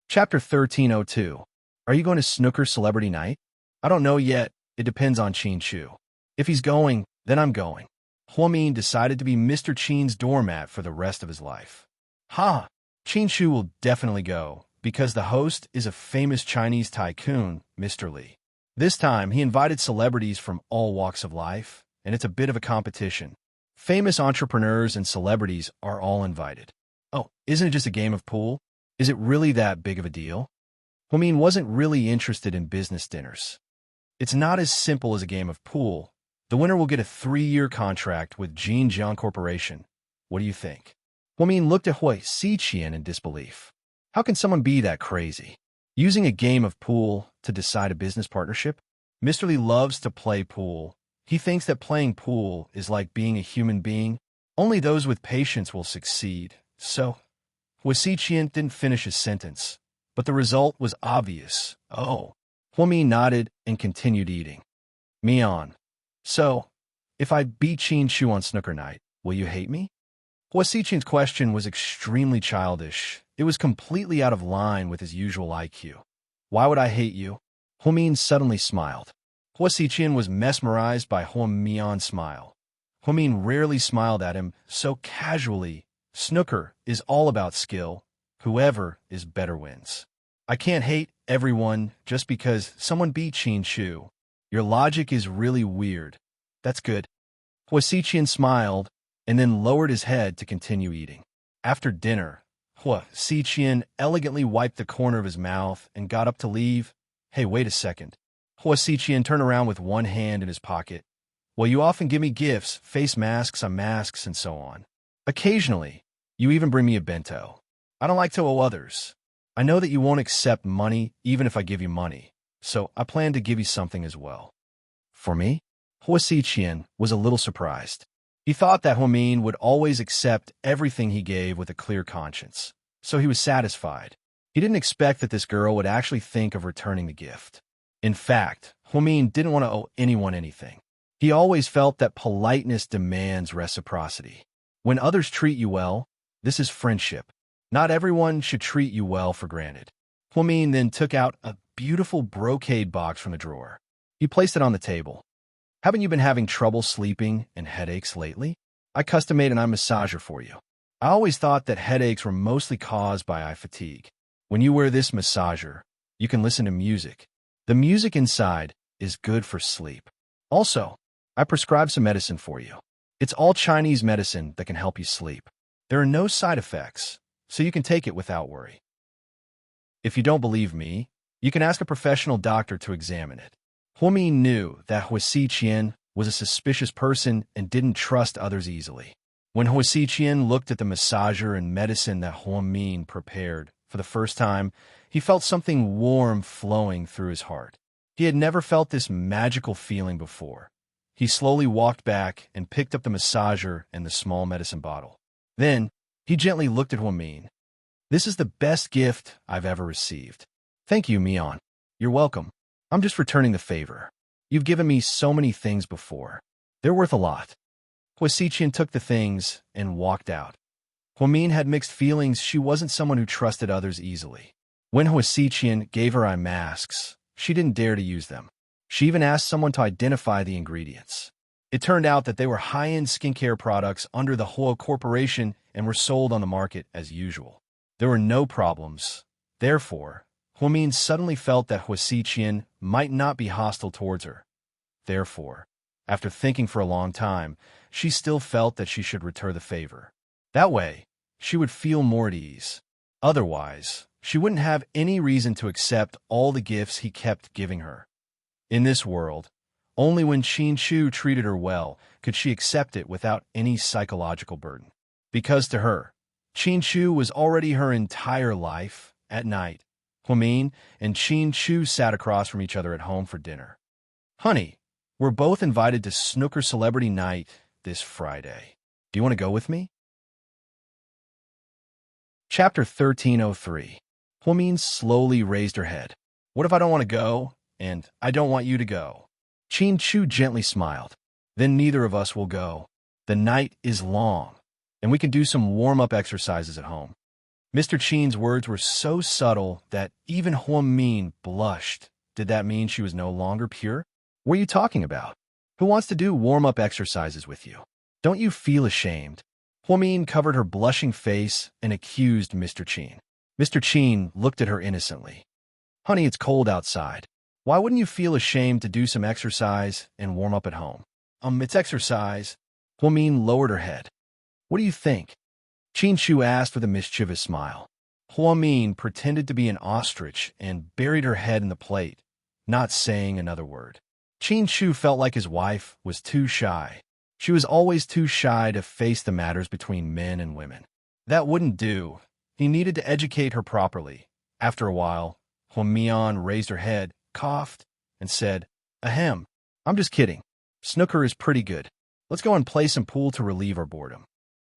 Chapter 1302. Are you going to snooker celebrity night? I don't know yet. It depends on Qin Chu. If he's going, then I'm going. Huamin decided to be Mr. Qin's doormat for the rest of his life. Ha! Qin Chu will definitely go, because the host is a famous Chinese tycoon, Mr. Li. This time, he invited celebrities from all walks of life, and it's a bit of a competition. Famous entrepreneurs and celebrities are all invited. Oh, isn't it just a game of pool? Is it really that big of a deal? Huamin wasn't really interested in business dinners. It's not as simple as a game of pool. The winner will get a 3-year contract with Jinjiang Corporation. What do you think? Huamin looked at Hui Xiqian in disbelief. How can someone be that crazy? Using a game of pool to decide a business partnership? Mr. Li loves to play pool. He thinks that playing pool is like being a human being. Only those with patience will succeed. So, Hui Xiqian didn't finish his sentence, but the result was obvious. Oh. Huamin nodded and continued eating. Mian. So, if I beat Qin Chu on snooker night, will you hate me? Hui Xiqian's question was extremely childish. It was completely out of line with his usual IQ. Why would I hate you? Huamin suddenly smiled. Hui Xiqian was mesmerized by Huamin's smile. Huamin rarely smiled at him so casually. Snooker is all about skill. Whoever is better wins. I can't hate everyone just because someone beat Qin Chu. Your logic is really weird. That's good. Hui Xiqian smiled and then lowered his head to continue eating. After dinner, Hui Xiqian elegantly wiped the corner of his mouth and got up to leave. Hey, wait a second. Hui Xiqian turned around with one hand in his pocket. Well, you often give me gifts, face masks on masks, and so on. Occasionally, you even bring me a bento. I don't like to owe others. I know that you won't accept money even if I give you money, so I plan to give you something as well. For me? Hui Xiqian was a little surprised. He thought that Huamin would always accept everything he gave with a clear conscience, so he was satisfied. He didn't expect that this girl would actually think of returning the gift. In fact, Huamin didn't want to owe anyone anything. He always felt that politeness demands reciprocity. When others treat you well, this is friendship. Not everyone should treat you well for granted. Huamin then took out a beautiful brocade box from the drawer. He placed it on the table. Haven't you been having trouble sleeping and headaches lately? I custom-made an eye massager for you. I always thought that headaches were mostly caused by eye fatigue. When you wear this massager, you can listen to music. The music inside is good for sleep. Also, I prescribed some medicine for you. It's all Chinese medicine that can help you sleep. There are no side effects, so you can take it without worry. If you don't believe me, you can ask a professional doctor to examine it. Huamin knew that Hui Xiqian was a suspicious person and didn't trust others easily. When Hui Xiqian looked at the massager and medicine that Huamin prepared for the first time, he felt something warm flowing through his heart. He had never felt this magical feeling before. He slowly walked back and picked up the massager and the small medicine bottle. Then, he gently looked at Huamin. This is the best gift I've ever received. Thank you, Mian. You're welcome. I'm just returning the favor. You've given me so many things before. They're worth a lot. Hui Xiqian took the things and walked out. Huamin had mixed feelings. She wasn't someone who trusted others easily. When Hui Xiqian gave her eye masks, she didn't dare to use them. She even asked someone to identify the ingredients. It turned out that they were high-end skincare products under the Hui Corporation and were sold on the market as usual. There were no problems. Therefore, Huamin suddenly felt that Hui Xiqian might not be hostile towards her. Therefore, after thinking for a long time, she still felt that she should return the favor. That way, she would feel more at ease. Otherwise, she wouldn't have any reason to accept all the gifts he kept giving her. In this world, only when Qin Chu treated her well could she accept it without any psychological burden. Because to her, Qin Chu was already her entire life. At night, Huamin and Qin Chu sat across from each other at home for dinner. Honey, we're both invited to snooker celebrity night this Friday. Do you want to go with me? Chapter 1303. Huamin slowly raised her head. What if I don't want to go, and I don't want you to go? Qin Chu gently smiled. Then neither of us will go. The night is long, and we can do some warm-up exercises at home. Mr. Chen's words were so subtle that even Huang Min blushed. Did that mean she was no longer pure? What are you talking about? Who wants to do warm-up exercises with you? Don't you feel ashamed? Huang Min covered her blushing face and accused Mr. Chen. Mr. Chen looked at her innocently. Honey, it's cold outside. Why wouldn't you feel ashamed to do some exercise and warm up at home? It's exercise. Huang Min lowered her head. What do you think? Chen Shu asked with a mischievous smile. Huang Min pretended to be an ostrich and buried her head in the plate, not saying another word. Chen Shu felt like his wife was too shy. She was always too shy to face the matters between men and women. That wouldn't do. He needed to educate her properly. After a while, Huang Mian raised her head, coughed, and said, Ahem, I'm just kidding. Snooker is pretty good. Let's go and play some pool to relieve our boredom.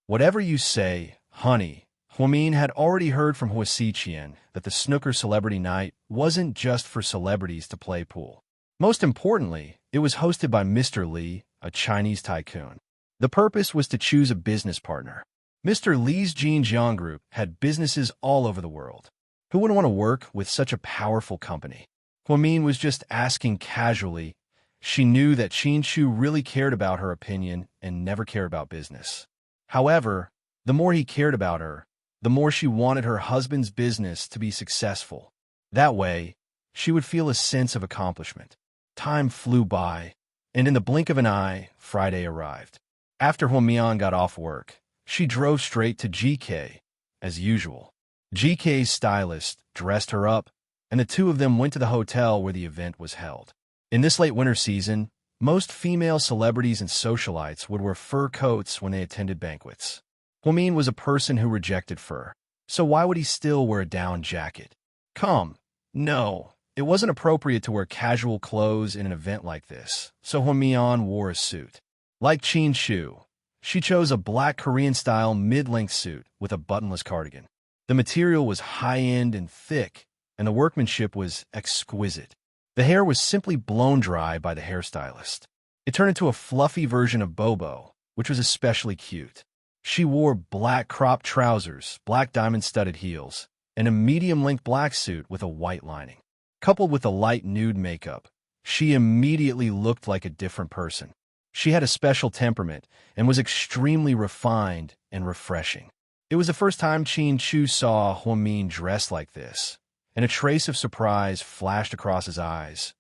Whatever you say, honey, Huang Min had already heard from Hua Xiqian that the snooker celebrity night wasn't just for celebrities to play pool. Most importantly, it was hosted by Mr. Li, a Chinese tycoon. The purpose was to choose a business partner. Mr. Li's Jinjiang Group had businesses all over the world. Who wouldn't want to work with such a powerful company? Huang Min was just asking casually. She knew that Chen Shu really cared about her opinion and never cared about business. However, the more he cared about her, the more she wanted her husband's business to be successful. That way, she would feel a sense of accomplishment. Time flew by, and in the blink of an eye, Friday arrived. After Huang Mian got off work, she drove straight to GK, as usual. GK's stylist dressed her up, and the two of them went to the hotel where the event was held. In this late winter season, most female celebrities and socialites would wear fur coats when they attended banquets. Huang Min was a person who rejected fur, so why would he still wear a down jacket? Come, no, it wasn't appropriate to wear casual clothes in an event like this, so Huang Mian wore a suit. Like Chen Shu, she chose a black Korean-style mid-length suit with a buttonless cardigan. The material was high-end and thick, and the workmanship was exquisite. The hair was simply blown dry by the hairstylist. It turned into a fluffy version of Bobo, which was especially cute. She wore black cropped trousers, black diamond-studded heels, and a medium-length black suit with a white lining. Coupled with a light nude makeup, she immediately looked like a different person. She had a special temperament and was extremely refined and refreshing. It was the first time Chen Shu saw Huang Min dressed like this, and a trace of surprise flashed across his eyes.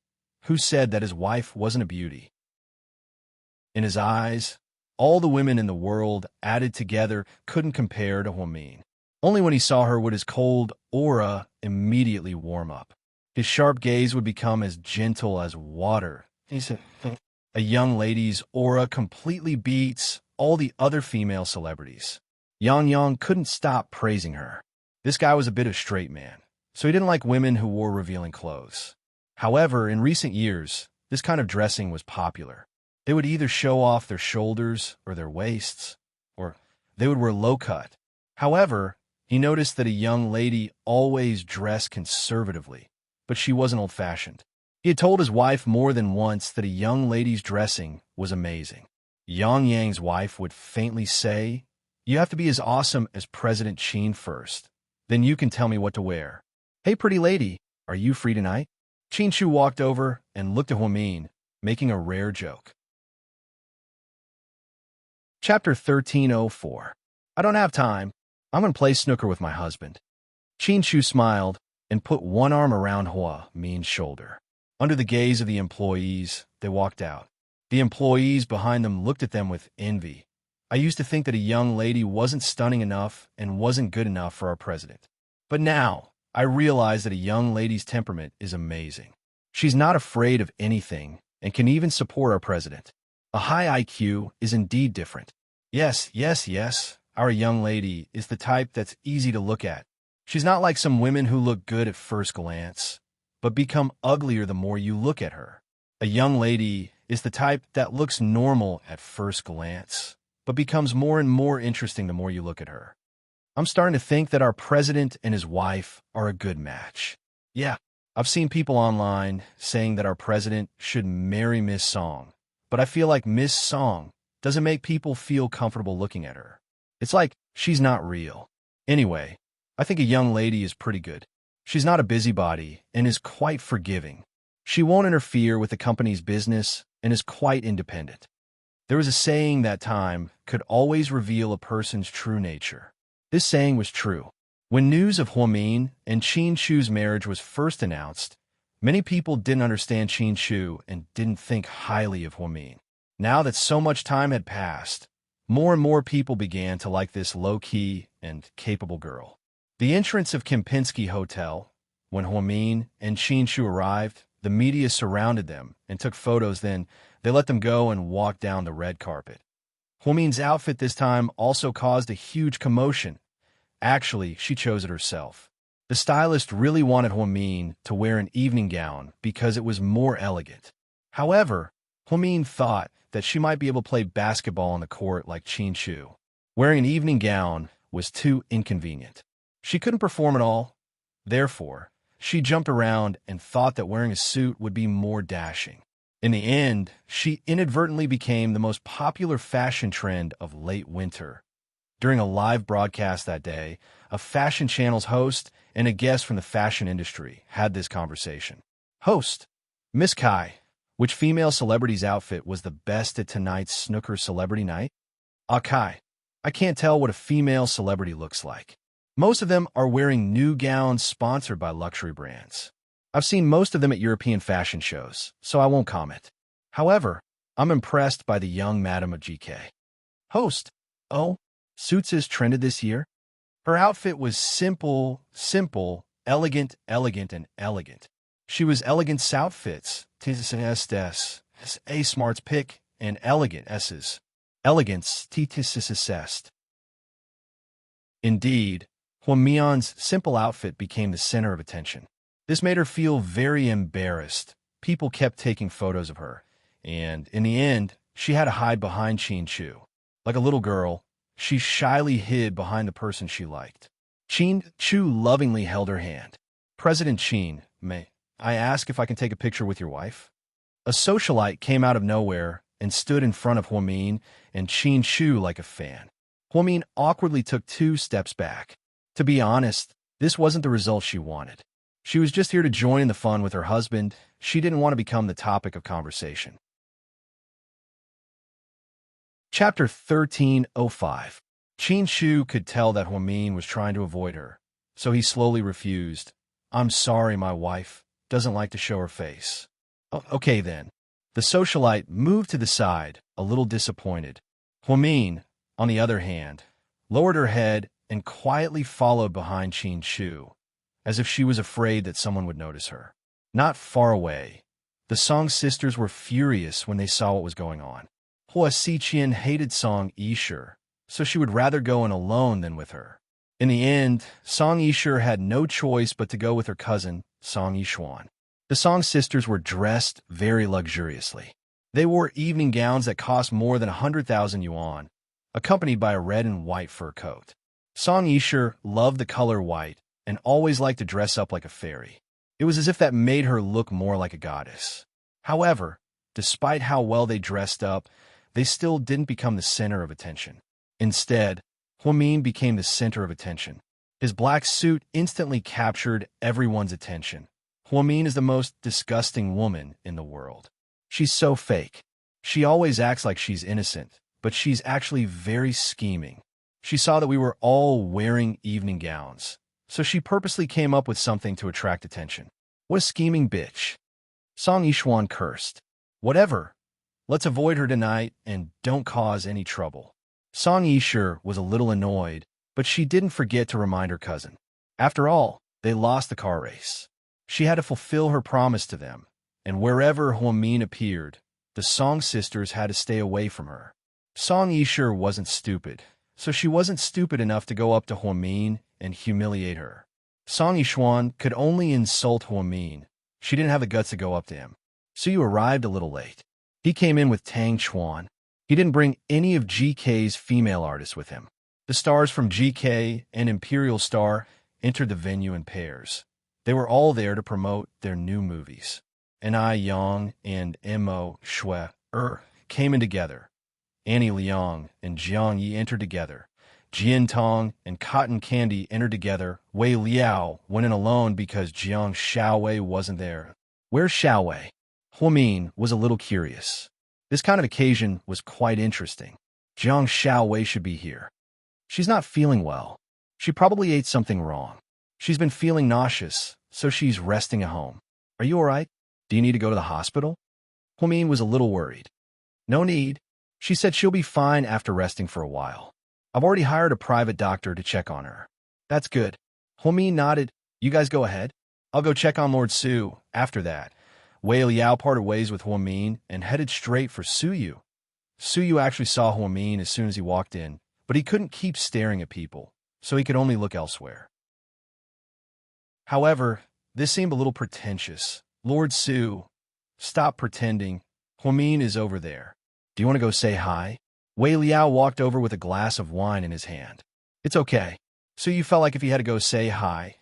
Who said that his wife wasn't a beauty? In his eyes, all the women in the world added together couldn't compare to Huang Min. Only when he saw her would his cold aura immediately warm up. His sharp gaze would become as gentle as water. He said, a young lady's aura completely beats all the other female celebrities. Yang Yang couldn't stop praising her. This guy was a bit of a straight man, so he didn't like women who wore revealing clothes. However, in recent years, this kind of dressing was popular. They would either show off their shoulders or their waists, or they would wear low-cut. However, he noticed that a young lady always dressed conservatively, but she wasn't old-fashioned. He had told his wife more than once that a young lady's dressing was amazing. Yang Yang's wife would faintly say, "You have to be as awesome as President Chen first. Then you can tell me what to wear. Hey, pretty lady, are you free tonight?" Chen Shu walked over and looked at Huang Min, making a rare joke. Chapter 1304. I don't have time. I'm going to play snooker with my husband. Chen Shu smiled and put one arm around Huang Min's shoulder. Under the gaze of the employees, they walked out. The employees behind them looked at them with envy. I used to think that a young lady wasn't stunning enough and wasn't good enough for our president. But now, I realize that a young lady's temperament is amazing. She's not afraid of anything and can even support our president. A high IQ is indeed different. Yes, our young lady is the type that's easy to look at. She's not like some women who look good at first glance, but become uglier the more you look at her. A young lady is the type that looks normal at first glance, but becomes more and more interesting the more you look at her. I'm starting to think that our president and his wife are a good match. Yeah, I've seen people online saying that our president should marry Miss Song, but I feel like Miss Song doesn't make people feel comfortable looking at her. It's like she's not real. Anyway, I think a young lady is pretty good. She's not a busybody and is quite forgiving. She won't interfere with the company's business and is quite independent. There was a saying that time could always reveal a person's true nature. This saying was true. When news of Huamin and Qin Shu's marriage was first announced, many people didn't understand Qin Shu and didn't think highly of Huamin. Now that so much time had passed, more and more people began to like this low-key and capable girl. The entrance of Kempinski Hotel, when Huamin and Qin Shu arrived, the media surrounded them and took photos. Then they let them go and walk down the red carpet. Huamin's outfit this time also caused a huge commotion. Actually, she chose it herself. The stylist really wanted Huamin to wear an evening gown because it was more elegant. However, Huamin thought that she might be able to play basketball on the court like Qin Shu. Wearing an evening gown was too inconvenient. She couldn't perform at all. Therefore, she jumped around and thought that wearing a suit would be more dashing. In the end, she inadvertently became the most popular fashion trend of late winter. During a live broadcast that day, a fashion channel's host and a guest from the fashion industry had this conversation. Host: Miss Kai, which female celebrity's outfit was the best at tonight's snooker celebrity night? Kai, I can't tell what a female celebrity looks like. Most of them are wearing new gowns sponsored by luxury brands. I've seen most of them at European fashion shows, so I won't comment. However, I'm impressed by the young madam of GK. Host: Oh, suits is trended this year? Her outfit was simple, elegant, and elegant. She was elegant's outfits, TSS, A smart's pick, and elegant S's. Elegance, TSS. Indeed, Huamian's simple outfit became the center of attention. This made her feel very embarrassed. People kept taking photos of her, and in the end, she had to hide behind Qin Shu. Like a little girl, she shyly hid behind the person she liked. Qin Shu lovingly held her hand. President Qin, may I ask if I can take a picture with your wife? A socialite came out of nowhere and stood in front of Huamin and Qin Shu like a fan. Huamin awkwardly took 2 steps back. To be honest, this wasn't the result she wanted. She was just here to join in the fun with her husband. She didn't want to become the topic of conversation. Chapter 13:05. Qin Shu could tell that Huamin was trying to avoid her, so he slowly refused. I'm sorry, my wife doesn't like to show her face. Okay then. The socialite moved to the side, a little disappointed. Huamin, on the other hand, lowered her head and quietly followed behind Qin Shu, as if she was afraid that someone would notice her. Not far away, the Song sisters were furious when they saw what was going on. Hua Xiqian hated Song Yishu, so she would rather go in alone than with her. In the end, Song Yishu had no choice but to go with her cousin, Song Yishuan. The Song sisters were dressed very luxuriously. They wore evening gowns that cost more than 100,000 yuan, accompanied by a red and white fur coat. Song Yishu loved the color white and always liked to dress up like a fairy. It was as if that made her look more like a goddess. However, despite how well they dressed up, they still didn't become the center of attention. Instead, Huamin became the center of attention. His black suit instantly captured everyone's attention. Huamin is the most disgusting woman in the world. She's so fake. She always acts like she's innocent, but she's actually very scheming. She saw that we were all wearing evening gowns, so she purposely came up with something to attract attention. What a scheming bitch. Song Yishuan cursed. Whatever. Let's avoid her tonight and don't cause any trouble. Song Yishu was a little annoyed, but she didn't forget to remind her cousin. After all, they lost the car race. She had to fulfill her promise to them, and wherever Huamin appeared, the Song sisters had to stay away from her. Song Yishu wasn't stupid, so she wasn't stupid enough to go up to Huamin and humiliate her. Song Yishuan could only insult Huamin. She didn't have the guts to go up to him. So you arrived a little late. He came in with Tang Chuan. He didn't bring any of GK's female artists with him. The stars from GK and Imperial Star entered the venue in pairs. They were all there to promote their new movies. Anai Yang and Mo Shui came in together. Annie Liang and Jiang Yi entered together. Jian Tong and Cotton Candy entered together. Wei Liao went in alone because Jiang Xiaowei wasn't there. Where's Xiaowei? Huamin was a little curious. This kind of occasion was quite interesting. Jiang Xiaowei should be here. She's not feeling well. She probably ate something wrong. She's been feeling nauseous, so she's resting at home. Are you all right? Do you need to go to the hospital? Huamin was a little worried. No need. She said she'll be fine after resting for a while. I've already hired a private doctor to check on her. That's good. Huamin nodded. You guys go ahead. I'll go check on Lord Su. After that, Wei Liao parted ways with Huamin and headed straight for Su Yu. Su Yu actually saw Huamin as soon as he walked in, but he couldn't keep staring at people, so he could only look elsewhere. However, this seemed a little pretentious. Lord Su, stop pretending. Huamin is over there. Do you want to go say hi? Wei Liao walked over with a glass of wine in his hand. It's okay. Su Yu felt like if he had to go say hi,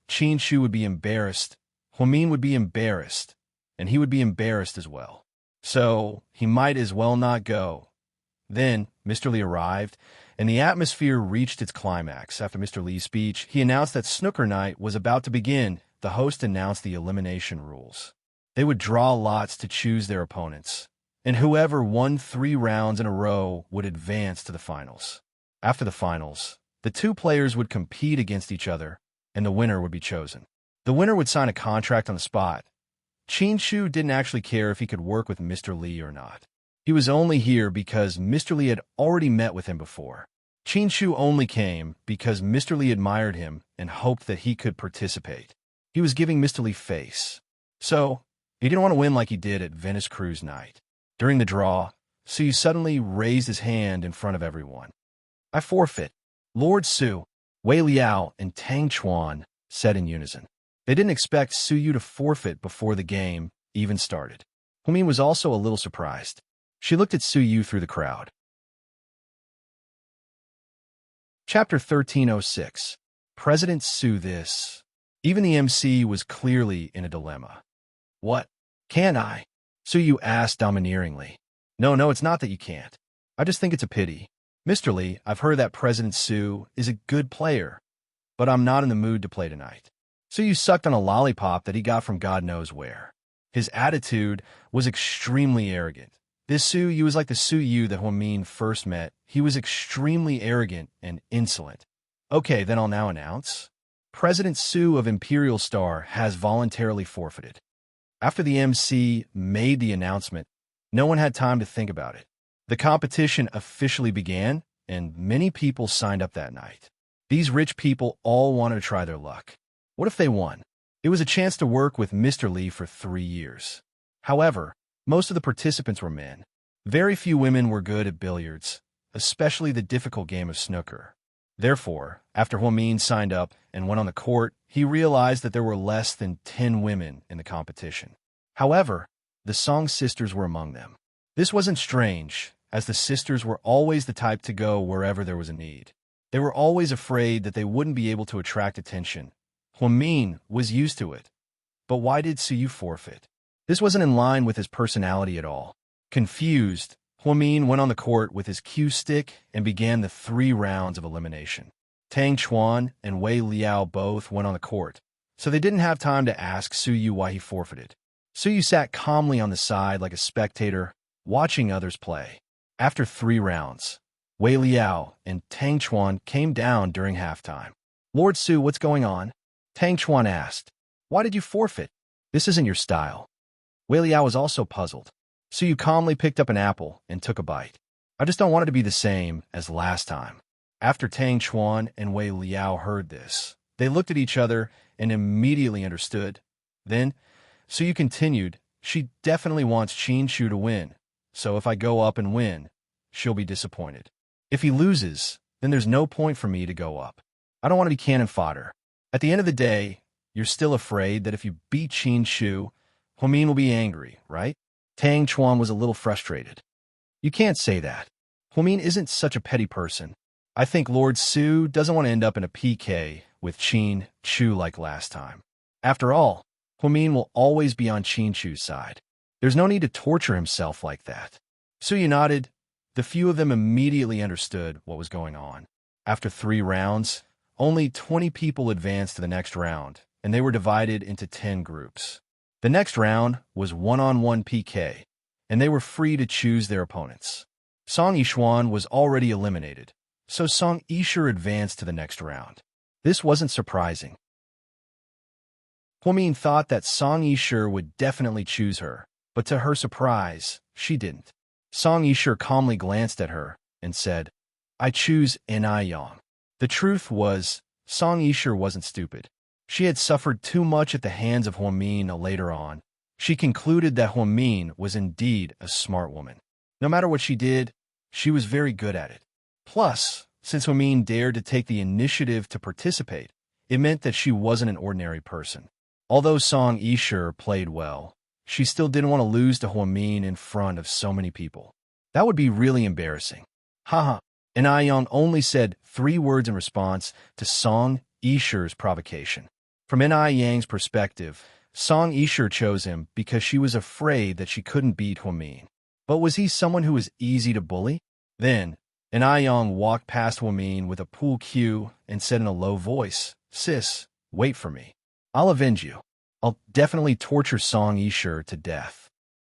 Qin Shu would be embarrassed, Huamin would be embarrassed, and he would be embarrassed as well. So he might as well not go. Then Mr. Li arrived, and the atmosphere reached its climax. After Mr. Li's speech, he announced that snooker night was about to begin. The host announced the elimination rules. They would draw lots to choose their opponents, and whoever won 3 rounds in a row would advance to the finals. After the finals, the 2 players would compete against each other, and the winner would be chosen. The winner would sign a contract on the spot. Qin Shu didn't actually care if he could work with Mr. Li or not. He was only here because Mr. Li had already met with him before. Qin Shu only came because Mr. Li admired him and hoped that he could participate. He was giving Mr. Li face. So, he didn't want to win like he did at Venice Cruise Night. During the draw, Su suddenly raised his hand in front of everyone. I forfeit. Lord Su, Wei Liao, and Tang Chuan said in unison. They didn't expect Su Yu to forfeit before the game even started. Huamin was also a little surprised. She looked at Su Yu through the crowd. Chapter 1306. President Su this. Even the MC was clearly in a dilemma. What? Can't I? Su Yu asked domineeringly. No, it's not that you can't. I just think it's a pity. Mr. Li, I've heard that President Su is a good player, but I'm not in the mood to play tonight. Su Yu sucked on a lollipop that he got from God knows where. His attitude was extremely arrogant. This Su Yu was like the Su Yu that Huamin first met. He was extremely arrogant and insolent. Okay, then I'll now announce. President Su of Imperial Star has voluntarily forfeited. After the MC made the announcement, no one had time to think about it. The competition officially began, and many people signed up that night. These rich people all wanted to try their luck. What if they won? It was a chance to work with Mr. Li for 3 years. However, most of the participants were men. Very few women were good at billiards, especially the difficult game of snooker. Therefore, after Huamin signed up and went on the court, he realized that there were less than 10 women in the competition. However, the Song sisters were among them. This wasn't strange, as the sisters were always the type to go wherever there was a need. They were always afraid that they wouldn't be able to attract attention. Huamin was used to it. But why did Su Yu forfeit? This wasn't in line with his personality at all. Confused, Huamin went on the court with his cue stick and began the 3 rounds of elimination. Tang Chuan and Wei Liao both went on the court, so they didn't have time to ask Su Yu why he forfeited. Su Yu sat calmly on the side like a spectator, watching others play. After 3 rounds, Wei Liao and Tang Chuan came down during halftime. Lord Su, what's going on? Tang Chuan asked. Why did you forfeit? This isn't your style. Wei Liao was also puzzled. Su Yu calmly picked up an apple and took a bite. I just don't want it to be the same as last time. After Tang Chuan and Wei Liao heard this, they looked at each other and immediately understood. Then, Su Yu continued, she definitely wants Qin Shu to win, so if I go up and win, she'll be disappointed. If he loses, then there's no point for me to go up. I don't want to be cannon fodder. At the end of the day, you're still afraid that if you beat Qin Shu, Huamin will be angry, right? Tang Chuan was a little frustrated. You can't say that. Huamin isn't such a petty person. I think Lord Su doesn't want to end up in a PK with Qin Shu like last time. After all, Huamin will always be on Qin Shu's side. There's no need to torture himself like that. Su Yu nodded. The few of them immediately understood what was going on. After 3 rounds, only 20 people advanced to the next round, and they were divided into 10 groups. The next round was one-on-one PK, and they were free to choose their opponents. Song Yishuan was already eliminated, so Song Yishu advanced to the next round. This wasn't surprising. Huamin thought that Song Yishu would definitely choose her, but to her surprise, she didn't. Song Yishu calmly glanced at her and said, "I choose Yang." The truth was, Song Yishu wasn't stupid. She had suffered too much at the hands of Huamin later on. She concluded that Huamin was indeed a smart woman. No matter what she did, she was very good at it. Plus, since Huamin dared to take the initiative to participate, it meant that she wasn't an ordinary person. Although Song Yishu played well, she still didn't want to lose to Huamin in front of so many people. That would be really embarrassing. Haha. And Yang only said 3 words in response to Song Yishu's provocation. From Yang's perspective, Song Yishu chose him because she was afraid that she couldn't beat Huamin. But was he someone who was easy to bully? Then, Yang walked past Huamin with a pool cue and said in a low voice, "Sis, wait for me. I'll avenge you. I'll definitely torture Song Yishu to death."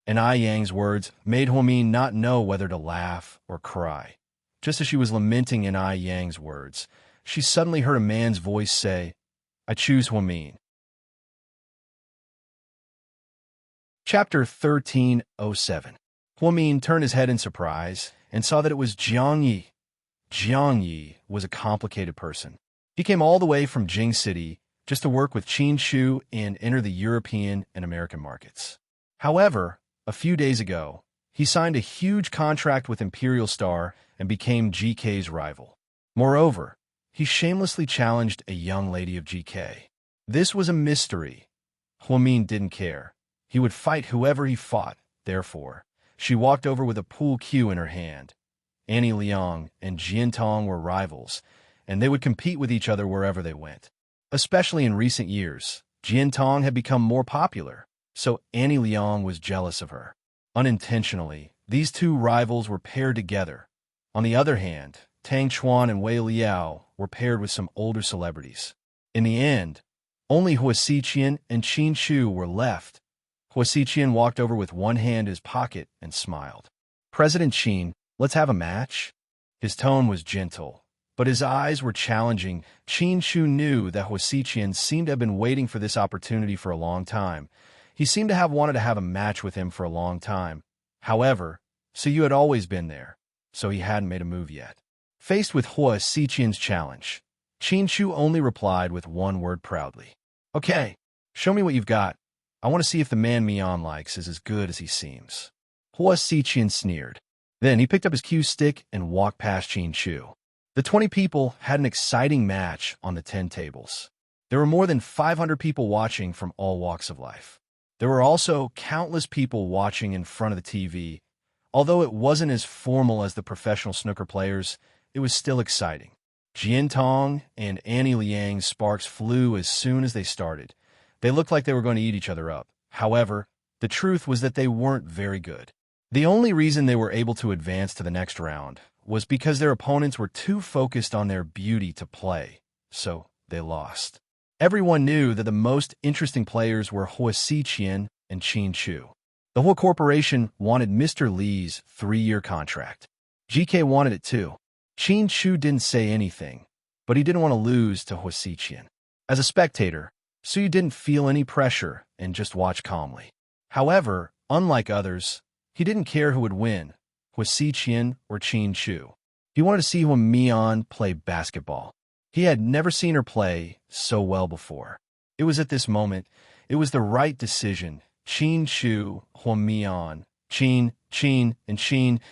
And Yang's words made Huamin not know whether to laugh or cry. Just as she was lamenting in Yang's words, she suddenly heard a man's voice say, "I choose Huamin." Chapter 1307. Huamin turned his head in surprise and saw that it was Jiang Yi. Jiang Yi was a complicated person. He came all the way from Jing City just to work with Qin Shu and enter the European and American markets. However, a few days ago, he signed a huge contract with Imperial Star and became GK's rival. Moreover, he shamelessly challenged a young lady of GK. This was a mystery. Huamin didn't care. He would fight whoever he fought. Therefore, she walked over with a pool cue in her hand. Annie Liang and Jian Tong were rivals, and they would compete with each other wherever they went. Especially in recent years, Jian Tong had become more popular, so Annie Liang was jealous of her. Unintentionally, these 2 rivals were paired together. On the other hand, Tang Chuan and Wei Liao were paired with some older celebrities. In the end, only Hua Xiqian and Qin Shu were left. Hua Xiqian walked over with one hand in his pocket and smiled. "President Qin, let's have a match?" His tone was gentle, but his eyes were challenging. Qin Shu knew that Hua Xiqian seemed to have been waiting for this opportunity for a long time. He seemed to have wanted to have a match with him for a long time. However, Siyu had always been there, so he hadn't made a move yet. Faced with Hua Xiqian's challenge, Qin Shu only replied with one word proudly. "Okay, show me what you've got. I want to see if the man Mian likes is as good as he seems." Hua Xiqian sneered. Then he picked up his cue stick and walked past Qin Shu. The 20 people had an exciting match on the 10 tables. There were more than 500 people watching from all walks of life. There were also countless people watching in front of the TV. Although it wasn't as formal as the professional snooker players, it was still exciting. Jian Tong and Annie Liang's sparks flew as soon as they started. They looked like they were going to eat each other up. However, the truth was that they weren't very good. The only reason they were able to advance to the next round was because their opponents were too focused on their beauty to play, so they lost. Everyone knew that the most interesting players were Hua Xiqian and Qin Shu. The Hua Corporation wanted Mr. Li's 3-year contract. GK wanted it too. Qin Shu didn't say anything, but he didn't want to lose to Hua Xiqian. As a spectator, Su didn't feel any pressure and just watched calmly. However, unlike others, he didn't care who would win, Hua Xiqian or Qin Shu. He wanted to see Hua Mian play basketball. He had never seen her play so well before. It was at this moment, it was the right decision. Qin Shu, Hua Mian, Qin, and Qin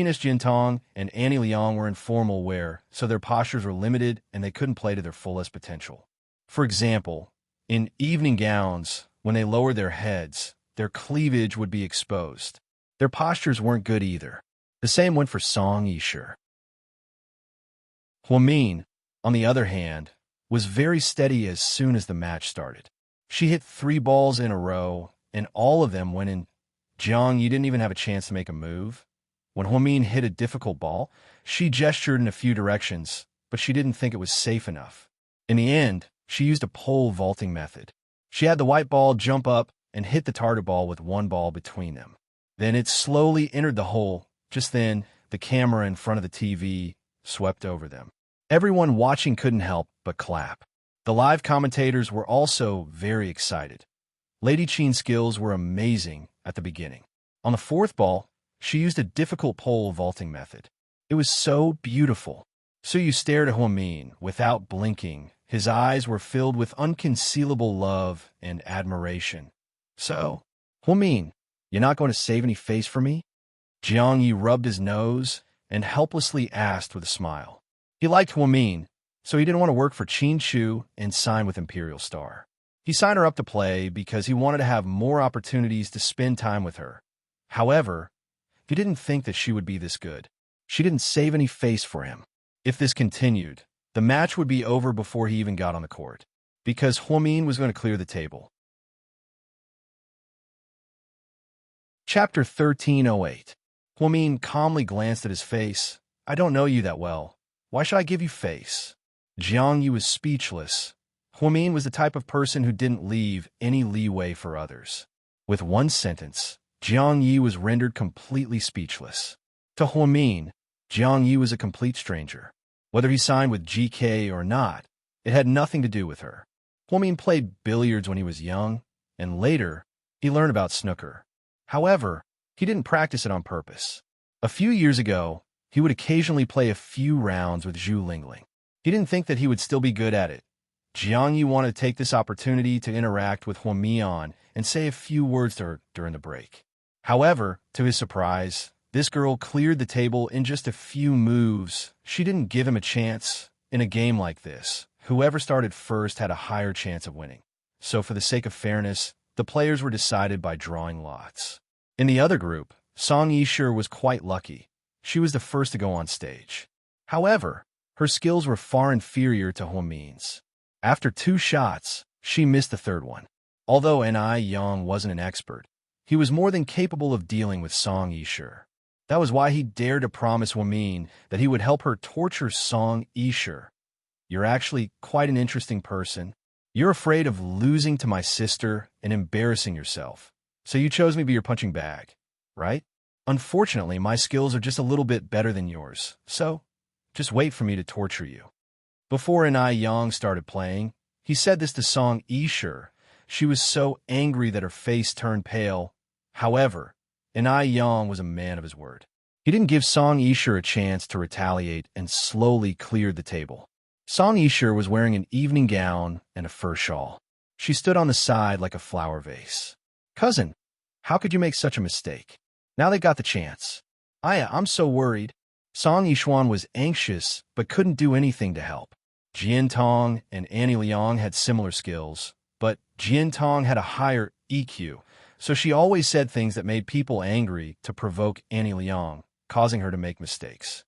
as Jintong, and Annie Liang were in formal wear, so their postures were limited and they couldn't play to their fullest potential. For example, in evening gowns, when they lowered their heads, their cleavage would be exposed. Their postures weren't good either. The same went for Song Yishu. Huamin, on the other hand, was very steady as soon as the match started. She hit 3 balls in a row, and all of them went in. Jiang, you didn't even have a chance to make a move. When Huamin hit a difficult ball, she gestured in a few directions, but she didn't think it was safe enough. In the end, she used a pole vaulting method. She had the white ball jump up and hit the target ball with one ball between them. Then it slowly entered the hole. Just then, the camera in front of the TV swept over them. Everyone watching couldn't help but clap. The live commentators were also very excited. Lady Qin's skills were amazing at the beginning. On the fourth ball, she used a difficult pole vaulting method. It was so beautiful. Suyu stared at Huamin without blinking. His eyes were filled with unconcealable love and admiration. So, Huamin, you're not going to save any face for me? Jiang Yi rubbed his nose and helplessly asked with a smile. He liked Huamin, so he didn't want to work for Qin Shu and sign with Imperial Star. He signed her up to play because he wanted to have more opportunities to spend time with her. However, he didn't think that she would be this good. She didn't save any face for him. If this continued, the match would be over before he even got on the court, because Huamin was going to clear the table. Chapter 1308. Huamin calmly glanced at his face. I don't know you that well. Why should I give you face? Jiang Yi was speechless. Huamin was the type of person who didn't leave any leeway for others. With one sentence, Jiang Yi was rendered completely speechless. To Huamin, Jiang Yi was a complete stranger. Whether he signed with GK or not, it had nothing to do with her. Huamin played billiards when he was young, and later, he learned about snooker. However, he didn't practice it on purpose. A few years ago, he would occasionally play a few rounds with Zhu Lingling. He didn't think that he would still be good at it. Jiang Yi wanted to take this opportunity to interact with Huamian and say a few words to her during the break. However, to his surprise, this girl cleared the table in just a few moves. She didn't give him a chance. In a game like this, whoever started first had a higher chance of winning. So for the sake of fairness, the players were decided by drawing lots. In the other group, Song Yishur was quite lucky. She was the first to go on stage. However, her skills were far inferior to Huamin's. After 2 shots, she missed the third one. Although Ni Yang wasn't an expert, he was more than capable of dealing with Song Yishur. That was why he dared to promise Huamin that he would help her torture Song Yishur. You're actually quite an interesting person. You're afraid of losing to my sister and embarrassing yourself. So you chose me to be your punching bag, right? Unfortunately, my skills are just a little bit better than yours, so just wait for me to torture you. Before Ni Yang started playing, he said this to Song Yishur. She was so angry that her face turned pale. However, Ni Yang was a man of his word. He didn't give Song Yishur a chance to retaliate and slowly cleared the table. Song Yishur was wearing an evening gown and a fur shawl. She stood on the side like a flower vase. Cousin, how could you make such a mistake? Now they got the chance. I'm so worried. Song Yishuan was anxious but couldn't do anything to help. Jian Tong and Annie Liang had similar skills, but Jian Tong had a higher EQ, so she always said things that made people angry to provoke Annie Liang, causing her to make mistakes.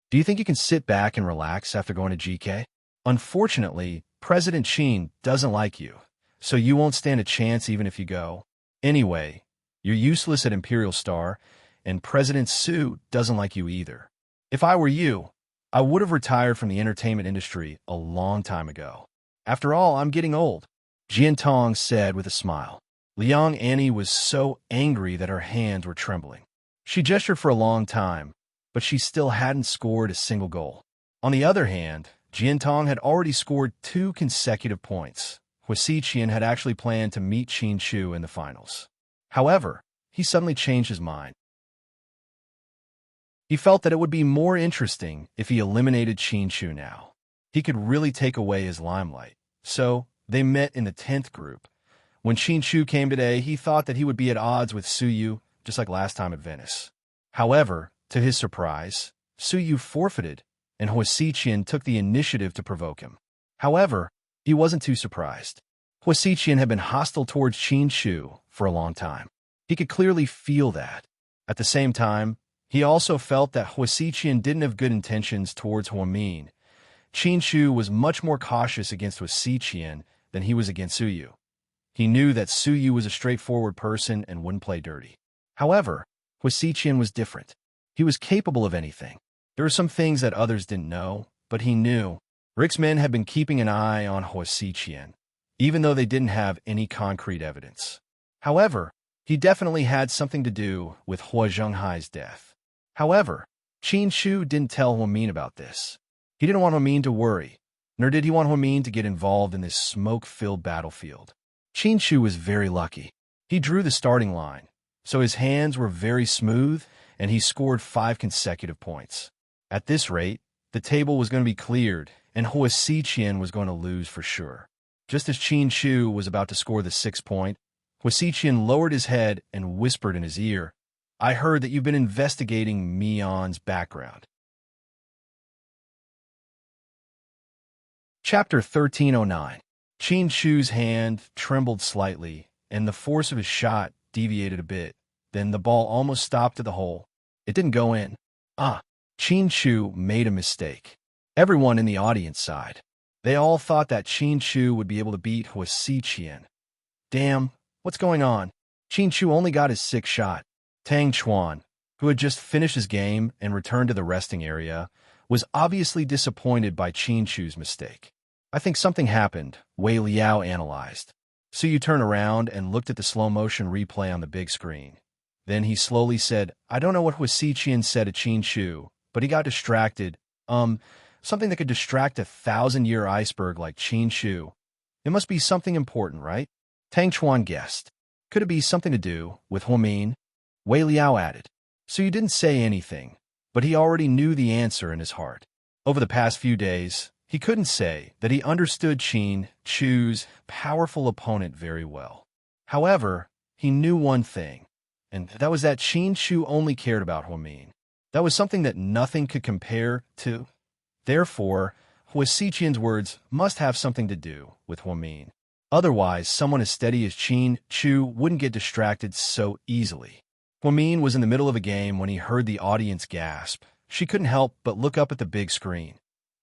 Do you think you can sit back and relax after going to GK? Unfortunately, President Qin doesn't like you, so you won't stand a chance even if you go. Anyway, you're useless at Imperial Star, and President Su doesn't like you either. If I were you, I would have retired from the entertainment industry a long time ago. After all, I'm getting old, Jian Tong said with a smile. Liang Annie was so angry that her hands were trembling. She gestured for a long time, but she still hadn't scored a single goal. On the other hand, Jian Tong had already scored 2 consecutive points. Hua Xiqian had actually planned to meet Qin Shu in the finals. However, he suddenly changed his mind. He felt that it would be more interesting if he eliminated Qin Shu now. He could really take away his limelight. So, they met in the 10th group. When Qin Shu came today, he thought that he would be at odds with Suyu, just like last time at Venice. However, to his surprise, Suyu forfeited, and Hua Xiqian took the initiative to provoke him. However, he wasn't too surprised. Hua Xiqian had been hostile towards Qin Shu for a long time. He could clearly feel that. At the same time, he also felt that Hua Xiqian didn't have good intentions towards Huamin. Qin Shu was much more cautious against Hua Xiqian than he was against Suyu. He knew that Suyu was a straightforward person and wouldn't play dirty. However, Hua Xiqian was different. He was capable of anything. There were some things that others didn't know, but he knew. Rick's men had been keeping an eye on Huasiqian, even though they didn't have any concrete evidence. However, he definitely had something to do with Hua Zhenghai's death. However, Qin Shu didn't tell Huamin about this. He didn't want Huamin to worry, nor did he want Huamin to get involved in this smoke-filled battlefield. Qin Shu was very lucky. He drew the starting line, so his hands were very smooth, and he scored 5 consecutive points. At this rate, the table was going to be cleared, and Huasiqian was going to lose for sure. Just as Qin Shu was about to score the 6th point, Huasiqian lowered his head and whispered in his ear, "I heard that you've been investigating Mion's background." Chapter 1309. Qin Shu's hand trembled slightly, and the force of his shot deviated a bit. Then the ball almost stopped at the hole. It didn't go in. Qin Shu made a mistake. Everyone in the audience sighed. They all thought that Qin Shu would be able to beat Huasiqian. Damn, what's going on? Qin Shu only got his 6th shot. Tang Chuan, who had just finished his game and returned to the resting area, was obviously disappointed by Qin Shu's mistake. "I think something happened," Wei Liao analyzed. So you turned around and looked at the slow-motion replay on the big screen. Then he slowly said, "I don't know what Huasiqian said to Qin Shu, but he got distracted. Something that could distract a 1,000-year iceberg like Qin Shu. It must be something important, right?" Tang Chuan guessed. "Could it be something to do with Huamin?" Wei Liao added. So you didn't say anything, but he already knew the answer in his heart. Over the past few days, he couldn't say that he understood Qin Shu's powerful opponent very well. However, he knew one thing, and that was that Qin Shu only cared about Huamin. That was something that nothing could compare to. Therefore, Huasiqian's words must have something to do with Huamin. Otherwise, someone as steady as Qin Shu wouldn't get distracted so easily. Huamin was in the middle of a game when he heard the audience gasp. She couldn't help but look up at the big screen.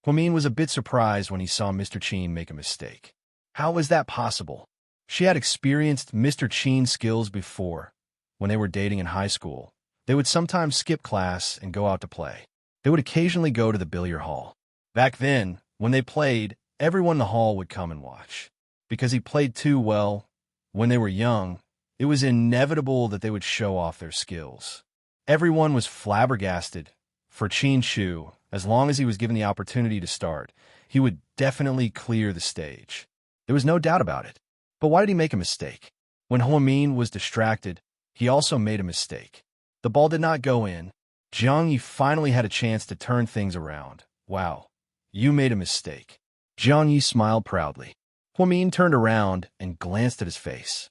Huamin was a bit surprised when he saw Mr. Qin make a mistake. How was that possible? She had experienced Mr. Qin's skills before. When they were dating in high school, they would sometimes skip class and go out to play. They would occasionally go to the billiard hall. Back then, when they played, everyone in the hall would come and watch. Because he played too well, when they were young, it was inevitable that they would show off their skills. Everyone was flabbergasted. For Qin Shu, as long as he was given the opportunity to start, he would definitely clear the stage. There was no doubt about it. But why did he make a mistake? When Huamin was distracted, he also made a mistake. The ball did not go in. Jiang Yi finally had a chance to turn things around. "Wow, you made a mistake." Jiang Yi smiled proudly. Huamin turned around and glanced at his face.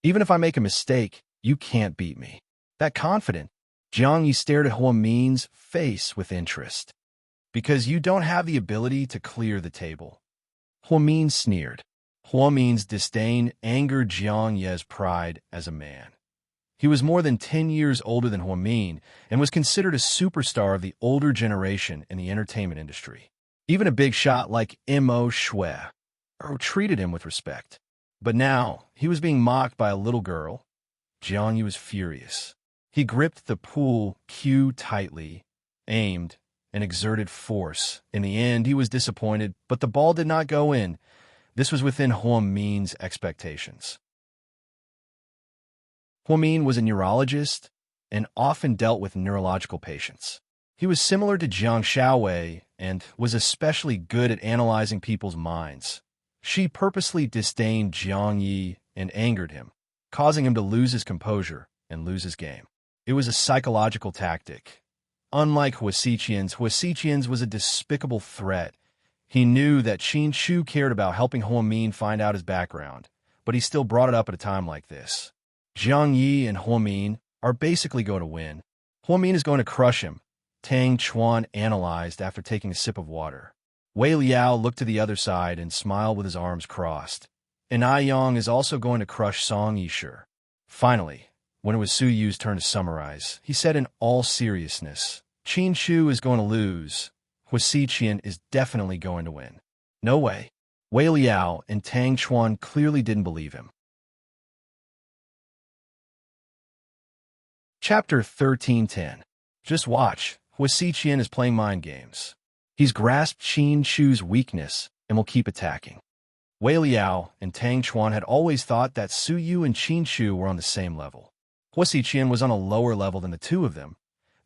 "Even if I make a mistake, you can't beat me." That confident, Jiang Yi stared at Huamin's face with interest. "Because you don't have the ability to clear the table." Huamin sneered. Huamin's disdain angered Jiang Yi's pride as a man. He was more than 10 years older than Huamin and was considered a superstar of the older generation in the entertainment industry. Even a big shot like Immerse treated him with respect. But now, he was being mocked by a little girl. Jiang Yi was furious. He gripped the pool cue tightly, aimed, and exerted force. In the end, he was disappointed, but the ball did not go in. This was within Huamin's expectations. Huamin was a neurologist and often dealt with neurological patients. He was similar to Jiang Shaowei and was especially good at analyzing people's minds. She purposely disdained Jiang Yi and angered him, causing him to lose his composure and lose his game. It was a psychological tactic. Unlike Huasiqian's was a despicable threat. He knew that Qin Shu cared about helping Huamin find out his background, but he still brought it up at a time like this. Jiang Yi and Huamin are basically going to win. Huamin is going to crush him, Tang Chuan analyzed after taking a sip of water. Wei Liao looked to the other side and smiled with his arms crossed. And Ai Yang is also going to crush Song Yishu. Finally, when it was Su Yu's turn to summarize, he said in all seriousness, "Qin Shu is going to lose. Huasiqian is definitely going to win." No way. Wei Liao and Tang Chuan clearly didn't believe him. Chapter 1310. Just watch. Hua Xiqian is playing mind games. He's grasped Qin Shu's weakness and will keep attacking. Wei Liao and Tang Chuan had always thought that Su Yu and Qin Shu were on the same level. Hua Xiqian was on a lower level than the two of them.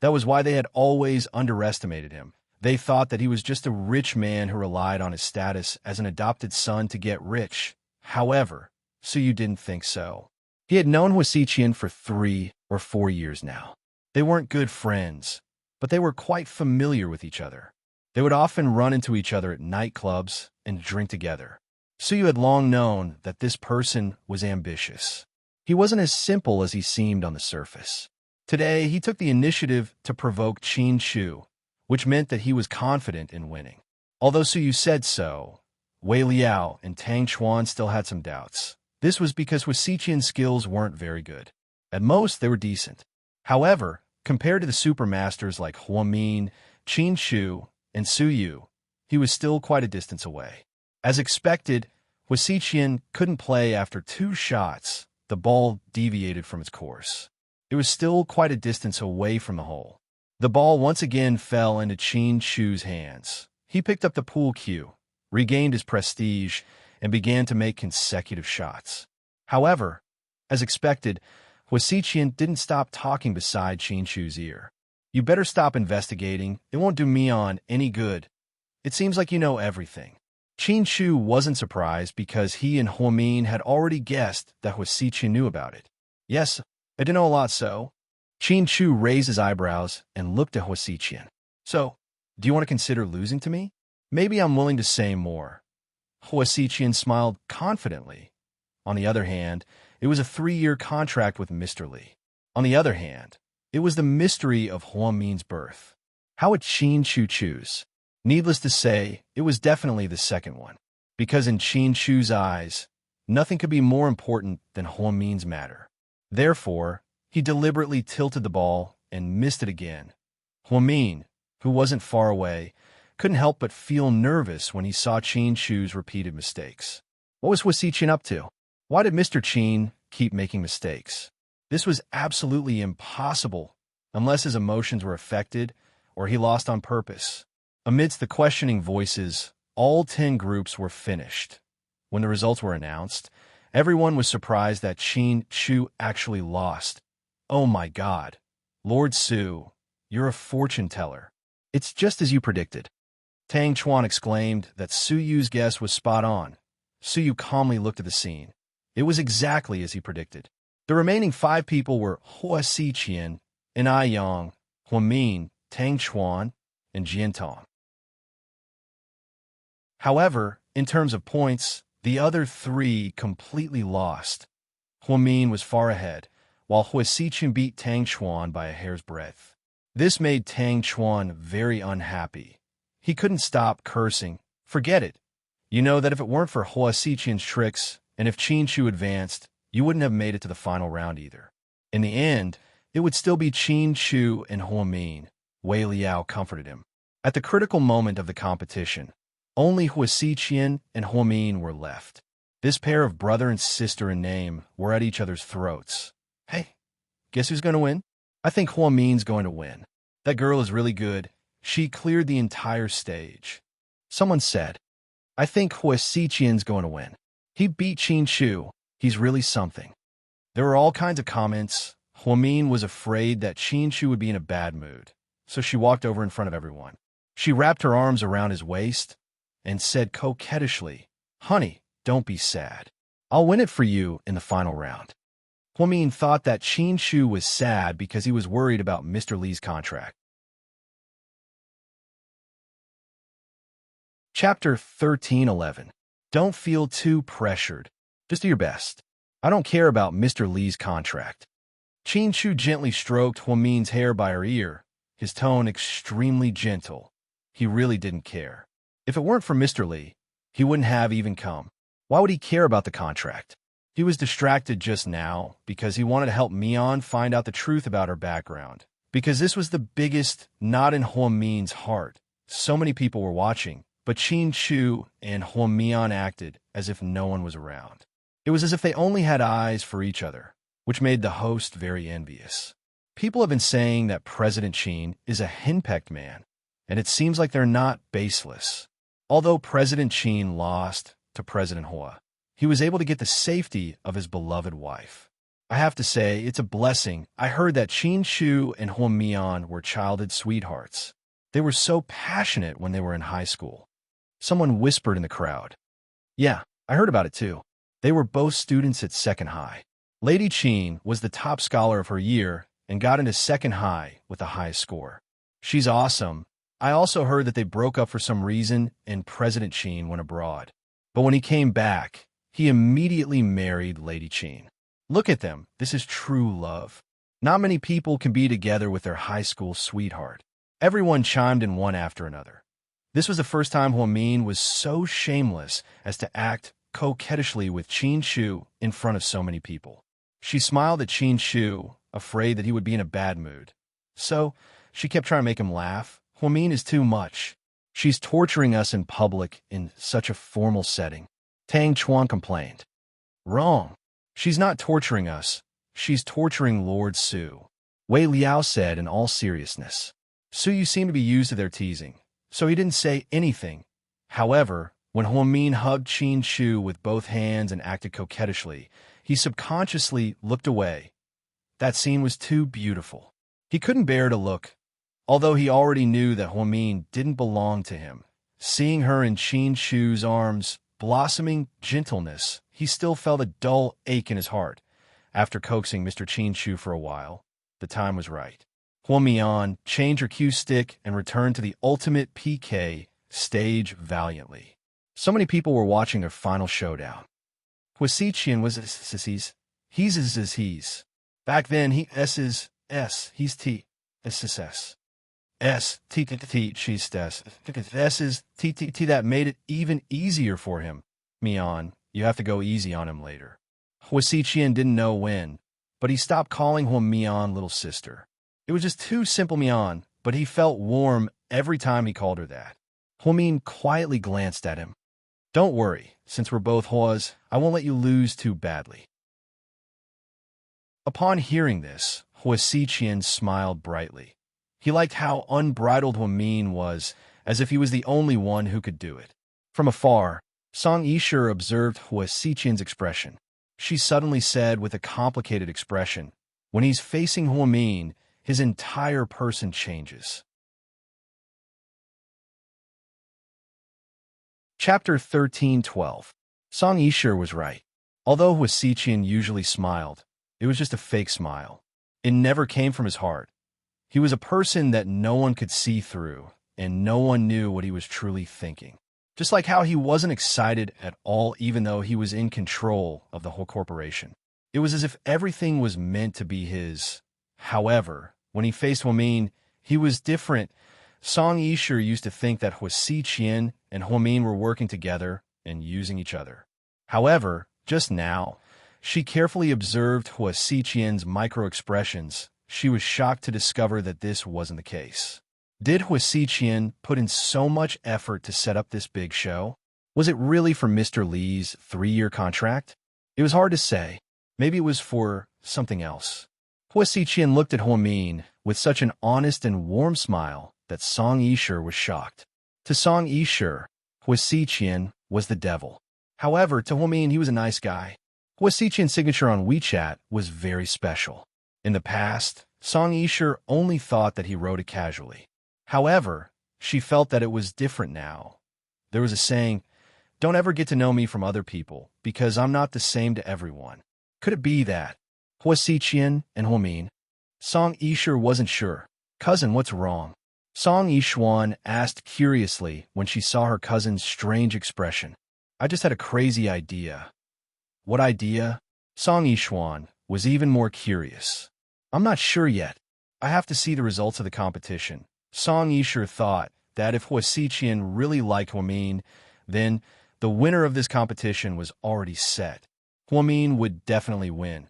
That was why they had always underestimated him. They thought that he was just a rich man who relied on his status as an adopted son to get rich. However, Su Yu didn't think so. He had known Hua Xiqian for 3 or 4 years now. They weren't good friends, but they were quite familiar with each other. They would often run into each other at nightclubs and drink together. Su Yu had long known that this person was ambitious. He wasn't as simple as he seemed on the surface. Today, he took the initiative to provoke Qin Shu, which meant that he was confident in winning. Although Su Yu said so, Wei Liao and Tang Chuan still had some doubts. This was because Hua Xiqian's skills weren't very good. At most, they were decent. However, compared to the supermasters like Hua Min, Qin Shu, and Su Yu, he was still quite a distance away. As expected, Hua Xiqian couldn't play after 2 shots. The ball deviated from its course. It was still quite a distance away from the hole. The ball once again fell into Qin Shu's hands. He picked up the pool cue, regained his prestige, and began to make consecutive shots. However, as expected, Hua Xiqian didn't stop talking beside Qin Shu's ear. "You better stop investigating. It won't do Mian any good. It seems like you know everything." Qin Shu wasn't surprised because he and Hua Min had already guessed that Hua Xiqian knew about it. "Yes, I didn't know a lot, so." Qin Shu raised his eyebrows and looked at Hua Xiqian. "So, do you want to consider losing to me? Maybe I'm willing to say more." Hua Xiqian smiled confidently. On the other hand, it was a 3-year contract with Mr. Li. On the other hand, it was the mystery of Hua Min's birth. How would Qin Shu choose? Needless to say, it was definitely the second one. Because in Qin Shu's eyes, nothing could be more important than Hua Min's matter. Therefore, he deliberately tilted the ball and missed it again. Hua Min, who wasn't far away, couldn't help but feel nervous when he saw Qin Shu's repeated mistakes. What was Hua Xiqian up to? Why did Mr. Qin keep making mistakes? This was absolutely impossible, unless his emotions were affected or he lost on purpose. Amidst the questioning voices, all 10 groups were finished. When the results were announced, everyone was surprised that Qin Shu actually lost. "Oh my God, Lord Su, you're a fortune teller. It's just as you predicted." Tang Chuan exclaimed that Su Yu's guess was spot on. Su Yu calmly looked at the scene. It was exactly as he predicted. The remaining 5 people were Hua Xiqian, and Ai Yang, Hua Min, Tang Chuan, and Jian Tong. However, in terms of points, the other 3 completely lost. Hua Min was far ahead, while Hua Xiqian beat Tang Chuan by a hair's breadth. This made Tang Chuan very unhappy. He couldn't stop cursing. "Forget it. You know that if it weren't for Hua Xiqian's tricks, and if Qin Shu advanced, you wouldn't have made it to the final round either." In the end, it would still be Qin Shu and Hua Min. Wei Liao comforted him. At the critical moment of the competition, only Hua Xiqian and Hua Min were left. This pair of brother and sister in name were at each other's throats. "Hey, guess who's going to win? I think Hua Min's going to win. That girl is really good. She cleared the entire stage." Someone said, "I think Hua Xiqian's going to win. He beat Qin Shu. He's really something." There were all kinds of comments. Hua Min was afraid that Qin Shu would be in a bad mood, so she walked over in front of everyone. She wrapped her arms around his waist and said coquettishly, "Honey, don't be sad. I'll win it for you in the final round." Hua Min thought that Qin Shu was sad because he was worried about Mr. Li's contract. Chapter 13:11. Don't feel too pressured. Just do your best. I don't care about Mr. Li's contract. Qin Shu gently stroked Hua Min's hair by her ear, his tone extremely gentle. He really didn't care. If it weren't for Mr. Li, he wouldn't have even come. Why would he care about the contract? He was distracted just now because he wanted to help Mian find out the truth about her background. Because this was the biggest knot in Hua Min's heart. So many people were watching, but Qin Shu and Hua Mian acted as if no one was around. It was as if they only had eyes for each other, which made the host very envious. People have been saying that President Qin is a henpecked man, and it seems like they're not baseless. Although President Qin lost to President Hua, he was able to get the safety of his beloved wife. I have to say, it's a blessing. I heard that Qin Shu and Hua Mian were childhood sweethearts. They were so passionate when they were in high school. Someone whispered in the crowd. Yeah, I heard about it too. They were both students at second high. Lady Qin was the top scholar of her year and got into second high with the highest score. She's awesome. I also heard that they broke up for some reason and President Qin went abroad. But when he came back, he immediately married Lady Qin. Look at them. This is true love. Not many people can be together with their high school sweetheart. Everyone chimed in one after another. This was the first time Hua Min was so shameless as to act coquettishly with Qin Shu in front of so many people. She smiled at Qin Shu, afraid that he would be in a bad mood. So, she kept trying to make him laugh. Hua Min is too much. She's torturing us in public in such a formal setting. Tang Chuan complained. Wrong. She's not torturing us. She's torturing Lord Su. Wei Liao said in all seriousness. Su, you seem to be used to their teasing, so he didn't say anything. However, when Hua Min hugged Qin Shu with both hands and acted coquettishly, he subconsciously looked away. That scene was too beautiful. He couldn't bear to look. Although he already knew that Hua Min didn't belong to him, seeing her in Qin Shu's arms, blossoming gentleness, he still felt a dull ache in his heart. After coaxing Mr. Qin Shu for a while, the time was right. Hua Mian changed her cue stick and returned to the ultimate PK stage valiantly. So many people were watching their final showdown. Hua Xiqian was he's. Back then, he's T, S, T, she's S. S is T, that made it even easier for him. Mian, you have to go easy on him later. Hua Xiqian didn't know when, but he stopped calling Hua Mian little sister. It was just too simple Mian, but he felt warm every time he called her that. Hua Min quietly glanced at him. Don't worry, since we're both Huas, I won't let you lose too badly. Upon hearing this, Hua Xiqian smiled brightly. He liked how unbridled Hua Min was, as if he was the only one who could do it. From afar, Song Yisher observed Hua Xiqian's expression. She suddenly said with a complicated expression, when he's facing Hua Min, his entire person changes. Chapter 13:12. Song Yisher was right. Although Hua Xiqian usually smiled, it was just a fake smile. It never came from his heart. He was a person that no one could see through, and no one knew what he was truly thinking. Just like how he wasn't excited at all even though he was in control of the whole corporation. It was as if everything was meant to be his. However, when he faced Hua Min, he was different. Song Yisher used to think that Hua Xiqian and Hua Min were working together and using each other. However, just now, she carefully observed Hua Xiqian's micro-expressions. She was shocked to discover that this wasn't the case. Did Hua Xiqian put in so much effort to set up this big show? Was it really for Mr. Li's 3-year contract? It was hard to say. Maybe it was for something else. Hua Xiqian looked at Hua Min with such an honest and warm smile that Song Yisher was shocked. To Song Yisher, Hua Xiqian was the devil. However, to Hua Min, he was a nice guy. Hua Xiqian's signature on WeChat was very special. In the past, Song Yisher only thought that he wrote it casually. However, she felt that it was different now. There was a saying, don't ever get to know me from other people, because I'm not the same to everyone. Could it be that? Hua Xiqian and Hua Min? Song Yisher wasn't sure. Cousin, what's wrong? Song Yishuan asked curiously when she saw her cousin's strange expression. I just had a crazy idea. What idea? Song Yishuan was even more curious. I'm not sure yet. I have to see the results of the competition. Song Yisher thought that if Hua Xiqian really liked Hua Min, then the winner of this competition was already set. Hua Min would definitely win.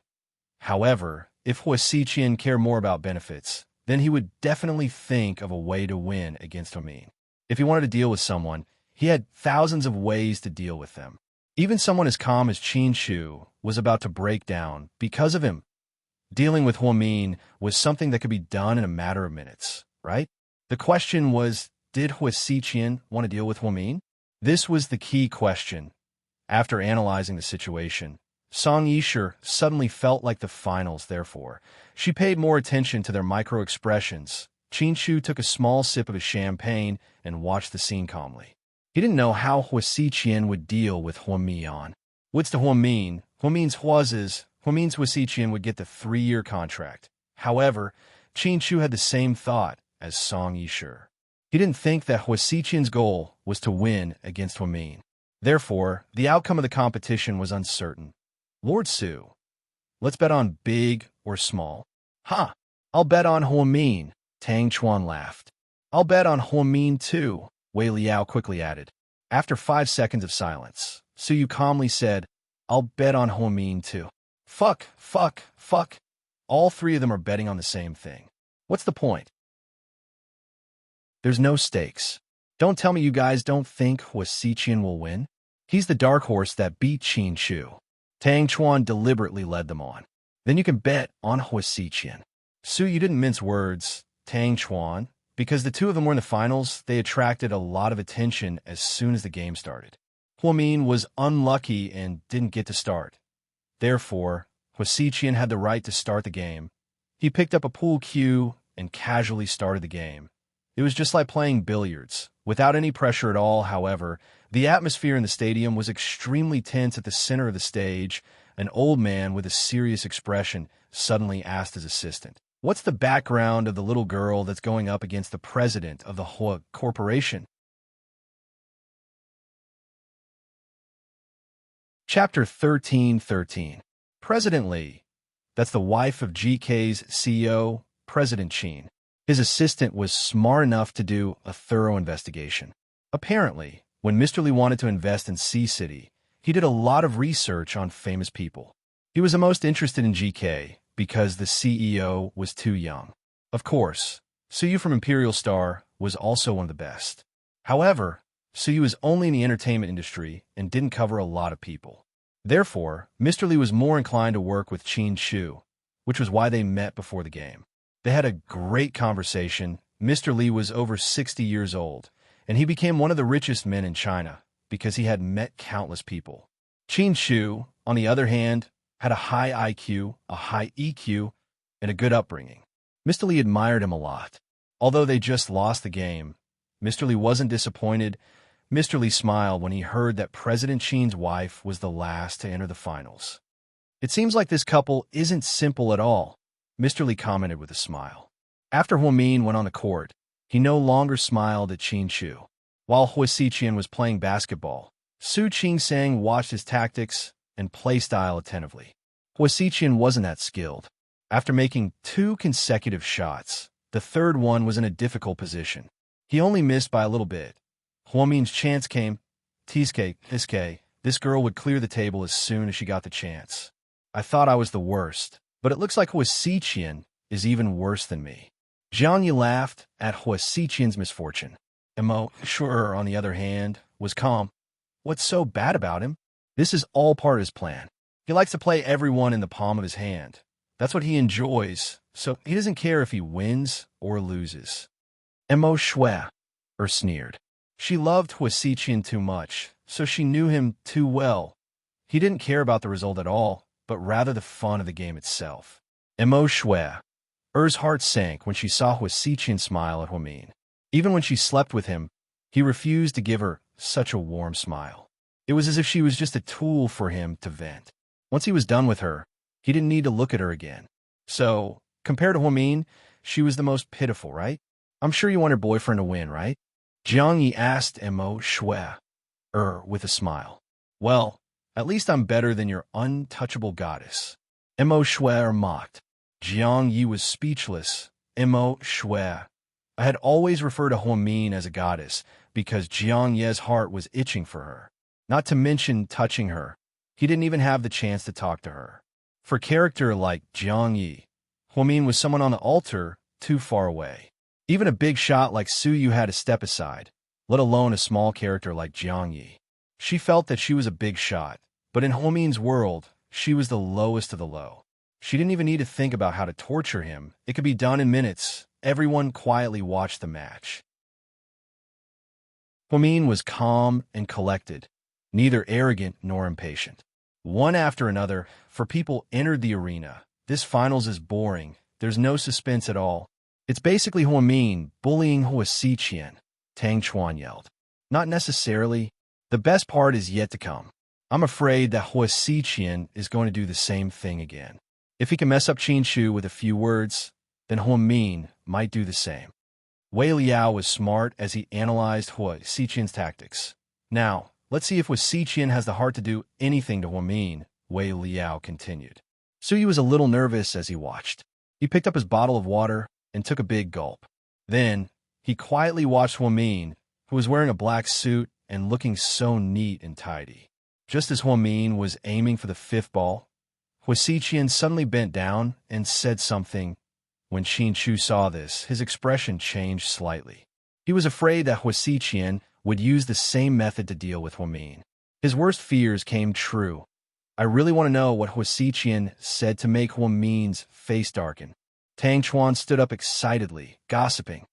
However, if Hua Xiqian cared more about benefits, then he would definitely think of a way to win against Hua Min. If he wanted to deal with someone, he had thousands of ways to deal with them. Even someone as calm as Qin Shu was about to break down because of him. Dealing with Huamin was something that could be done in a matter of minutes, right? The question was, did Hua Xiqian want to deal with Huamin? This was the key question. After analyzing the situation, Song Yisher suddenly felt like the finals, therefore. She paid more attention to their micro-expressions. Qin Shu took a small sip of his champagne and watched the scene calmly. He didn't know how Hua Xiqian would deal with Huamian. What's to Huamin? Huamin's Hua's Huamin's Hua Xiqian would get the 3-year contract. However, Qin Shu had the same thought as Song Yisher. He didn't think that Hua Xiqian's goal was to win against Huamin. Therefore, the outcome of the competition was uncertain. Lord Su, let's bet on big or small. Ha! I'll bet on Huamin, Tang Chuan laughed. I'll bet on Huamin too, Wei Liao quickly added. After 5 seconds of silence, Su Yu calmly said, I'll bet on Huamin too. Fuck. All 3 of them are betting on the same thing. What's the point? There's no stakes. Don't tell me you guys don't think Hua Xiqian will win? He's the dark horse that beat Qin Shu. Tang Chuan deliberately led them on. Then you can bet on Hua Xiqian. Su, you didn't mince words, Tang Chuan. Because the 2 of them were in the finals, they attracted a lot of attention as soon as the game started. Huamin was unlucky and didn't get to start. Therefore, Hua Xiqian had the right to start the game. He picked up a pool cue and casually started the game. It was just like playing billiards, without any pressure at all. However, the atmosphere in the stadium was extremely tense. At the center of the stage, an old man with a serious expression suddenly asked his assistant, what's the background of the little girl that's going up against the president of the Hua Corporation? Chapter 13:13. President Li. That's the wife of GK's CEO, President Qin. His assistant was smart enough to do a thorough investigation. Apparently, when Mr. Li wanted to invest in C-City, he did a lot of research on famous people. He was the most interested in GK because the CEO was too young. Of course, Su Yu from Imperial Star was also one of the best. However, Su Yu is only in the entertainment industry and didn't cover a lot of people. Therefore, Mr. Li was more inclined to work with Qin Shu, which was why they met before the game. They had a great conversation. Mr. Li was over 60 years old, and he became one of the richest men in China because he had met countless people. Qin Shu, on the other hand, had a high IQ, a high EQ, and a good upbringing. Mr. Li admired him a lot. Although they just lost the game, Mr. Li wasn't disappointed. Mr. Li smiled when he heard that President Qin's wife was the last to enter the finals. It seems like this couple isn't simple at all, Mr. Li commented with a smile. After Huamin went on the court, he no longer smiled at Qin Shu. While Hua Xiqian was playing basketball, Su Qingsang watched his tactics and play style attentively. Hua Xiqian wasn't that skilled. After making 2 consecutive shots, the third one was in a difficult position. He only missed by a little bit. Huamin's chance came. This girl would clear the table as soon as she got the chance. I thought I was the worst, but it looks like Hua Xiqian is even worse than me. Zhang Yi laughed at Hua Xiqian's misfortune. Mo Shu'er, on the other hand, was calm. What's so bad about him? This is all part of his plan. He likes to play everyone in the palm of his hand. That's what he enjoys, so he doesn't care if he wins or loses. Mo Shu'er sneered. She loved Hua Xiqian too much, so she knew him too well. He didn't care about the result at all, but rather the fun of the game itself. Mo Shu'er's heart sank when she saw Hua Xiqian smile at Huamin. Even when she slept with him, he refused to give her such a warm smile. It was as if she was just a tool for him to vent. Once he was done with her, he didn't need to look at her again. So, compared to Huamin, she was the most pitiful, right? I'm sure you want her boyfriend to win, right? Zhang Yi asked Mo Shu'er with a smile. Well, at least I'm better than your untouchable goddess. Mo Shu'er mocked. Zhang Yi was speechless. Mo Shu'er. I had always referred to Huamin as a goddess because Zhang Ye's heart was itching for her. Not to mention touching her. He didn't even have the chance to talk to her. For a character like Zhang Yi, Huamin was someone on the altar too far away. Even a big shot like Su Yu had to step aside, let alone a small character like Zhang Yi. She felt that she was a big shot, but in Huamin's world, she was the lowest of the low. She didn't even need to think about how to torture him. It could be done in minutes. Everyone quietly watched the match. Huamin was calm and collected, neither arrogant nor impatient. One after another, for people entered the arena. This finals is boring. There's no suspense at all. It's basically Huamin bullying Hua Xiqian, Tang Chuan yelled. Not necessarily. The best part is yet to come. I'm afraid that Hua Xiqian is going to do the same thing again. If he can mess up Qin Shu with a few words, then Huamin might do the same. Wei Liao was smart as he analyzed Hua Xiqian's tactics. Now, let's see if Hua Xiqian has the heart to do anything to Huamin, Wei Liao continued. Sui was a little nervous as he watched. He picked up his bottle of water and took a big gulp. Then, he quietly watched Huamin, who was wearing a black suit and looking so neat and tidy. Just as Huamin was aiming for the fifth ball, Hua Xiqian suddenly bent down and said something. When Qin Shu saw this, his expression changed slightly. He was afraid that Hua Xiqian would use the same method to deal with Huamin. His worst fears came true. I really want to know what Hua Xiqian said to make Huamin's face darken. Tang Chuan stood up excitedly, gossiping.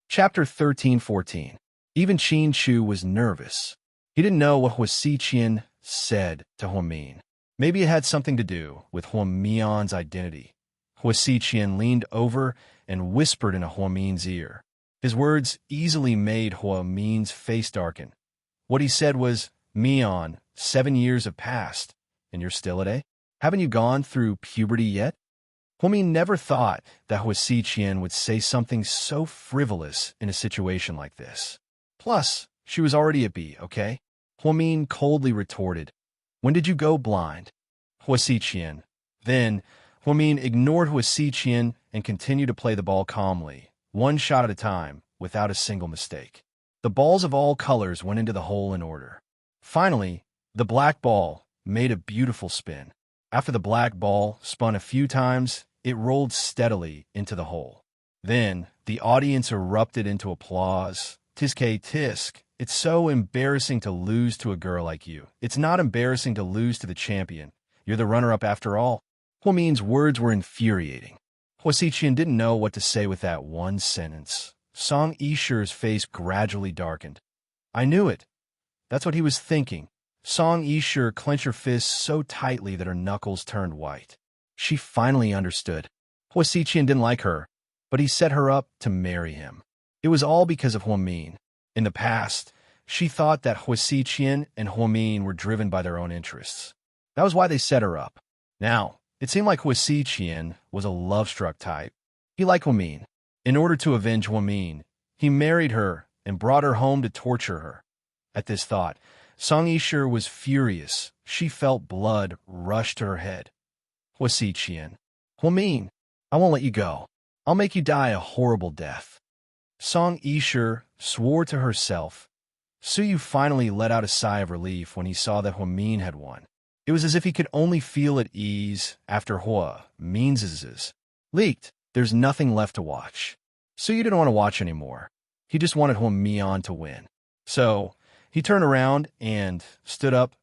Chapter 13-14. Even Qin Shu was nervous. He didn't know what Hua Xiqian said to Huamin. Maybe it had something to do with Huamin's identity. Hua Xiqian leaned over and whispered in Huamin's ear. His words easily made Huamin's face darken. What he said was, "Mian, 7 years have passed, and you're still at A? Haven't you gone through puberty yet?" Huamin never thought that Hua Xiqian would say something so frivolous in a situation like this. Plus, she was already at B, okay? Huamin coldly retorted, "When did you go blind?" Hua Xiqian. Then, Huamin ignored Hua Xiqian and continued to play the ball calmly, one shot at a time, without a single mistake. The balls of all colors went into the hole in order. Finally, the black ball made a beautiful spin. After the black ball spun a few times, it rolled steadily into the hole. Then, the audience erupted into applause. "Tisk, tisk. It's so embarrassing to lose to a girl like you. It's not embarrassing to lose to the champion. You're the runner-up after all." Huamin's words were infuriating. Hua Xiqian didn't know what to say with that one sentence. Song Yishi's face gradually darkened. "I knew it." That's what he was thinking. Song Yishi clenched her fists so tightly that her knuckles turned white. She finally understood. Hua Xiqian didn't like her, but he set her up to marry him. It was all because of Huamin. In the past, she thought that Hua Xiqian and Huamin were driven by their own interests. That was why they set her up. Now, it seemed like Hua Xiqian was a love-struck type. He liked Huamin. In order to avenge Huamin, he married her and brought her home to torture her. At this thought, Song Yishi was furious. She felt blood rush to her head. Hua Xiqian. "Huamin, I won't let you go. I'll make you die a horrible death." Song Yishi swore to herself. Suyu finally let out a sigh of relief when he saw that Huamin had won. It was as if he could only feel at ease after Hua Min's leaked. There's nothing left to watch. Suyu didn't want to watch anymore. He just wanted Huamin to win. So, he turned around and stood up.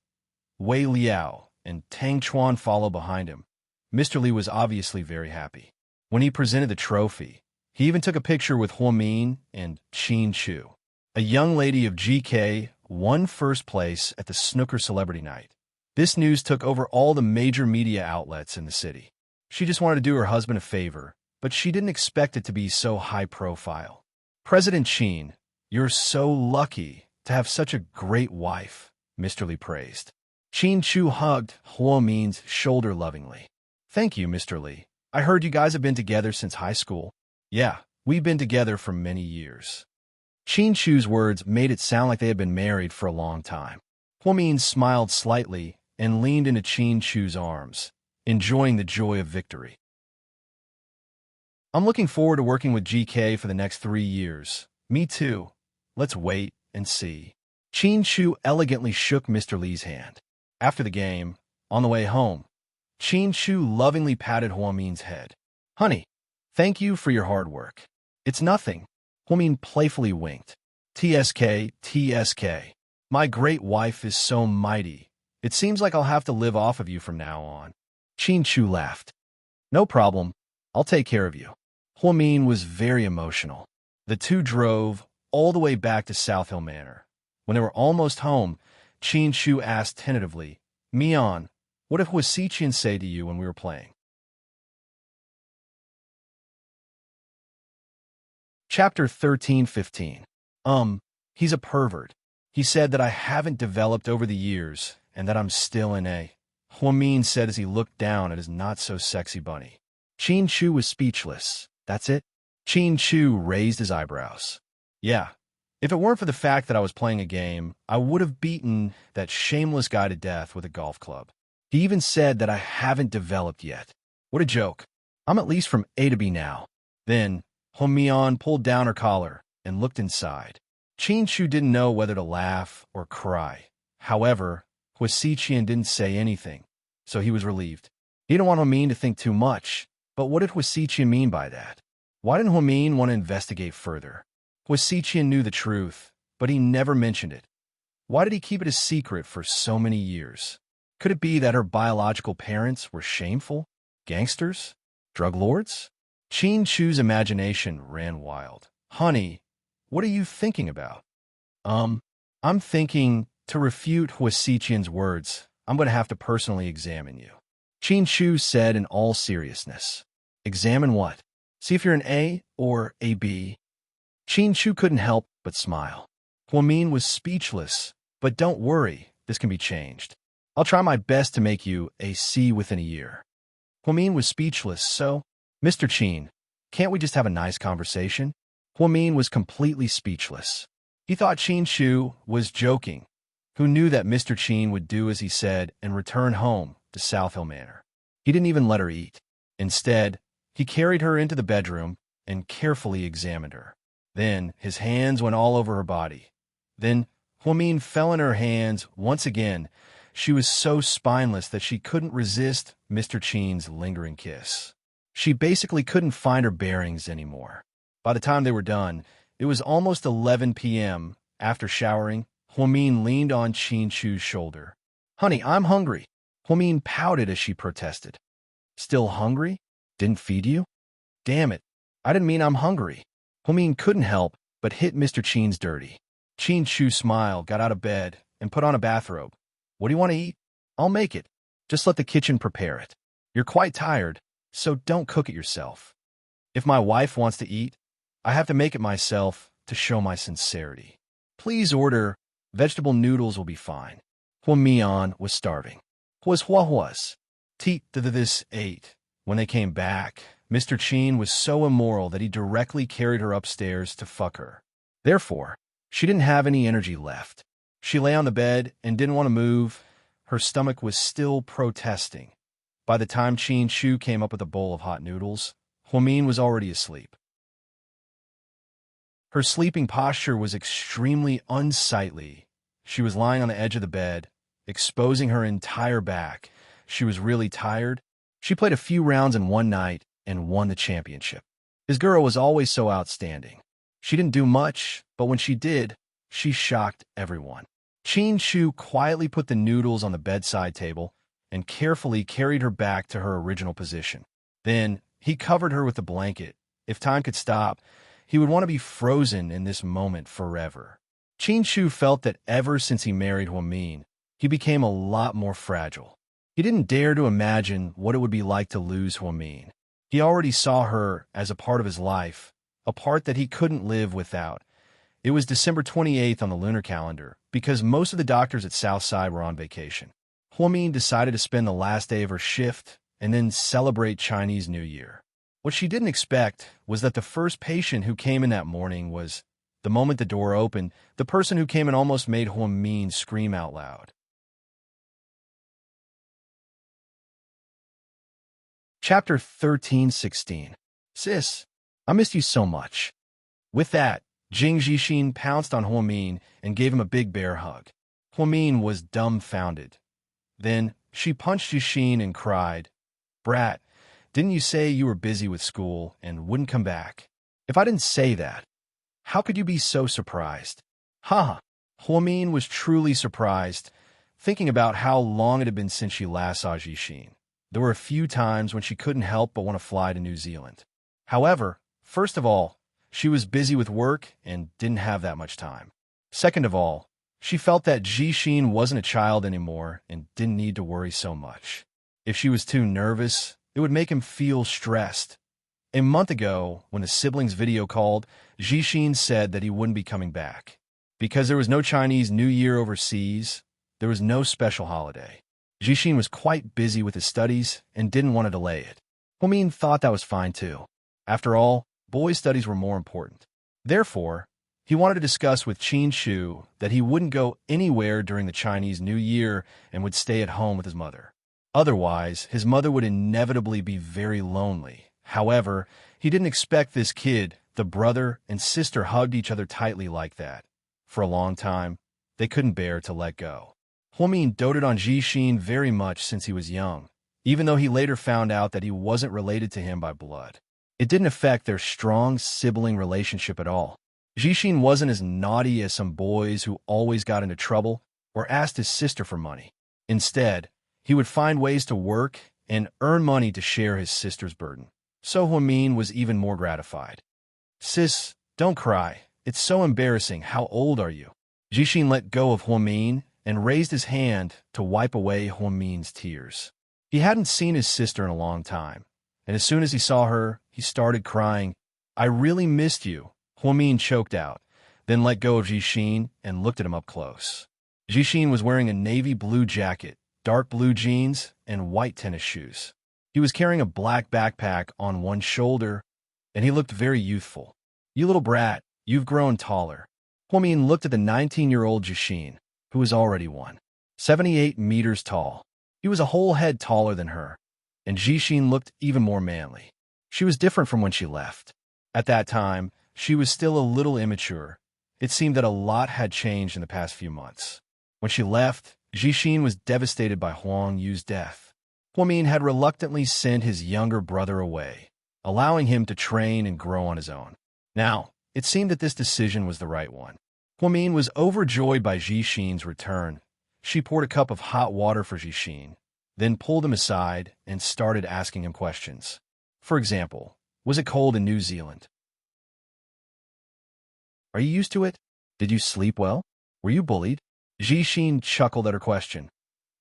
Wei Liao and Tang Chuan followed behind him. Mr. Li was obviously very happy. When he presented the trophy, he even took a picture with Huamin and Qin Shu. A young lady of GK won first place at the snooker celebrity night. This news took over all the major media outlets in the city. She just wanted to do her husband a favor, but she didn't expect it to be so high profile. "President Qin, you're so lucky to have such a great wife," Mr. Li praised. Qin Shu hugged Huamin's shoulder lovingly. "Thank you, Mr. Li. I heard you guys have been together since high school." "Yeah, we've been together for many years." Qin Shu's words made it sound like they had been married for a long time. Huamin smiled slightly and leaned into Qin Shu's arms, enjoying the joy of victory. "I'm looking forward to working with GK for the next 3 years." "Me too. Let's wait and see." Qin Shu elegantly shook Mr. Li's hand. After the game, on the way home, Qin Shu lovingly patted Huamin's head. "Honey, thank you for your hard work." "It's nothing." Huamin playfully winked. "TSK, TSK. My great wife is so mighty. It seems like I'll have to live off of you from now on. Qin Chu laughed. No problem. I'll take care of you. Huamin was very emotional. The two drove all the way back to South Hill Manor. When they were almost home, Qin Chu asked tentatively, Mian, what did Huasiqian say to you when we were playing? Chapter 13:15. He's a pervert. He said that I haven't developed over the years and that I'm still in a... Huamin said as he looked down at his not-so-sexy bunny. Qin Chu was speechless. That's it? Qin Chu raised his eyebrows. Yeah. If it weren't for the fact that I was playing a game, I would have beaten that shameless guy to death with a golf club. He even said that I haven't developed yet. What a joke. I'm at least from A to B now. Then, Huamian pulled down her collar and looked inside. Qin Chu didn't know whether to laugh or cry. However, Huasiqian didn't say anything, so he was relieved. He didn't want Huamin to think too much, but what did Huasiqian mean by that? Why didn't Huamin want to investigate further? Huasiqian knew the truth, but he never mentioned it. Why did he keep it a secret for so many years? Could it be that her biological parents were shameful? Gangsters? Drug lords? Qin Chu's imagination ran wild. Honey, what are you thinking about? I'm thinking, to refute Huasiqian's words, I'm going to have to personally examine you. Qin Chu said in all seriousness. Examine what? See if you're an A or a B? Qin Chu couldn't help but smile. Huamin was speechless, but don't worry, this can be changed. I'll try my best to make you a C within a year. Huamin was speechless, so, Mr. Qin, can't we just have a nice conversation? Huamin was completely speechless. He thought Qin Chu was joking, who knew that Mr. Qin would do as he said and return home to South Hill Manor. He didn't even let her eat. Instead, he carried her into the bedroom and carefully examined her. Then his hands went all over her body. Then Huamin fell in her hands once again. She was so spineless that she couldn't resist Mr. Qin's lingering kiss. She basically couldn't find her bearings anymore. By the time they were done, it was almost 11 p.m. After showering, Huamin leaned on Qin Chu's shoulder. Honey, I'm hungry. Huamin pouted as she protested. Still hungry? Didn't feed you? Damn it. I didn't mean I'm hungry. Huamin couldn't help but hit Mr. Qin's dirty. Qin Chu smiled, got out of bed, and put on a bathrobe. What do you want to eat? I'll make it. Just let the kitchen prepare it. You're quite tired, so don't cook it yourself. If my wife wants to eat, I have to make it myself to show my sincerity. Please order. Vegetable noodles will be fine. Huamian was starving. Was. Teat this ate. When they came back, Mr. Qin was so immoral that he directly carried her upstairs to fuck her. Therefore, she didn't have any energy left. She lay on the bed and didn't want to move. Her stomach was still protesting. By the time Qin Chu came up with a bowl of hot noodles, Huamin was already asleep. Her sleeping posture was extremely unsightly. She was lying on the edge of the bed, exposing her entire back. She was really tired. She played a few rounds in one night and won the championship. This girl was always so outstanding. She didn't do much, but when she did, she shocked everyone. Qin Chu quietly put the noodles on the bedside table and carefully carried her back to her original position. Then, he covered her with a blanket. If time could stop, he would want to be frozen in this moment forever. Qin Chu felt that ever since he married Huamin, he became a lot more fragile. He didn't dare to imagine what it would be like to lose Huamin. He already saw her as a part of his life, a part that he couldn't live without. It was December 28th on the lunar calendar, because most of the doctors at Southside were on vacation. Huamin decided to spend the last day of her shift and then celebrate Chinese New Year. What she didn't expect was that the first patient who came in that morning was, the moment the door opened, the person who came in almost made Huamin scream out loud. Chapter 13:16. Sis, I missed you so much. With that, Jing Jixin pounced on Huamin and gave him a big bear hug. Huamin was dumbfounded. Then she punched Jixin and cried, Brat, didn't you say you were busy with school and wouldn't come back? If I didn't say that, how could you be so surprised? Haha. Huamin was truly surprised thinking about how long it had been since she last saw Jixin. There were a few times when she couldn't help but want to fly to New Zealand. However, first of all, she was busy with work and didn't have that much time. Second of all, she felt that Jixin wasn't a child anymore and didn't need to worry so much. If she was too nervous, it would make him feel stressed. A month ago, when the siblings video called, Jixin said that he wouldn't be coming back. Because there was no Chinese New Year overseas, there was no special holiday. Jixin was quite busy with his studies and didn't want to delay it. Huamin thought that was fine too. After all, boys' studies were more important. Therefore, he wanted to discuss with Qin Shu that he wouldn't go anywhere during the Chinese New Year and would stay at home with his mother. Otherwise, his mother would inevitably be very lonely. However, he didn't expect this kid, the brother and sister hugged each other tightly like that. For a long time, they couldn't bear to let go. Huamin doted on Jixin very much since he was young, even though he later found out that he wasn't related to him by blood. It didn't affect their strong sibling relationship at all. Jixin wasn't as naughty as some boys who always got into trouble or asked his sister for money. Instead, he would find ways to work and earn money to share his sister's burden. So Huamin was even more gratified. "Sis, don't cry. It's so embarrassing. How old are you?" Jixin let go of Huamin and raised his hand to wipe away Huamin's tears. He hadn't seen his sister in a long time, and as soon as he saw her, he started crying. "I really missed you," Huamin choked out, then let go of Jixin and looked at him up close. Jixin was wearing a navy blue jacket, dark blue jeans, and white tennis shoes. He was carrying a black backpack on one shoulder, and he looked very youthful. "You little brat, you've grown taller." Huamin looked at the 19-year-old Jixin, who was already 178 meters tall. He was a whole head taller than her, and Jixin looked even more manly. She was different from when she left. At that time, she was still a little immature. It seemed that a lot had changed in the past few months. When she left, Jixin was devastated by Huang Yu's death. Huamin had reluctantly sent his younger brother away, allowing him to train and grow on his own. Now, it seemed that this decision was the right one. Huamin was overjoyed by Jixin's return. She poured a cup of hot water for Jixin, then pulled him aside and started asking him questions. For example, was it cold in New Zealand? Are you used to it? Did you sleep well? Were you bullied? Jixin chuckled at her question.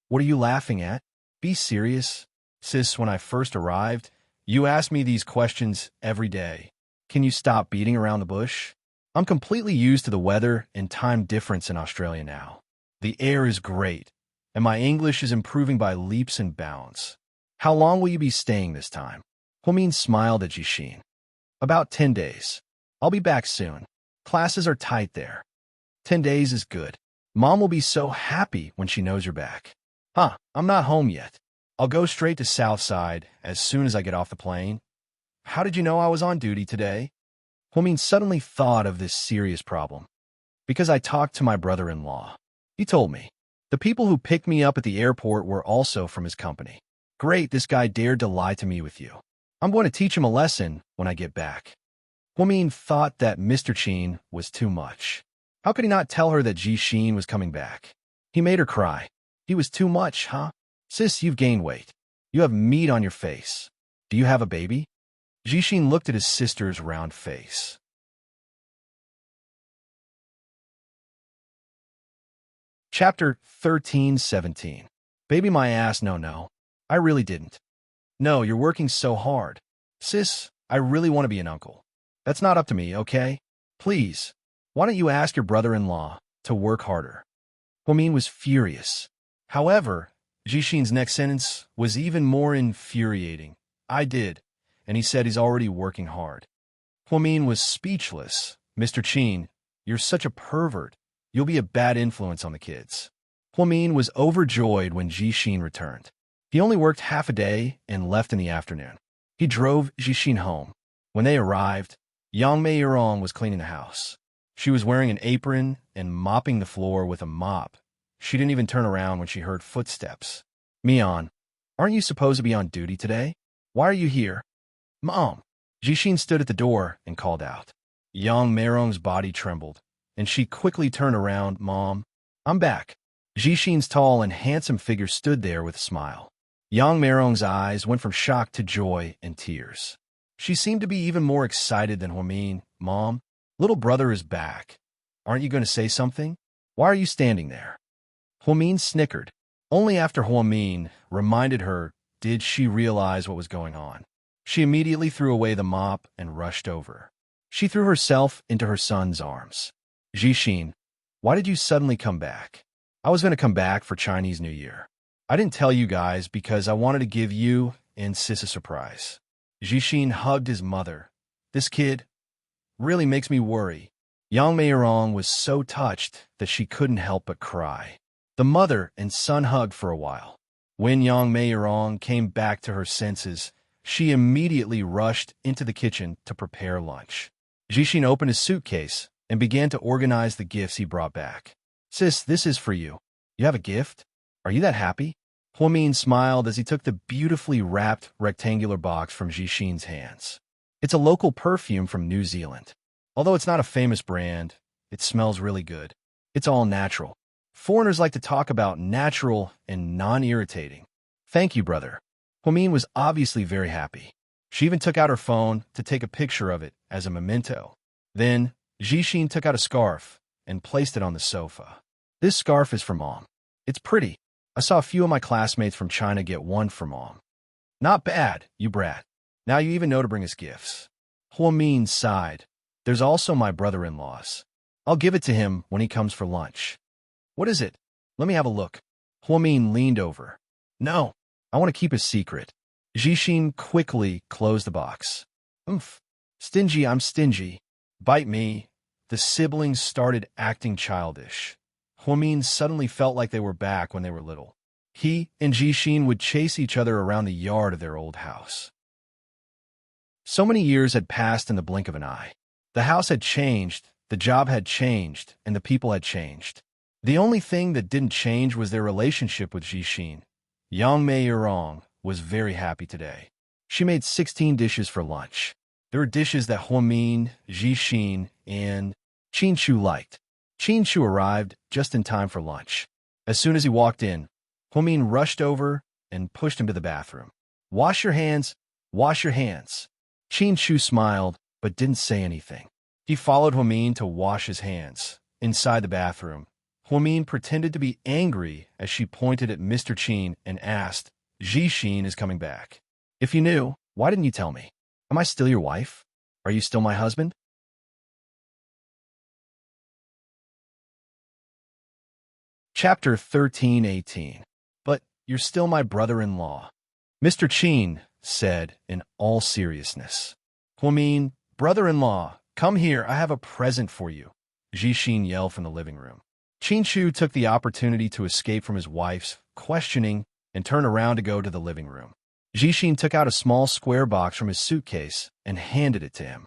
What are you laughing at? Be serious. Sis, when I first arrived, you asked me these questions every day. Can you stop beating around the bush? I'm completely used to the weather and time difference in Australia now. The air is great, and my English is improving by leaps and bounds. How long will you be staying this time? Huamin smiled at Jixin. About 10 days. I'll be back soon. Classes are tight there. 10 days is good. Mom will be so happy when she knows you're back. I'm not home yet. I'll go straight to Southside as soon as I get off the plane. How did you know I was on duty today? Huamin suddenly thought of this serious problem. Because I talked to my brother-in-law. He told me. The people who picked me up at the airport were also from his company. Great, this guy dared to lie to me with you. I'm going to teach him a lesson when I get back. Huamin thought that Mr. Qin was too much. How could he not tell her that Jixin was coming back? He made her cry. He was too much, huh? Sis, you've gained weight. You have meat on your face. Do you have a baby? Jixin looked at his sister's round face. Chapter 13:17. Baby my ass, no. I really didn't. No, you're working so hard. Sis, I really want to be an uncle. That's not up to me, okay? Please, why don't you ask your brother-in-law to work harder? Huamin was furious. However, Jixin's next sentence was even more infuriating. I did, and he said he's already working hard. Huamin was speechless. Mr. Qin, you're such a pervert. You'll be a bad influence on the kids. Huamin was overjoyed when Jixin returned. He only worked half a day and left in the afternoon. He drove Jixin home. When they arrived, Yang Meiyerong was cleaning the house. She was wearing an apron and mopping the floor with a mop. She didn't even turn around when she heard footsteps. Mian, aren't you supposed to be on duty today? Why are you here? Mom. Jixin stood at the door and called out. Yang Meirong's body trembled, and she quickly turned around. Mom, I'm back. Jixin's tall and handsome figure stood there with a smile. Yang Meirong's eyes went from shock to joy and tears. She seemed to be even more excited than Huamin. Mom, little brother is back. Aren't you going to say something? Why are you standing there? Huamin snickered. Only after Huamin reminded her did she realize what was going on. She immediately threw away the mop and rushed over. She threw herself into her son's arms. Jixin, why did you suddenly come back? I was going to come back for Chinese New Year. I didn't tell you guys because I wanted to give you and Sis a surprise. Jixin hugged his mother. This kid really makes me worry. Yang Meirong was so touched that she couldn't help but cry. The mother and son hugged for a while. When Yang Meirong came back to her senses, she immediately rushed into the kitchen to prepare lunch. Jixin opened his suitcase and began to organize the gifts he brought back. Sis, this is for you. You have a gift? Are you that happy? Huamin smiled as he took the beautifully wrapped rectangular box from Jixin's hands. It's a local perfume from New Zealand. Although it's not a famous brand, it smells really good. It's all natural. Foreigners like to talk about natural and non-irritating. Thank you, brother. Huamin was obviously very happy. She even took out her phone to take a picture of it as a memento. Then, Jixin took out a scarf and placed it on the sofa. This scarf is for Mom. It's pretty. I saw a few of my classmates from China get one for Mom. Not bad, you brat. Now you even know to bring us gifts. Huamin sighed. There's also my brother-in-law's. I'll give it to him when he comes for lunch. What is it? Let me have a look. Huamin leaned over. No, I want to keep a secret. Jixin quickly closed the box. Stingy, I'm stingy. Bite me. The siblings started acting childish. Huamin suddenly felt like they were back when they were little. He and Jixin would chase each other around the yard of their old house. So many years had passed in the blink of an eye. The house had changed, the job had changed, and the people had changed. The only thing that didn't change was their relationship with Jixin. Yang Meirong was very happy today. She made 16 dishes for lunch. There were dishes that Huamin, Jixin, and Qinshu liked. Qinshu arrived just in time for lunch. As soon as he walked in, Huamin rushed over and pushed him to the bathroom. Wash your hands, wash your hands. Qinshu smiled, but didn't say anything. He followed Huamin to wash his hands. Inside the bathroom, Huamin pretended to be angry as she pointed at Mr. Qin and asked, Jixin is coming back. If you knew, why didn't you tell me? Am I still your wife? Are you still my husband? Chapter 13:18. But you're still my brother-in-law. Mr. Qin said in all seriousness. Huamin, brother-in-law, come here, I have a present for you. Jixin yelled from the living room. Qinshu took the opportunity to escape from his wife's questioning and turned around to go to the living room. Jixin took out a small square box from his suitcase and handed it to him.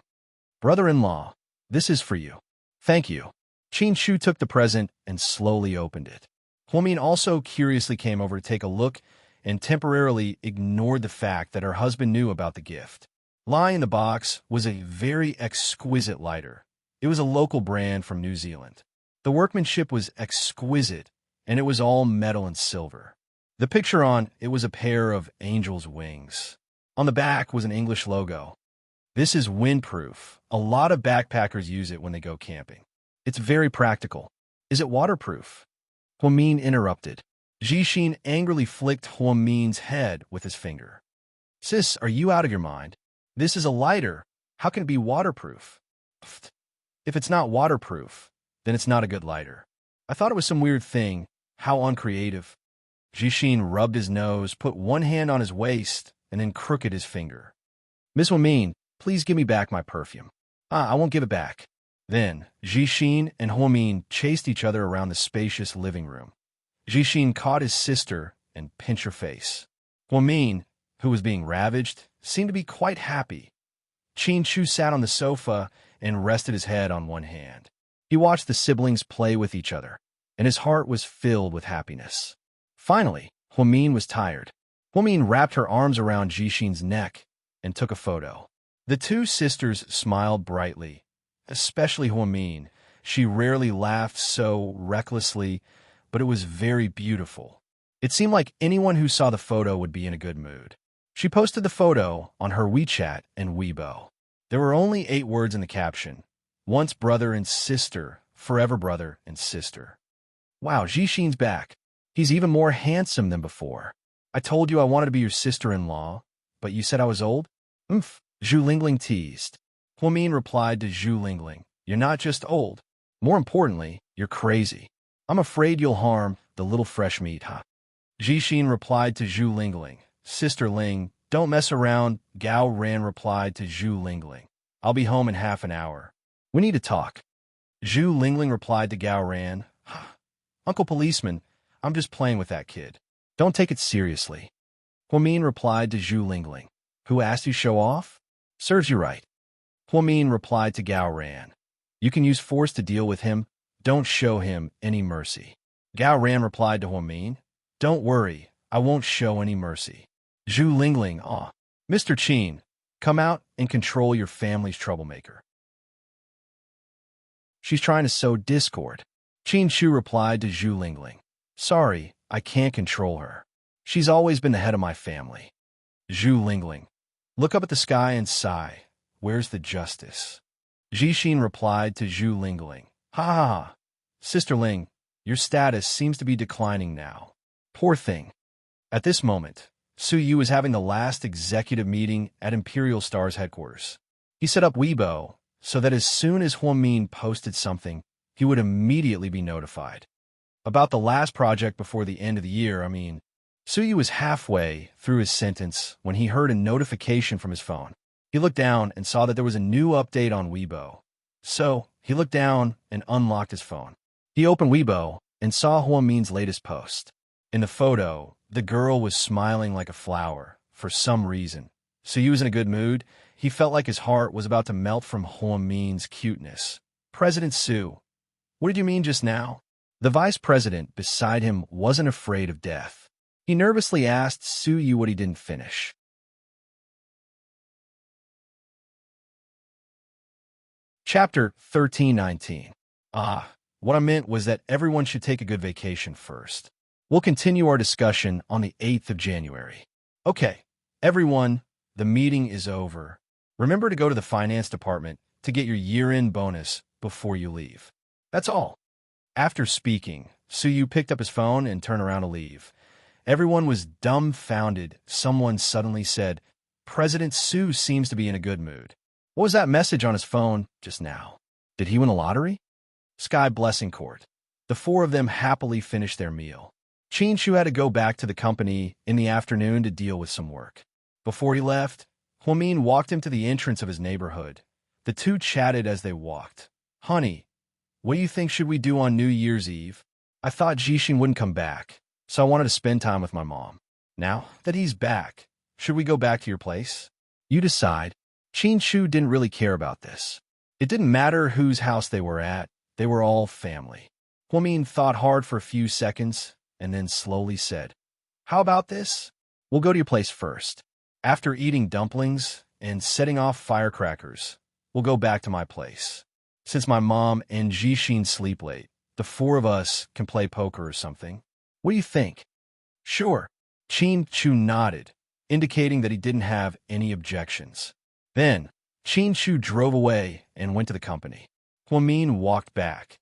Brother-in-law, this is for you. Thank you. Qinshu took the present and slowly opened it. Huamin also curiously came over to take a look and temporarily ignored the fact that her husband knew about the gift. Lying in the box was a very exquisite lighter. It was a local brand from New Zealand. The workmanship was exquisite, and it was all metal and silver. The picture on it was a pair of angel's wings. On the back was an English logo. This is windproof. A lot of backpackers use it when they go camping. It's very practical. Is it waterproof? Huamin interrupted. Jixin angrily flicked Huamin's head with his finger. Sis, are you out of your mind? This is a lighter. How can it be waterproof? If it's not waterproof, then it's not a good lighter. I thought it was some weird thing. How uncreative. Jixin rubbed his nose, put one hand on his waist, and then crooked his finger. Miss Huamin, please give me back my perfume. I won't give it back. Then, Jixin and Huamin chased each other around the spacious living room. Jixin caught his sister and pinched her face. Huamin, who was being ravaged, seemed to be quite happy. Qinshu sat on the sofa and rested his head on one hand. He watched the siblings play with each other, and his heart was filled with happiness. Finally, Huamin was tired. Huamin wrapped her arms around Jixin's neck and took a photo. The two sisters smiled brightly, especially Huamin. She rarely laughed so recklessly, but it was very beautiful. It seemed like anyone who saw the photo would be in a good mood. She posted the photo on her WeChat and Weibo. There were only 8 words in the caption. Once brother and sister, forever brother and sister. Wow, Jixin's back. He's even more handsome than before. I told you I wanted to be your sister-in-law, but you said I was old? Oomph, Zhu Lingling teased. Huamin replied to Zhu Lingling, you're not just old. More importantly, you're crazy. I'm afraid you'll harm the little fresh meat, huh? Jixin replied to Zhu Lingling, Sister Ling, don't mess around. Gao Ran replied to Zhu Lingling, I'll be home in half an hour. We need to talk. Zhu Lingling replied to Gao Ran, Uncle Policeman, I'm just playing with that kid. Don't take it seriously. Huamin replied to Zhu Lingling, who asked you show off? Serves you right. Huamin replied to Gao Ran, you can use force to deal with him. Don't show him any mercy. Gao Ran replied to Huamin, don't worry, I won't show any mercy. Zhu Lingling, Mr. Qin, come out and control your family's troublemaker. She's trying to sow discord. Qin Shu replied to Zhu Lingling, sorry, I can't control her. She's always been the head of my family. Zhu Lingling, look up at the sky and sigh. Where's the justice? Jixin replied to Zhu Lingling, ha ha ha. Sister Ling, your status seems to be declining now. Poor thing. At this moment, Su Yu was having the last executive meeting at Imperial Star's headquarters. He set up Weibo so that as soon as Huamin posted something, he would immediately be notified. About the last project before the end of the year, Su Yu was halfway through his sentence when he heard a notification from his phone. He looked down and saw that there was a new update on Weibo. So, he looked down and unlocked his phone. He opened Weibo and saw Huamin's latest post. In the photo, the girl was smiling like a flower. For some reason, Su Yu was in a good mood. He felt like his heart was about to melt from Huamin's cuteness. President Su, what did you mean just now? The vice president beside him wasn't afraid of death. He nervously asked Su Yu what he didn't finish. Chapter 1319. What I meant was that everyone should take a good vacation first. We'll continue our discussion on the 8th of January. Okay, everyone, the meeting is over. Remember to go to the finance department to get your year-end bonus before you leave. That's all. After speaking, Su Yu picked up his phone and turned around to leave. Everyone was dumbfounded. Someone suddenly said, President Su seems to be in a good mood. What was that message on his phone just now? Did he win the lottery? Sky Blessing Court. The 4 of them happily finished their meal. Qin Shu had to go back to the company in the afternoon to deal with some work. Before he left, Huamin walked him to the entrance of his neighborhood. The two chatted as they walked. Honey, what do you think should we do on New Year's Eve? I thought Jixin wouldn't come back, so I wanted to spend time with my mom. Now that he's back, should we go back to your place? You decide. Qin Shu didn't really care about this. It didn't matter whose house they were at. They were all family. Huamin thought hard for a few seconds and then slowly said, how about this? We'll go to your place first. After eating dumplings and setting off firecrackers, we'll go back to my place. Since my mom and Jixin sleep late, the 4 of us can play poker or something. What do you think? Sure. Qin Shu nodded, indicating that he didn't have any objections. Then, Qin Shu drove away and went to the company. Huamin walked back.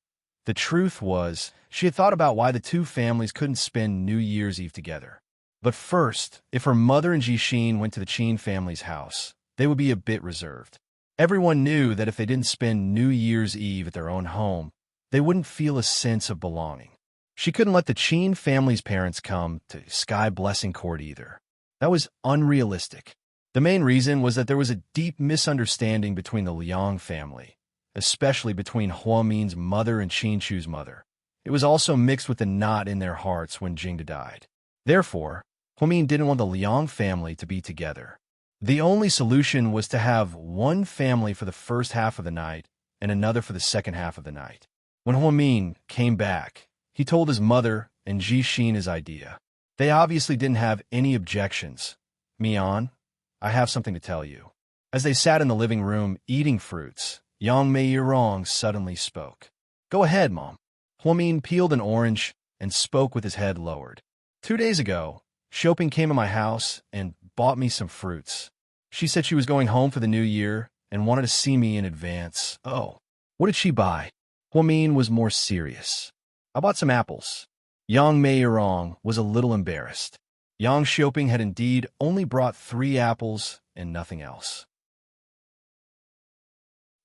The truth was, she had thought about why the 2 families couldn't spend New Year's Eve together. But first, if her mother and Jixin went to the Qin family's house, they would be a bit reserved. Everyone knew that if they didn't spend New Year's Eve at their own home, they wouldn't feel a sense of belonging. She couldn't let the Qin family's parents come to Sky Blessing Court either. That was unrealistic. The main reason was that there was a deep misunderstanding between the Liang family, especially between Huamin's mother and Qin Shu's mother. It was also mixed with the knot in their hearts when Jingda died. Therefore, Huamin didn't want the Liang family to be together. The only solution was to have one family for the first half of the night and another for the second half of the night. When Huamin came back, he told his mother and Jixin his idea. They obviously didn't have any objections. Mian, I have something to tell you. As they sat in the living room eating fruits, Yang Meiyirong suddenly spoke. Go ahead, Mom. Huamin peeled an orange and spoke with his head lowered. 2 days ago, Shopping came to my house and bought me some fruits. She said she was going home for the new year and wanted to see me in advance. Oh, what did she buy? Huamin was more serious. I bought some apples. Yang Meirong was a little embarrassed. Yang Shopping had indeed only brought 3 apples and nothing else.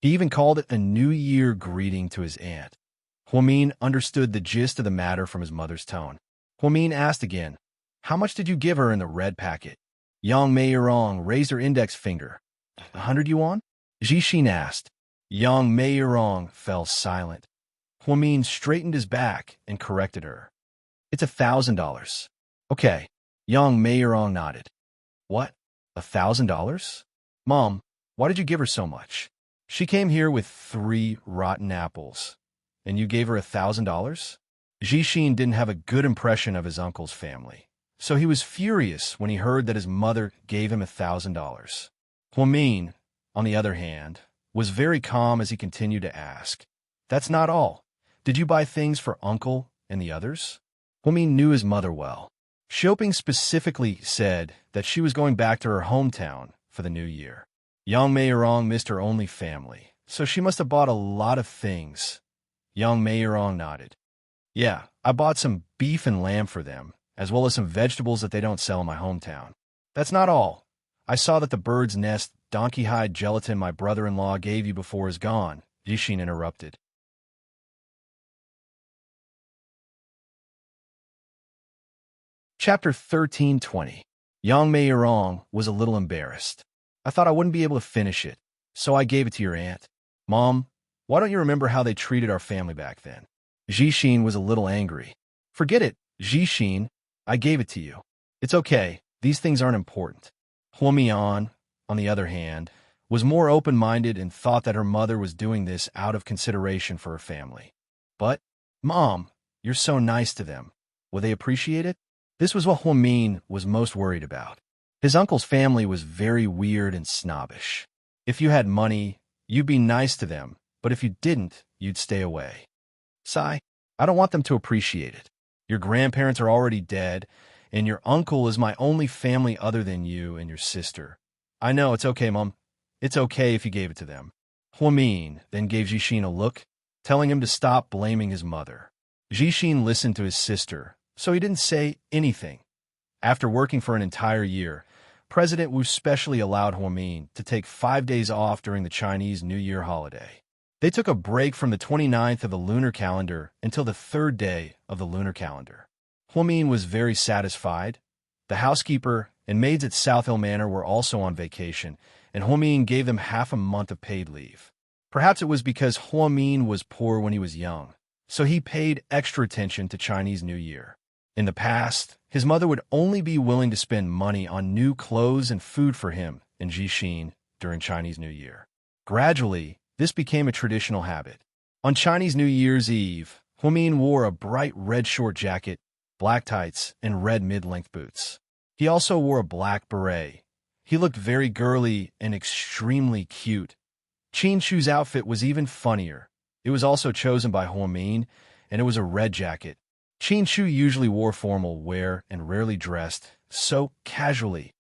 He even called it a New Year greeting to his aunt. Huamin understood the gist of the matter from his mother's tone. Huamin asked again, "How much did you give her in the red packet?" Yang Meirong raised her index finger. 100 yuan? Jixin asked. Yang Meirong fell silent. Huamin straightened his back and corrected her. "It's $1,000. Okay." Yang Meirong nodded. "What? $1,000? Mom, why did you give her so much? She came here with 3 rotten apples, and you gave her $1,000? Jixin didn't have a good impression of his uncle's family, so he was furious when he heard that his mother gave him $1,000. Huamin, on the other hand, was very calm as he continued to ask, "That's not all. Did you buy things for uncle and the others?" Huamin knew his mother well. Shopping specifically said that she was going back to her hometown for the new year. Yang Meirong missed her only family, so she must have bought a lot of things. Yang Meirong nodded. "Yeah, I bought some beef and lamb for them, as well as some vegetables that they don't sell in my hometown. That's not all. I saw that the bird's nest donkey hide gelatin my brother-in-law gave you before is gone," Jixin interrupted. Chapter 13:20. Yang Meirong was a little embarrassed. "I thought I wouldn't be able to finish it, so I gave it to your aunt." "Mom, why don't you remember how they treated our family back then?" Jixin was a little angry. "Forget it, Jixin. I gave it to you. It's okay. These things aren't important." Huamian, on the other hand, was more open-minded and thought that her mother was doing this out of consideration for her family. "But, Mom, you're so nice to them. Will they appreciate it?" This was what Huamin was most worried about. His uncle's family was very weird and snobbish. If you had money, you'd be nice to them, but if you didn't, you'd stay away. "Sai, I don't want them to appreciate it. Your grandparents are already dead, and your uncle is my only family other than you and your sister. I know, it's okay, Mom. It's okay if you gave it to them." Huamin then gave Jixin a look, telling him to stop blaming his mother. Jixin listened to his sister, so he didn't say anything. After working for an entire year, President Wu specially allowed Huamin to take 5 days off during the Chinese New Year holiday. They took a break from the 29th of the lunar calendar until the 3rd day of the lunar calendar. Huamin was very satisfied. The housekeeper and maids at South Hill Manor were also on vacation, and Huamin gave them half a month of paid leave. Perhaps it was because Huamin was poor when he was young, so he paid extra attention to Chinese New Year. In the past, his mother would only be willing to spend money on new clothes and food for him and Jixin during Chinese New Year. Gradually, this became a traditional habit. On Chinese New Year's Eve, Huamin wore a bright red short jacket, black tights, and red mid-length boots. He also wore a black beret. He looked very girly and extremely cute. Qin Shu's outfit was even funnier. It was also chosen by Huamin, and it was a red jacket. Qin Shu usually wore formal wear and rarely dressed so casually.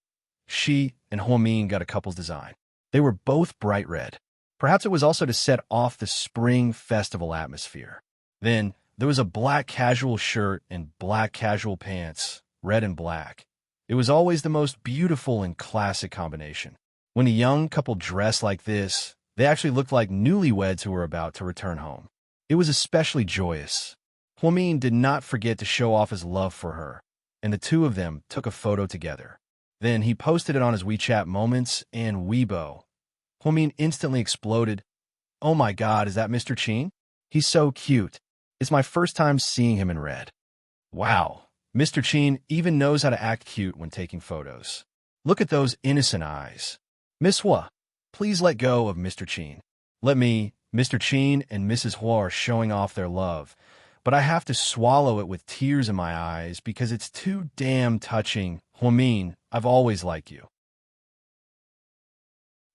She and Huamin got a couple's design. They were both bright red. Perhaps it was also to set off the spring festival atmosphere. Then, there was a black casual shirt and black casual pants, red and black. It was always the most beautiful and classic combination. When a young couple dressed like this, they actually looked like newlyweds who were about to return home. It was especially joyous. Huamin did not forget to show off his love for her, and the two of them took a photo together. Then he posted it on his WeChat Moments and Weibo. Huamin instantly exploded. "Oh my God, is that Mr. Qin? He's so cute. It's my first time seeing him in red. Wow, Mr. Qin even knows how to act cute when taking photos. Look at those innocent eyes. Miss Hua, please let go of Mr. Qin. Mr. Qin and Mrs. Hua are showing off their love, but I have to swallow it with tears in my eyes because it's too damn touching. Huamin, I've always liked you.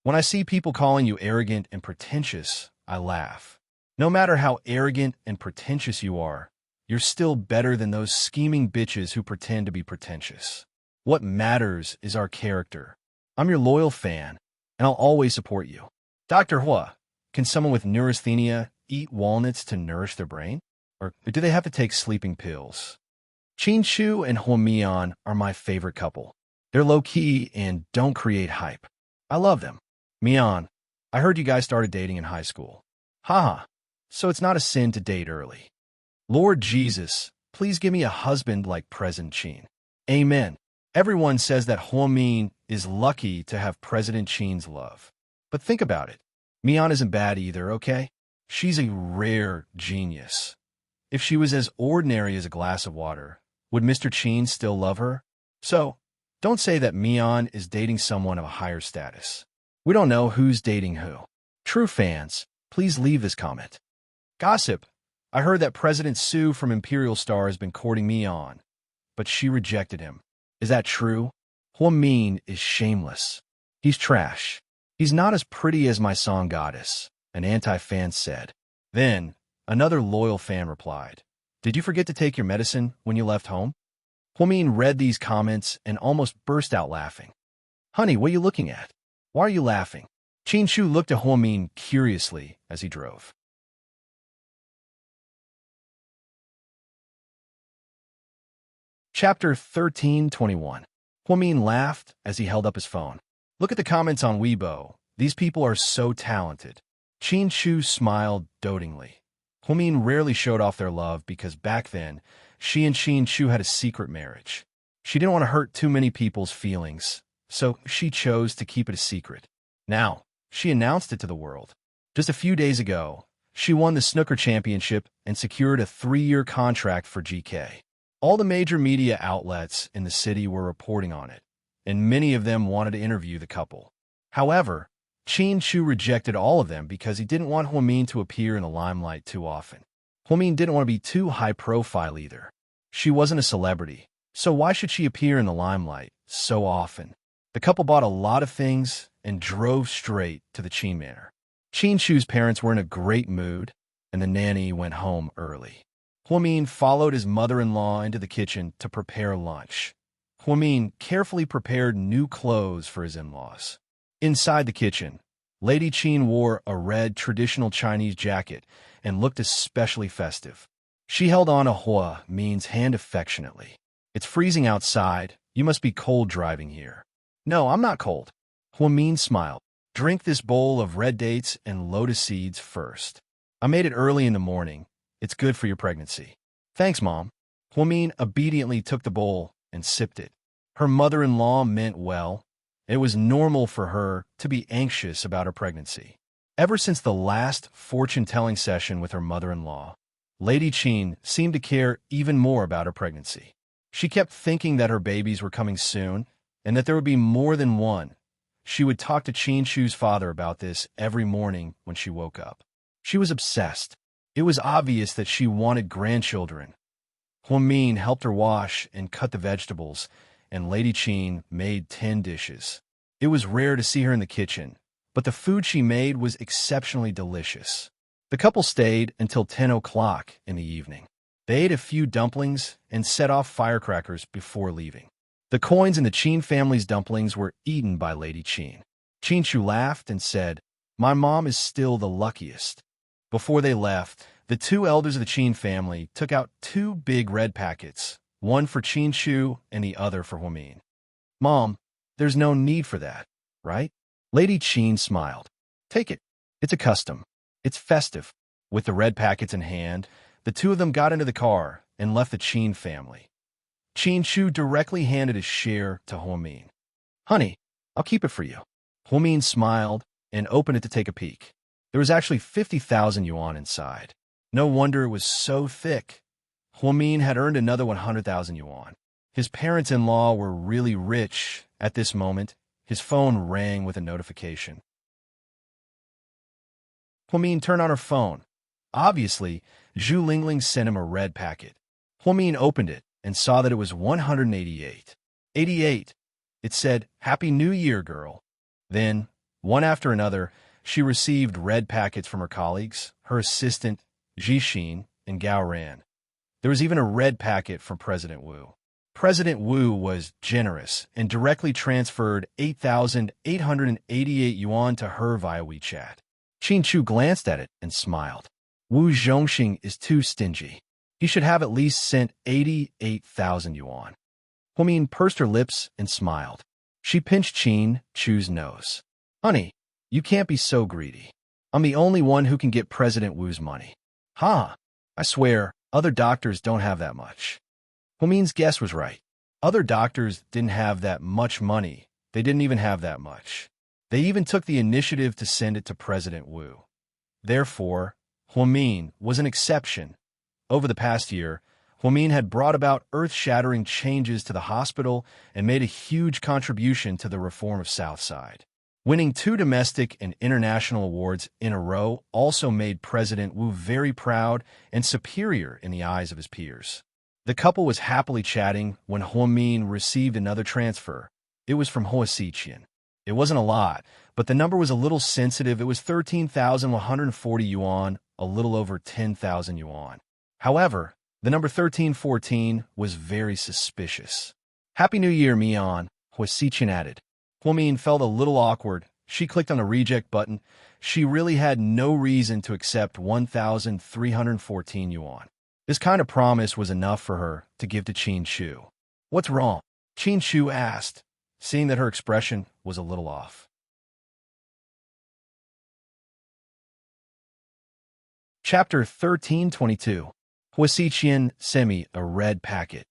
When I see people calling you arrogant and pretentious, I laugh. No matter how arrogant and pretentious you are, you're still better than those scheming bitches who pretend to be pretentious. What matters is our character. I'm your loyal fan, and I'll always support you. Dr. Hua, can someone with neurasthenia eat walnuts to nourish their brain? Or do they have to take sleeping pills? Qin Shu and Hua Mian are my favorite couple. They're low-key and don't create hype. I love them. Mian, I heard you guys started dating in high school. Haha, so it's not a sin to date early. Lord Jesus, please give me a husband like President Qin. Amen. Everyone says that Hua Min is lucky to have President Qin's love. But think about it. Mian isn't bad either, okay? She's a rare genius. If she was as ordinary as a glass of water, would Mr. Qin still love her? So, don't say that Mian is dating someone of a higher status. We don't know who's dating who. True fans, please leave this comment. Gossip. I heard that President Su from Imperial Star has been courting Mian, but she rejected him. Is that true? Hua Min is shameless. He's trash. He's not as pretty as my song goddess, an anti-fan said. Then, another loyal fan replied, did you forget to take your medicine when you left home? Hua Min read these comments and almost burst out laughing. Honey, what are you looking at? Why are you laughing? Qin Shu looked at Hua Min curiously as he drove. Chapter 13:21. Hua Min laughed as he held up his phone. Look at the comments on Weibo. These people are so talented. Qin Shu smiled dotingly. Hua Min rarely showed off their love because back then, she and Qin Shu had a secret marriage. She didn't want to hurt too many people's feelings, so she chose to keep it a secret. Now, she announced it to the world. Just a few days ago, she won the snooker championship and secured a 3-year contract for GK. All the major media outlets in the city were reporting on it, and many of them wanted to interview the couple. However, Qin Shu rejected all of them because he didn't want Hua Min to appear in the limelight too often. Hua Min didn't want to be too high-profile either. She wasn't a celebrity, so why should she appear in the limelight so often? The couple bought a lot of things and drove straight to the Qin Manor. Qin Shu's parents were in a great mood, and the nanny went home early. Hua Min followed his mother-in-law into the kitchen to prepare lunch. Hua Min carefully prepared new clothes for his in-laws. Inside the kitchen, Lady Qin wore a red traditional Chinese jacket and looked especially festive. She held on to Hua Min's hand affectionately. It's freezing outside. You must be cold driving here. No, I'm not cold. Hua Min smiled. Drink this bowl of red dates and lotus seeds first. I made it early in the morning. It's good for your pregnancy. Thanks, Mom. Hua Min obediently took the bowl and sipped it. Her mother-in-law meant well. It was normal for her to be anxious about her pregnancy. Ever since the last fortune-telling session with her mother-in-law, Lady Qin seemed to care even more about her pregnancy. She kept thinking that her babies were coming soon and that there would be more than one. She would talk to Qin Shu's father about this every morning when she woke up. She was obsessed. It was obvious that she wanted grandchildren. Hua Min helped her wash and cut the vegetables, and Lady Qin made 10 dishes. It was rare to see her in the kitchen, but the food she made was exceptionally delicious. The couple stayed until 10 o'clock in the evening. They ate a few dumplings and set off firecrackers before leaving. The coins in the Qin family's dumplings were eaten by Lady Qin. Qin Shu laughed and said, "My mom is still the luckiest." Before they left, the two elders of the Qin family took out 2 big red packets, one for Qin Shu and the other for Hua Min. Mom, there's no need for that, right? Lady Qin smiled. Take it. It's a custom. It's festive. With the red packets in hand, the two of them got into the car and left the Qin family. Qin Shu directly handed his share to Hua Min. Honey, I'll keep it for you. Hua Min smiled and opened it to take a peek. There was actually 50,000 yuan inside. No wonder it was so thick. Hua Min had earned another 100,000 yuan. His parents-in-law were really rich. At this moment, his phone rang with a notification. Hua Min turned on her phone. Obviously, Zhu Lingling sent him a red packet. Hua Min opened it and saw that it was 188. 88. It said, "Happy New Year, girl." Then, one after another, she received red packets from her colleagues, her assistant, Jixin, and Gao Ran. There was even a red packet from President Wu. President Wu was generous and directly transferred 8,888 yuan to her via WeChat. Qin Chu glanced at it and smiled. Wu Zhongxing is too stingy. He should have at least sent 88,000 yuan. Huamin pursed her lips and smiled. She pinched Qin Chu's nose. Honey, you can't be so greedy. I'm the only one who can get President Wu's money. Huh? I swear, other doctors don't have that much. Huamin's guess was right. Other doctors didn't have that much money. They didn't even have that much. They even took the initiative to send it to President Wu. Therefore, Huamin was an exception. Over the past year, Huamin had brought about earth-shattering changes to the hospital and made a huge contribution to the reform of Southside. Winning 2 domestic and international awards in a row also made President Wu very proud and superior in the eyes of his peers. The couple was happily chatting when Huamin received another transfer. It was from Hua Xiqian. It wasn't a lot, but the number was a little sensitive. It was 13,140 yuan, a little over 10,000 yuan. However, the number 1314 was very suspicious. Happy New Year, Mian, Hua Xiqian added. Huamin felt a little awkward. She clicked on the reject button. She really had no reason to accept 1,314 yuan. This kind of promise was enough for her to give to Qin Chu. What's wrong? Qin Chu asked, seeing that her expression was a little off. Chapter 1322. Hua Xiqian sent me a red packet.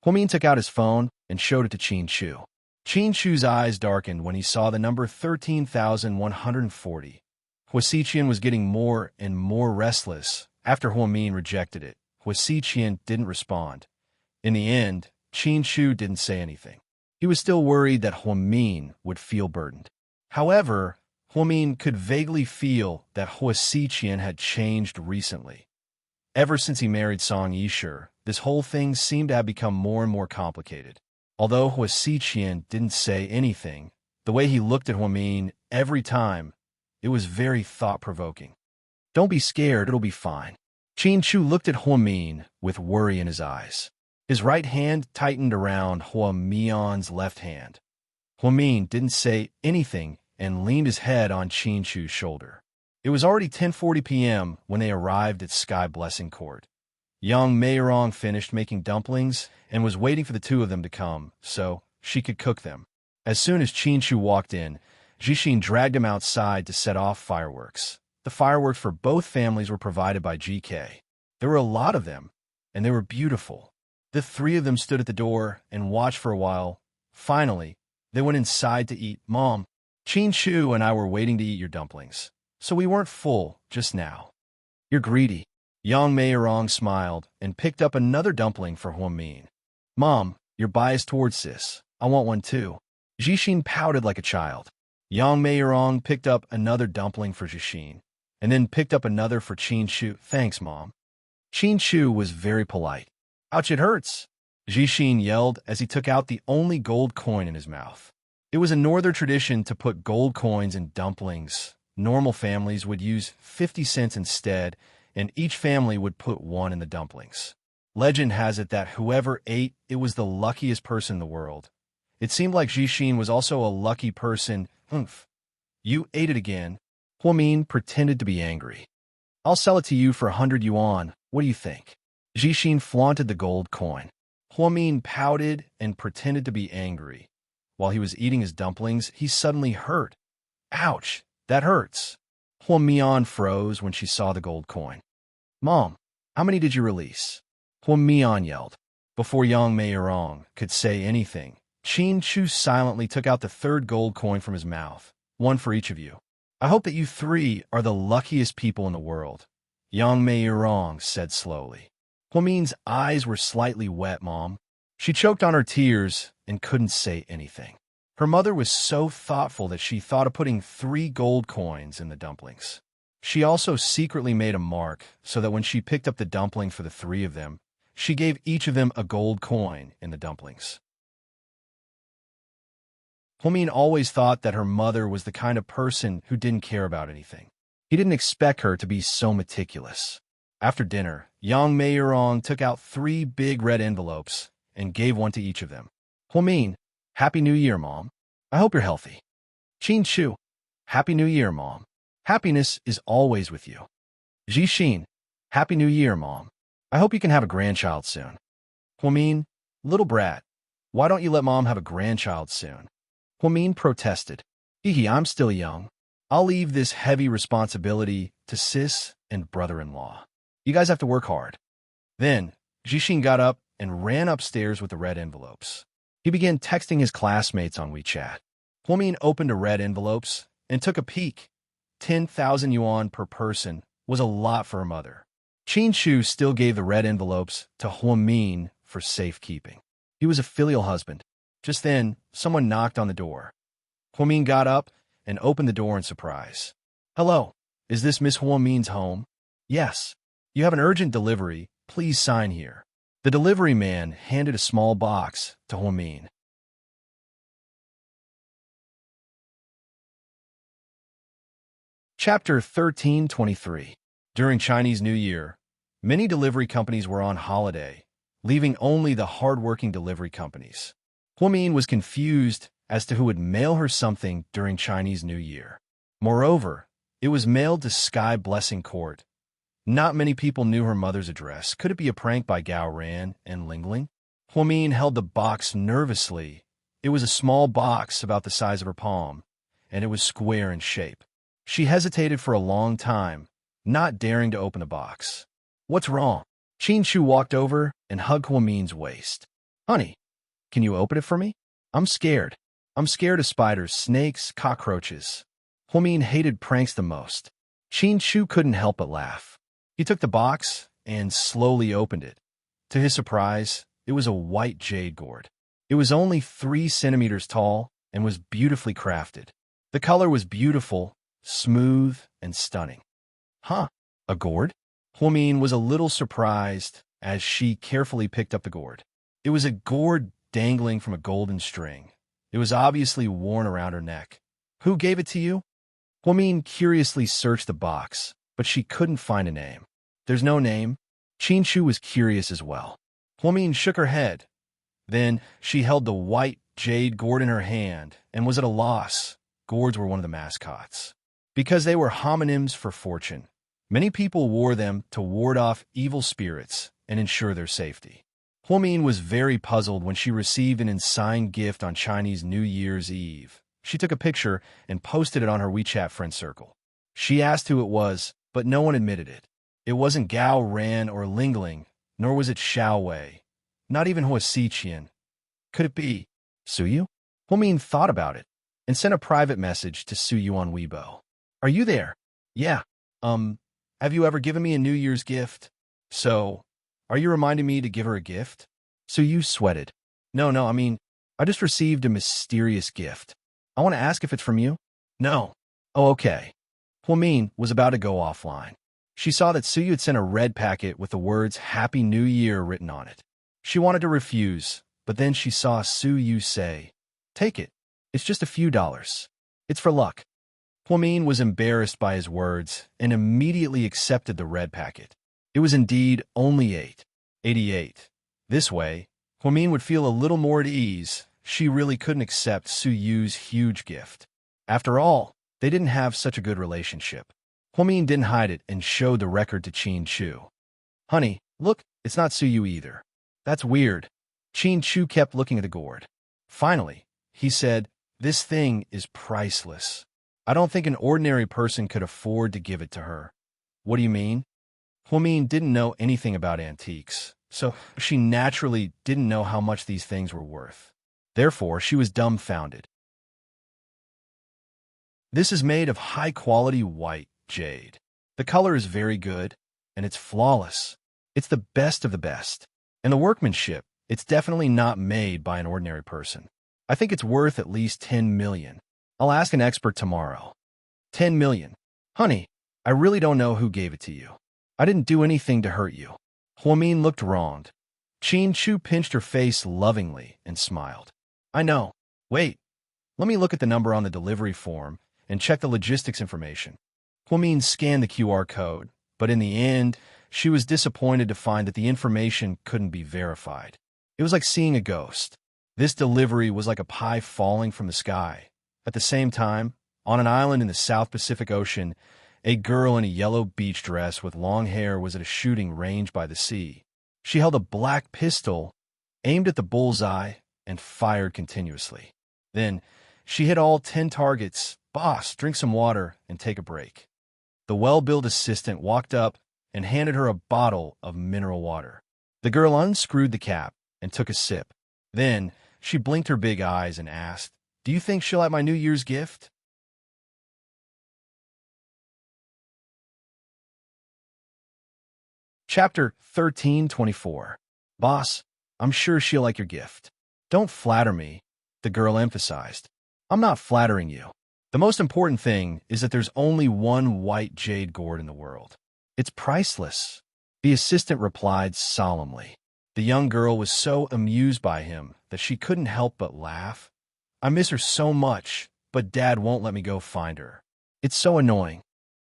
Huamin took out his phone and showed it to Qin Chu. Qin Chu's eyes darkened when he saw the number 13,140. Hua Xiqian was getting more and more restless. After Huamin rejected it, Hua Xiqian didn't respond. In the end, Qin Chu didn't say anything. He was still worried that Huamin would feel burdened. However, Huamin could vaguely feel that Hua Xiqian had changed recently. Ever since he married Song Yisher, this whole thing seemed to have become more and more complicated. Although Hua Xiqian didn't say anything, the way he looked at Huamin every time, it was very thought-provoking. Don't be scared, it'll be fine. Qin Chu looked at Huamin with worry in his eyes. His right hand tightened around Huamin's left hand. Huamin didn't say anything and leaned his head on Qin Chu's shoulder. It was already 10:40 p.m. when they arrived at Sky Blessing Court. Young Meirong finished making dumplings and was waiting for the two of them to come so she could cook them. As soon as Qin Chu walked in, Jixin dragged him outside to set off fireworks. The fireworks for both families were provided by GK. There were a lot of them, and they were beautiful. The 3 of them stood at the door and watched for a while. Finally, they went inside to eat. Mom, Qin Chu and I were waiting to eat your dumplings, so we weren't full just now. You're greedy. Yang Meirong smiled and picked up another dumpling for Huamin. Mom, you're biased towards sis. I want one too. Jixin pouted like a child. Yang Meirong picked up another dumpling for Jixin, and then picked up another for Qin Chu. Thanks, Mom. Qin Chu was very polite. Ouch, it hurts, Jixin yelled as he took out the only gold coin in his mouth. It was a northern tradition to put gold coins in dumplings. Normal families would use 50 cents instead, and each family would put 1 in the dumplings. Legend has it that whoever ate it was the luckiest person in the world. It seemed like Jixin was also a lucky person. Humph. You ate it again. Huamin pretended to be angry. I'll sell it to you for 100 yuan. What do you think? Jixin flaunted the gold coin. Huamin pouted and pretended to be angry. While he was eating his dumplings, he suddenly hurt. Ouch, that hurts. Huamian froze when she saw the gold coin. Mom, how many did you release? Huamian yelled. Before Yang Meirong could say anything, Qin Chu silently took out the 3rd gold coin from his mouth. 1 for each of you. I hope that you 3 are the luckiest people in the world, Yang Meirong said slowly. Huamin's eyes were slightly wet, Mom. She choked on her tears and couldn't say anything. Her mother was so thoughtful that she thought of putting 3 gold coins in the dumplings. She also secretly made a mark so that when she picked up the dumpling for the 3 of them, she gave each of them a gold coin in the dumplings. Huamin always thought that her mother was the kind of person who didn't care about anything. He didn't expect her to be so meticulous. After dinner, Yang Meirong took out 3 big red envelopes and gave one to each of them. Huamin, Happy New Year, Mom. I hope you're healthy. Qin Shu, Happy New Year, Mom. Happiness is always with you. Jixin, Happy New Year, Mom. I hope you can have a grandchild soon. Huamin, little brat, why don't you let Mom have a grandchild soon? Huamin protested. Hee, I'm still young. I'll leave this heavy responsibility to sis and brother-in-law. You guys have to work hard. Then, Jixin got up and ran upstairs with the red envelopes. He began texting his classmates on WeChat. Huamin opened the red envelopes and took a peek. 10,000 yuan per person was a lot for her mother. Qin Shu still gave the red envelopes to Huamin for safekeeping. He was a filial husband. Just then, someone knocked on the door. Huamin got up and opened the door in surprise. Hello, is this Miss Huamin's home? Yes. You have an urgent delivery. Please sign here. The delivery man handed a small box to Huamin. Chapter 1323. During Chinese New Year, many delivery companies were on holiday, leaving only the hard-working delivery companies. Huamin was confused as to who would mail her something during Chinese New Year. Moreover, it was mailed to Sky Blessing Court. Not many people knew her mother's address. Could it be a prank by Gao Ran and Lingling? Huamin held the box nervously. It was a small box about the size of her palm, and it was square in shape. She hesitated for a long time, not daring to open the box. What's wrong? Qin Shu walked over and hugged Huamin's waist. Honey, can you open it for me? I'm scared. I'm scared of spiders, snakes, cockroaches. Huamin hated pranks the most. Qin Shu couldn't help but laugh. He took the box and slowly opened it. To his surprise, it was a white jade gourd. It was only 3 centimeters tall and was beautifully crafted. The color was beautiful, smooth, and stunning. Huh, a gourd? Huamin was a little surprised as she carefully picked up the gourd. It was a gourd dangling from a golden string. It was obviously worn around her neck. Who gave it to you? Huamin curiously searched the box, but she couldn't find a name. There's no name. Qin Shu was curious as well. Huamin shook her head. Then she held the white jade gourd in her hand and was at a loss. Gourds were one of the mascots. Because they were homonyms for fortune, many people wore them to ward off evil spirits and ensure their safety. Huamin was very puzzled when she received an unsigned gift on Chinese New Year's Eve. She took a picture and posted it on her WeChat friend circle. She asked who it was, but no one admitted it. It wasn't Gao Ran or Lingling, nor was it Xiao Wei. Not even Hua Xiqian. Could it be Suyu? Huamin thought about it and sent a private message to Suyu on Weibo. Are you there? Yeah. Have you ever given me a New Year's gift? So, are you reminding me to give her a gift? Suyu sweated. No, I just received a mysterious gift. I want to ask if it's from you. No. Oh, okay. Huamin was about to go offline. She saw that Suyu had sent a red packet with the words Happy New Year written on it. She wanted to refuse, but then she saw Suyu say, Take it. It's just a few dollars. It's for luck. Huamin was embarrassed by his words and immediately accepted the red packet. It was indeed only 88. This way, Huamin would feel a little more at ease. She really couldn't accept Suyu's huge gift. After all, they didn't have such a good relationship. Huamin didn't hide it and showed the record to Qin Shu. Honey, look, it's not Suyu either. That's weird. Qin Shu kept looking at the gourd. Finally, he said, This thing is priceless. I don't think an ordinary person could afford to give it to her. What do you mean? Huamin didn't know anything about antiques, so she naturally didn't know how much these things were worth. Therefore, she was dumbfounded. This is made of high-quality white jade. The color is very good, and it's flawless. It's the best of the best. And the workmanship, it's definitely not made by an ordinary person. I think it's worth at least 10 million. I'll ask an expert tomorrow. 10 million. Honey, I really don't know who gave it to you. I didn't do anything to hurt you. Huamin looked wronged. Qin Shu pinched her face lovingly and smiled. I know. Wait. Let me look at the number on the delivery form and check the logistics information. Huamin scanned the QR code, but in the end, She was disappointed to find that the information couldn't be verified. It was like seeing a ghost. This delivery was like a pie falling from the sky. At the same time, on an island in the South Pacific Ocean, a girl in a yellow beach dress with long hair was at a shooting range by the sea. She held a black pistol, aimed at the bullseye, and fired continuously. Then, she hit all 10 targets. "Boss, drink some water and take a break." The well-built assistant walked up and handed her a bottle of mineral water. The girl unscrewed the cap and took a sip. Then, she blinked her big eyes and asked, "Do you think she'll like my New Year's gift?" Chapter 1324. "Boss, I'm sure she'll like your gift." "Don't flatter me," the girl emphasized. "I'm not flattering you. The most important thing is that there's only one white jade gourd in the world. It's priceless," the assistant replied solemnly. The young girl was so amused by him that she couldn't help but laugh. "I miss her so much, but Dad won't let me go find her. It's so annoying."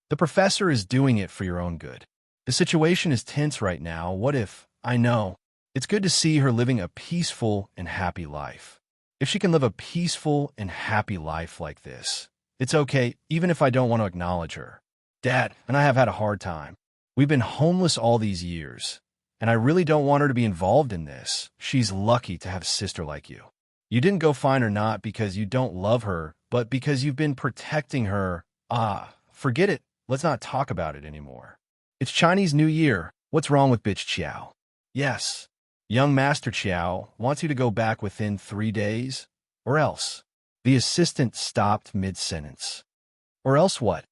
"The professor is doing it for your own good. The situation is tense right now. What if, I know, it's good to see her living a peaceful and happy life. If she can live a peaceful and happy life like this, it's okay, even if I don't want to acknowledge her. Dad and I have had a hard time. We've been homeless all these years, and I really don't want her to be involved in this. She's lucky to have a sister like you. You didn't go find her not because you don't love her, but because you've been protecting her. Forget it. Let's not talk about it anymore. It's Chinese New Year. What's wrong with bitch Qiao?" "Yes. Young Master Qiao wants you to go back within 3 days, or else." The assistant stopped mid-sentence. "Or else what?"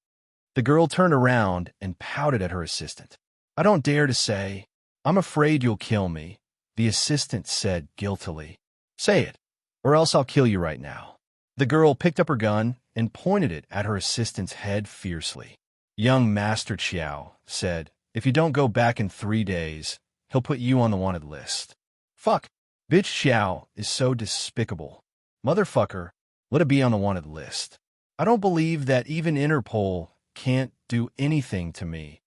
The girl turned around and pouted at her assistant. "I don't dare to say. I'm afraid you'll kill me," the assistant said guiltily. "Say it, or else I'll kill you right now." The girl picked up her gun and pointed it at her assistant's head fiercely. Young Master Qiao said, "If you don't go back in 3 days, he'll put you on the wanted list." "Fuck. Bitch Qiao is so despicable. Motherfucker, let it be on the wanted list. I don't believe that even Interpol can't do anything to me."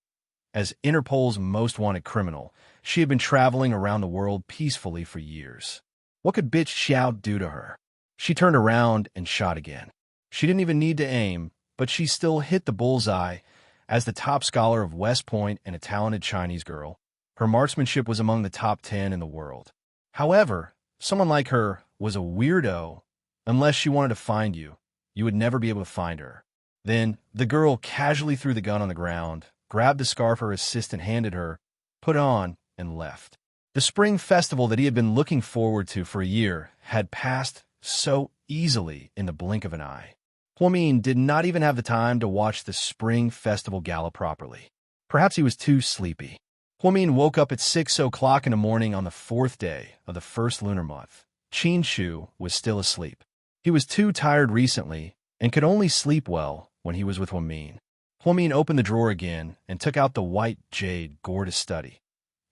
As Interpol's most wanted criminal, she had been traveling around the world peacefully for years. What could bitch Qiao do to her? She turned around and shot again. She didn't even need to aim, but she still hit the bullseye. As the top scholar of West Point and a talented Chinese girl, her marksmanship was among the top 10 in the world. However, someone like her was a weirdo. Unless she wanted to find you, you would never be able to find her. Then, the girl casually threw the gun on the ground, grabbed the scarf her assistant handed her, put it on, and left. The spring festival that he had been looking forward to for a year had passed so easily in the blink of an eye. Huamin did not even have the time to watch the spring festival gala properly. Perhaps he was too sleepy. Huamin woke up at 6 o'clock in the morning on the 4th day of the first lunar month. Qin Shu was still asleep. He was too tired recently and could only sleep well when he was with Huamin. Huamin opened the drawer again and took out the white jade gourd to study.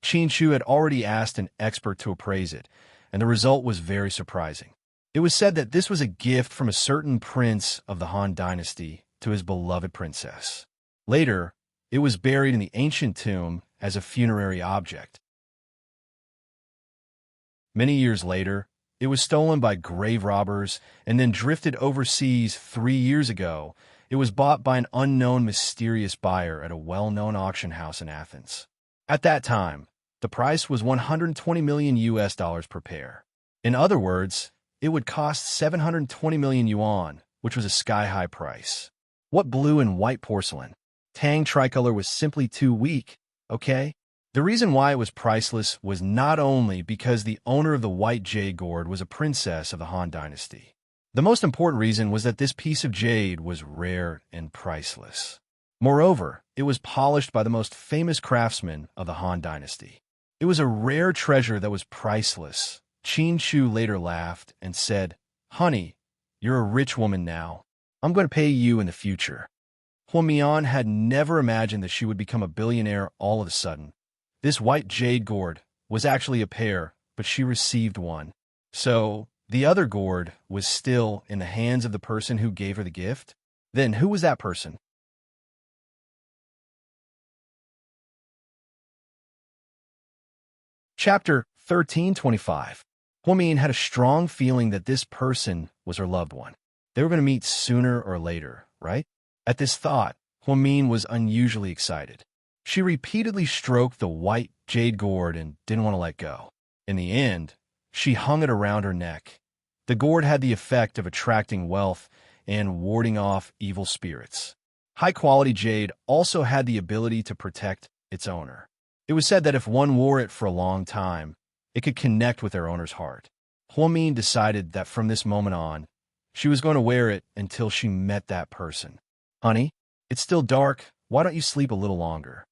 Qin Shu had already asked an expert to appraise it, and the result was very surprising. It was said that this was a gift from a certain prince of the Han Dynasty to his beloved princess. Later, it was buried in the ancient tomb as a funerary object. Many years later, it was stolen by grave robbers and then drifted overseas 3 years ago. It was bought by an unknown mysterious buyer at a well-known auction house in Athens. At that time, the price was 120 million US dollars per pair. In other words, it would cost 720 million yuan, which was a sky-high price. What blue and white porcelain? Tang tricolor was simply too weak, okay? The reason why it was priceless was not only because the owner of the white jade gourd was a princess of the Han Dynasty. The most important reason was that this piece of jade was rare and priceless. Moreover, it was polished by the most famous craftsmen of the Han Dynasty. It was a rare treasure that was priceless. Qin Shu later laughed and said, "Honey, you're a rich woman now. I'm going to pay you in the future." Huamian had never imagined that she would become a billionaire all of a sudden. This white jade gourd was actually a pair, but she received one. So, the other gourd was still in the hands of the person who gave her the gift? Then who was that person? Chapter 1325. Huamin had a strong feeling that this person was her loved one. They were going to meet sooner or later, right? At this thought, Huamin was unusually excited. She repeatedly stroked the white jade gourd and didn't want to let go. In the end, she hung it around her neck. The gourd had the effect of attracting wealth and warding off evil spirits. High-quality jade also had the ability to protect its owner. It was said that if one wore it for a long time, it could connect with their owner's heart. Huamin decided that from this moment on, she was going to wear it until she met that person. Honey, it's still dark. Why don't you sleep a little longer?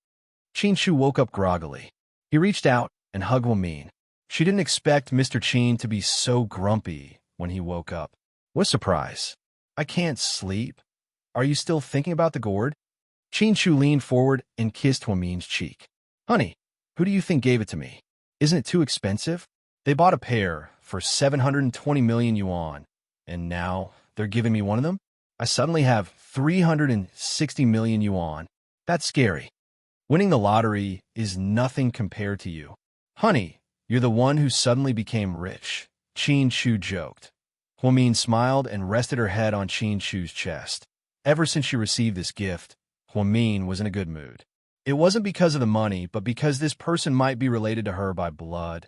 Qinshu woke up groggily. He reached out and hugged Huamin. She didn't expect Mr. Qin to be so grumpy when he woke up. What a surprise. I can't sleep. Are you still thinking about the gourd? Qinshu leaned forward and kissed Huamin's cheek. Honey, who do you think gave it to me? Isn't it too expensive? They bought a pair for 720 million yuan, and now they're giving me one of them? I suddenly have 360 million yuan. That's scary. Winning the lottery is nothing compared to you. Honey, you're the one who suddenly became rich, Qinshu joked. Huamin smiled and rested her head on Qinshu's chest. Ever since she received this gift, Huamin was in a good mood. It wasn't because of the money, but because this person might be related to her by blood.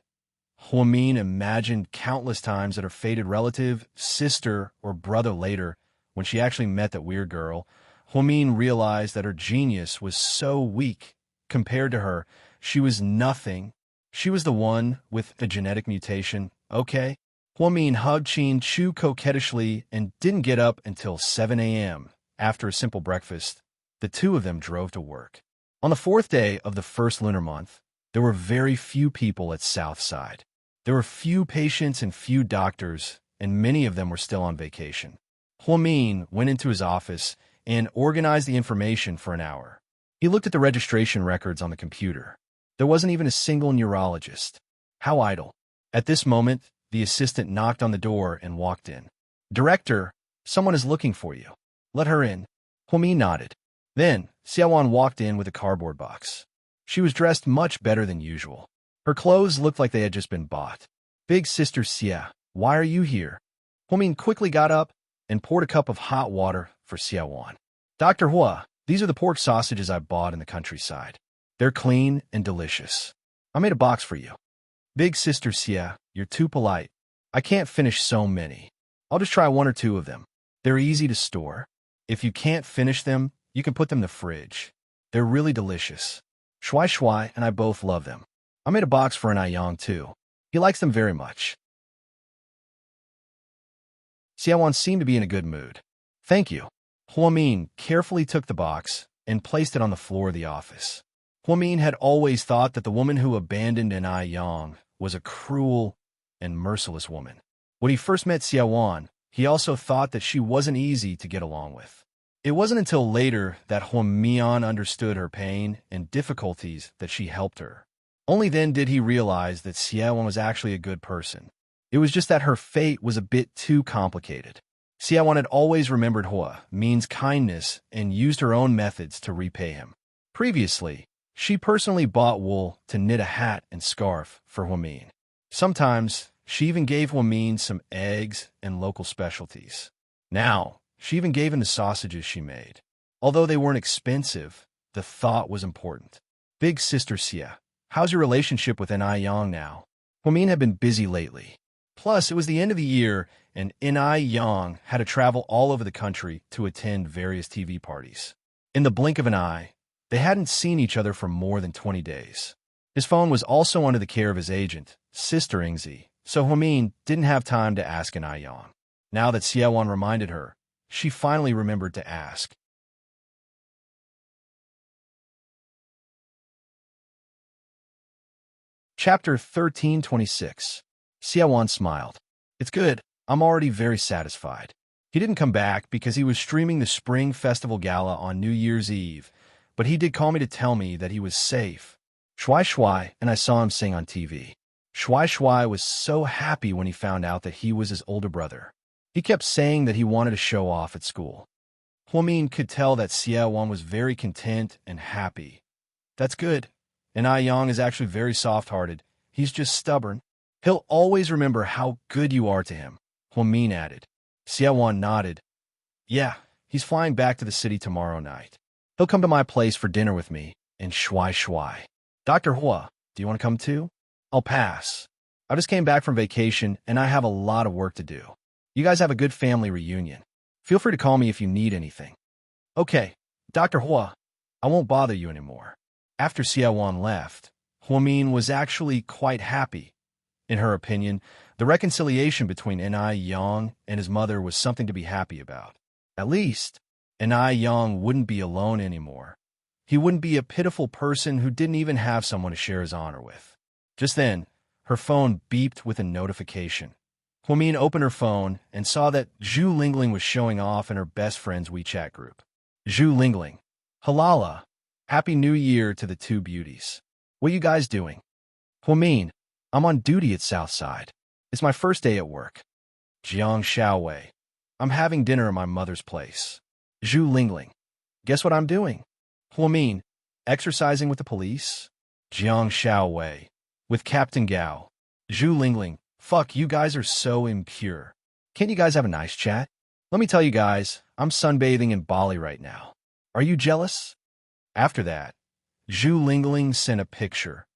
Huamin imagined countless times that her fated relative, sister, or brother later, when she actually met that weird girl, Huamin realized that her genius was so weak. Compared to her, she was nothing. She was the one with a genetic mutation, okay? Huamin hugged Qinshu coquettishly and didn't get up until 7 a.m. After a simple breakfast, the two of them drove to work. On the fourth day of the first lunar month, there were very few people at Southside. There were few patients and few doctors, and many of them were still on vacation. Huamin went into his office and organized the information for an hour. He looked at the registration records on the computer. There wasn't even a single neurologist. How idle. At this moment, the assistant knocked on the door and walked in. Director, someone is looking for you. Let her in. Huamin nodded. Then, Xiaowan walked in with a cardboard box. She was dressed much better than usual. Her clothes looked like they had just been bought. Big sister Xia, why are you here? Huamin quickly got up and poured a cup of hot water for Xiaowan. Dr. Hua, these are the pork sausages I bought in the countryside. They're clean and delicious. I made a box for you. Big sister Xia, you're too polite. I can't finish so many. I'll just try one or two of them. They're easy to store. If you can't finish them, you can put them in the fridge. They're really delicious. Shuai Shuai and I both love them. I made a box for an Aiyang too. He likes them very much. Xiaowan seemed to be in a good mood. Thank you. Huamin carefully took the box and placed it on the floor of the office. Huamin had always thought that the woman who abandoned an Aiyang was a cruel and merciless woman. When he first met Xiaowan, he also thought that she wasn't easy to get along with. It wasn't until later that Huamian understood her pain and difficulties that she helped her. Only then did he realize that Xiaowan was actually a good person. It was just that her fate was a bit too complicated. Xiaowan had always remembered Hua means kindness and used her own methods to repay him. Previously, she personally bought wool to knit a hat and scarf for Huamin. Sometimes, she even gave Huamin some eggs and local specialties. Now, she even gave him the sausages she made. Although they weren't expensive, the thought was important. Big sister Xia, how's your relationship with Enai Yang now? Huamin had been busy lately. Plus, it was the end of the year, and Enai Yang had to travel all over the country to attend various TV parties. In the blink of an eye, they hadn't seen each other for more than 20 days. His phone was also under the care of his agent, Sister Ingzi, so Huamin didn't have time to ask Enai Yang. Now that Xiaowan reminded her, she finally remembered to ask. Chapter 1326. Xiaowan smiled. It's good. I'm already very satisfied. He didn't come back because he was streaming the Spring Festival Gala on New Year's Eve, but he did call me to tell me that he was safe. Shuai Shuai and I saw him sing on TV. Shuai Shuai was so happy when he found out that he was his older brother. He kept saying that he wanted to show off at school. Huamin could tell that Xiaowan was very content and happy. That's good. And Ai Yang is actually very soft-hearted. He's just stubborn. He'll always remember how good you are to him, Huamin added. Xiaowan nodded. Yeah, he's flying back to the city tomorrow night. He'll come to my place for dinner with me in Shuai Shuai. Dr. Hua, do you want to come too? I'll pass. I just came back from vacation and I have a lot of work to do. You guys have a good family reunion. Feel free to call me if you need anything. Okay, Dr. Hua, I won't bother you anymore. After Xiaowan left, Huamin was actually quite happy. In her opinion, the reconciliation between Enai Yang and his mother was something to be happy about. At least, Enai Yang wouldn't be alone anymore. He wouldn't be a pitiful person who didn't even have someone to share his honor with. Just then, her phone beeped with a notification. Huamin opened her phone and saw that Zhu Lingling was showing off in her best friend's WeChat group. Zhu Lingling. Halala. Happy New Year to the two beauties. What you guys doing? Huamin. I'm on duty at Southside. It's my first day at work. Jiang Xiaowei. I'm having dinner at my mother's place. Zhu Lingling. Guess what I'm doing? Huamin. Exercising with the police? Jiang Xiaowei. With Captain Gao. Zhu Lingling. Fuck, you guys are so impure. Can't you guys have a nice chat? Let me tell you guys, I'm sunbathing in Bali right now. Are you jealous? After that, Zhu Lingling sent a picture.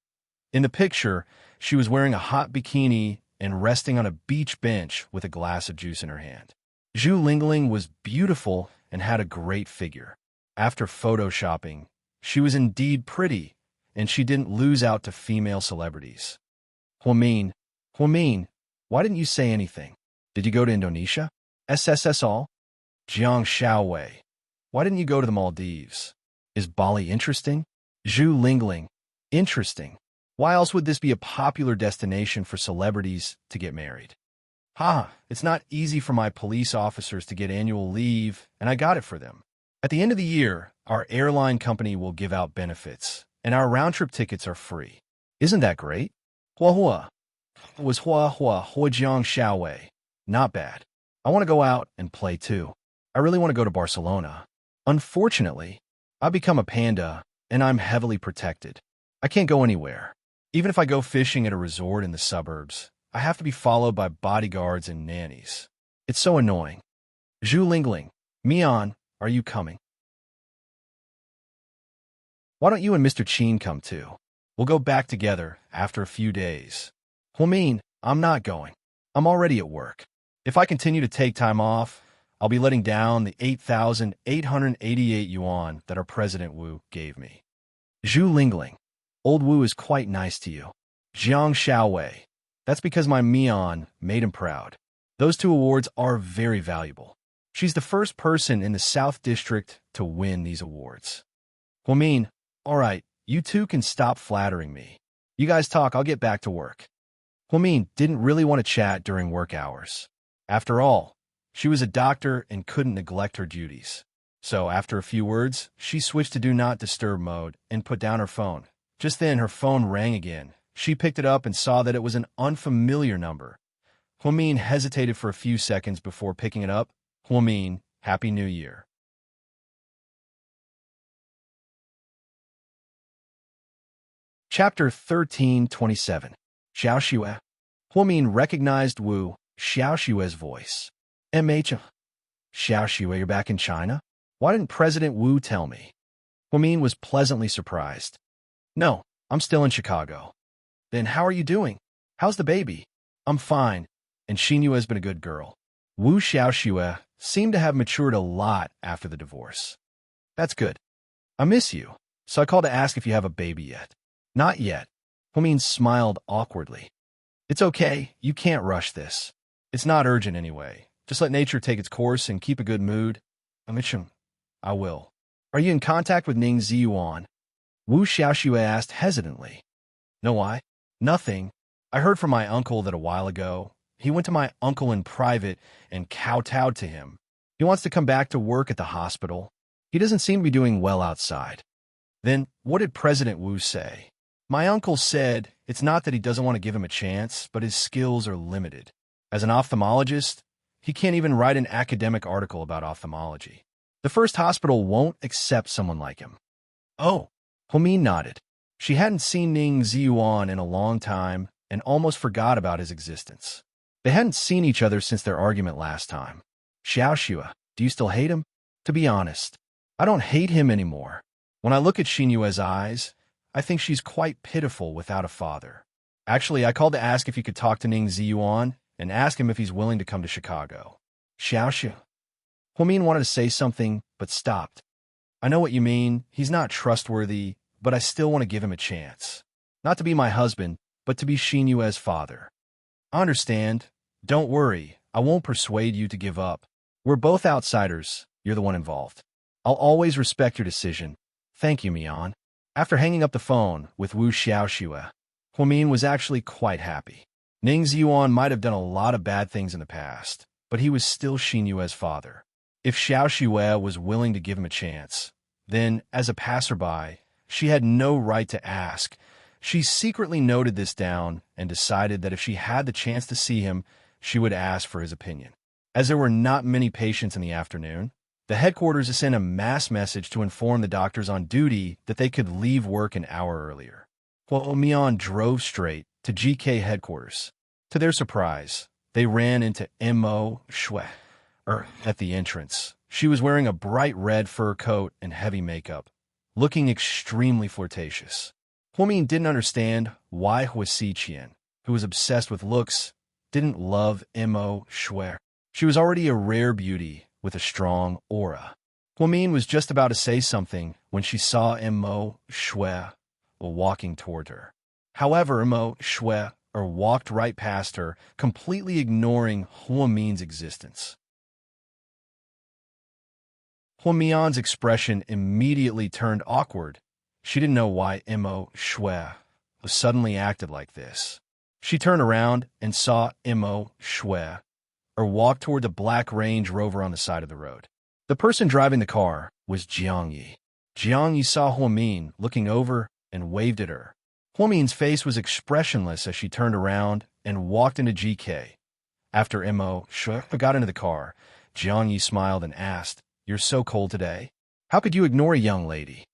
In the picture, she was wearing a hot bikini and resting on a beach bench with a glass of juice in her hand. Zhu Lingling was beautiful and had a great figure. After photoshopping, she was indeed pretty, and she didn't lose out to female celebrities. Huamin, why didn't you say anything? Did you go to Indonesia? SSS all? Jiang Xiaowei, why didn't you go to the Maldives? Is Bali interesting? Zhu Lingling, interesting. Why else would this be a popular destination for celebrities to get married? It's not easy for my police officers to get annual leave, and I got it for them. At the end of the year, our airline company will give out benefits, and our round-trip tickets are free. Isn't that great? Hua was Jiang Xiaowei. Not bad. I want to go out and play too. I really want to go to Barcelona. Unfortunately, I've become a panda, and I'm heavily protected. I can't go anywhere. Even if I go fishing at a resort in the suburbs, I have to be followed by bodyguards and nannies. It's so annoying. Zhu Lingling, Mian, are you coming? Why don't you and Mr. Qin come too? We'll go back together after a few days. Huamin, I'm not going. I'm already at work. If I continue to take time off, I'll be letting down the 8,888 yuan that our President Wu gave me. Zhu Lingling, old Wu is quite nice to you. Jiang Xiaowei, that's because my Mian made him proud. Those two awards are very valuable. She's the first person in the South District to win these awards. Huamin, all right, you two can stop flattering me. You guys talk, I'll get back to work. Huamin didn't really want to chat during work hours. After all, she was a doctor and couldn't neglect her duties. So after a few words, she switched to Do Not Disturb mode and put down her phone. Just then, her phone rang again. She picked it up and saw that it was an unfamiliar number. Huamin hesitated for a few seconds before picking it up. Huamin, Happy New Year. Chapter 1327. Xiao Xue. Huamin recognized Wu Xiao Xue's voice. MH. Xiao Xue, you're back in China? Why didn't President Wu tell me? Huamin was pleasantly surprised. No, I'm still in Chicago. Then how are you doing? How's the baby? I'm fine, and Xinyu has been a good girl. Wu Xiaoxue seemed to have matured a lot after the divorce. That's good. I miss you, so I called to ask if you have a baby yet. Not yet. Huamin smiled awkwardly. It's okay, you can't rush this. It's not urgent anyway. Just let nature take its course and keep a good mood. I will. Are you in contact with Ning Ziyuan? Wu Xiaoxue asked hesitantly. No, why? Nothing. I heard from my uncle that a while ago, he went to my uncle in private and kowtowed to him. He wants to come back to work at the hospital. He doesn't seem to be doing well outside. Then, what did President Wu say? My uncle said it's not that he doesn't want to give him a chance, but his skills are limited. As an ophthalmologist, he can't even write an academic article about ophthalmology. The first hospital won't accept someone like him. Oh, Huamin nodded. She hadn't seen Ning Ziyuan in a long time, and almost forgot about his existence. They hadn't seen each other since their argument last time. Xiaoxue, do you still hate him? To be honest, I don't hate him anymore. When I look at Xinyue's eyes, I think she's quite pitiful without a father. Actually, I called to ask if you could talk to Ning Ziyuan and ask him if he's willing to come to Chicago. Xiaoxue. Huamin wanted to say something, but stopped. I know what you mean. He's not trustworthy, but I still want to give him a chance. Not to be my husband, but to be Xinyue's father. I understand. Don't worry. I won't persuade you to give up. We're both outsiders. You're the one involved. I'll always respect your decision. Thank you, Mian. After hanging up the phone with Wu Xiaoxue, Huamin was actually quite happy. Ning Ziyuan might have done a lot of bad things in the past, but he was still Xinyue's father. If Xiaoxue was willing to give him a chance, then, as a passerby, she had no right to ask. She secretly noted this down and decided that if she had the chance to see him, she would ask for his opinion. As there were not many patients in the afternoon, the headquarters sent a mass message to inform the doctors on duty that they could leave work an hour earlier. Mian drove straight to GK headquarters. To their surprise, they ran into Mo Shui at the entrance. She was wearing a bright red fur coat and heavy makeup, looking extremely flirtatious. Huamin didn't understand why Hua Xiqian, who was obsessed with looks, didn't love Mo Shui. She was already a rare beauty with a strong aura. Huamin was just about to say something when she saw Mo Shui walking toward her. However, Mo Shui walked right past her, completely ignoring Huamin's existence. Huamian's expression immediately turned awkward. She didn't know why Mo Shui suddenly acted like this. She turned around and saw Mo Shui walk toward the black Range Rover on the side of the road. The person driving the car was Jiang Yi. Jiang Yi saw Huamin looking over and waved at her. Huamin's face was expressionless as she turned around and walked into GK. After Mo Shui got into the car, Jiang Yi smiled and asked, "You're so cold today? How could you ignore a young lady?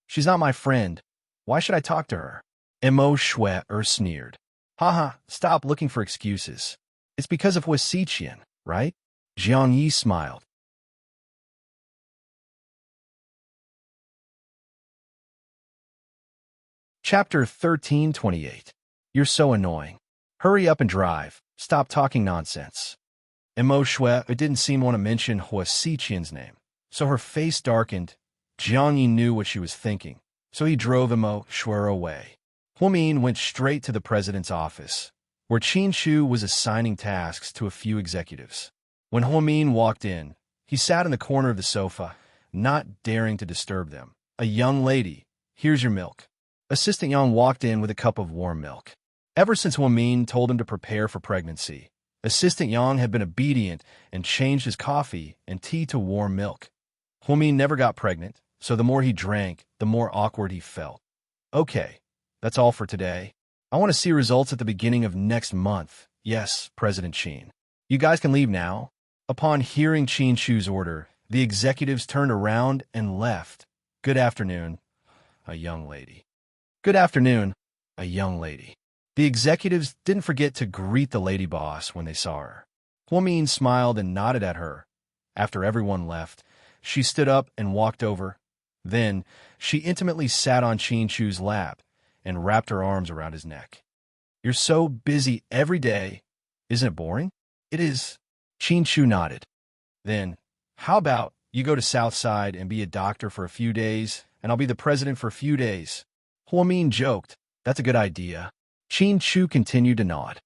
She's not my friend. Why should I talk to her?" Mo Shui sneered. Haha, stop looking for excuses. It's because of Hua Xiqian, right? Jiang Yi smiled. Chapter 1328. You're so annoying. Hurry up and drive. Stop talking nonsense. Mo Shui didn't seem to want to mention Hua Xiqian's name, so her face darkened. Jiang Yi knew what she was thinking, so he drove Mo Shui away. Huamin went straight to the president's office, where Qin Shu was assigning tasks to a few executives. When Huamin walked in, he sat in the corner of the sofa, not daring to disturb them. "A young lady, here's your milk." Assistant Yang walked in with a cup of warm milk. Ever since Huamin told him to prepare for pregnancy, Assistant Yang had been obedient and changed his coffee and tea to warm milk. Huamin never got pregnant, so the more he drank, the more awkward he felt. "Okay, that's all for today. I want to see results at the beginning of next month. Yes, President Qin. You guys can leave now." Upon hearing Qin Shu's order, the executives turned around and left. "Good afternoon, a young lady." "Good afternoon, a young lady." The executives didn't forget to greet the lady boss when they saw her. Huamin smiled and nodded at her. After everyone left, she stood up and walked over. Then, she intimately sat on Qin Shu's lap and wrapped her arms around his neck. "You're so busy every day. Isn't it boring?" "It is." Qin Shu nodded. "Then, how about you go to Southside and be a doctor for a few days, and I'll be the president for a few days?" Huamin joked. "That's a good idea." Qin Shu continued to nod.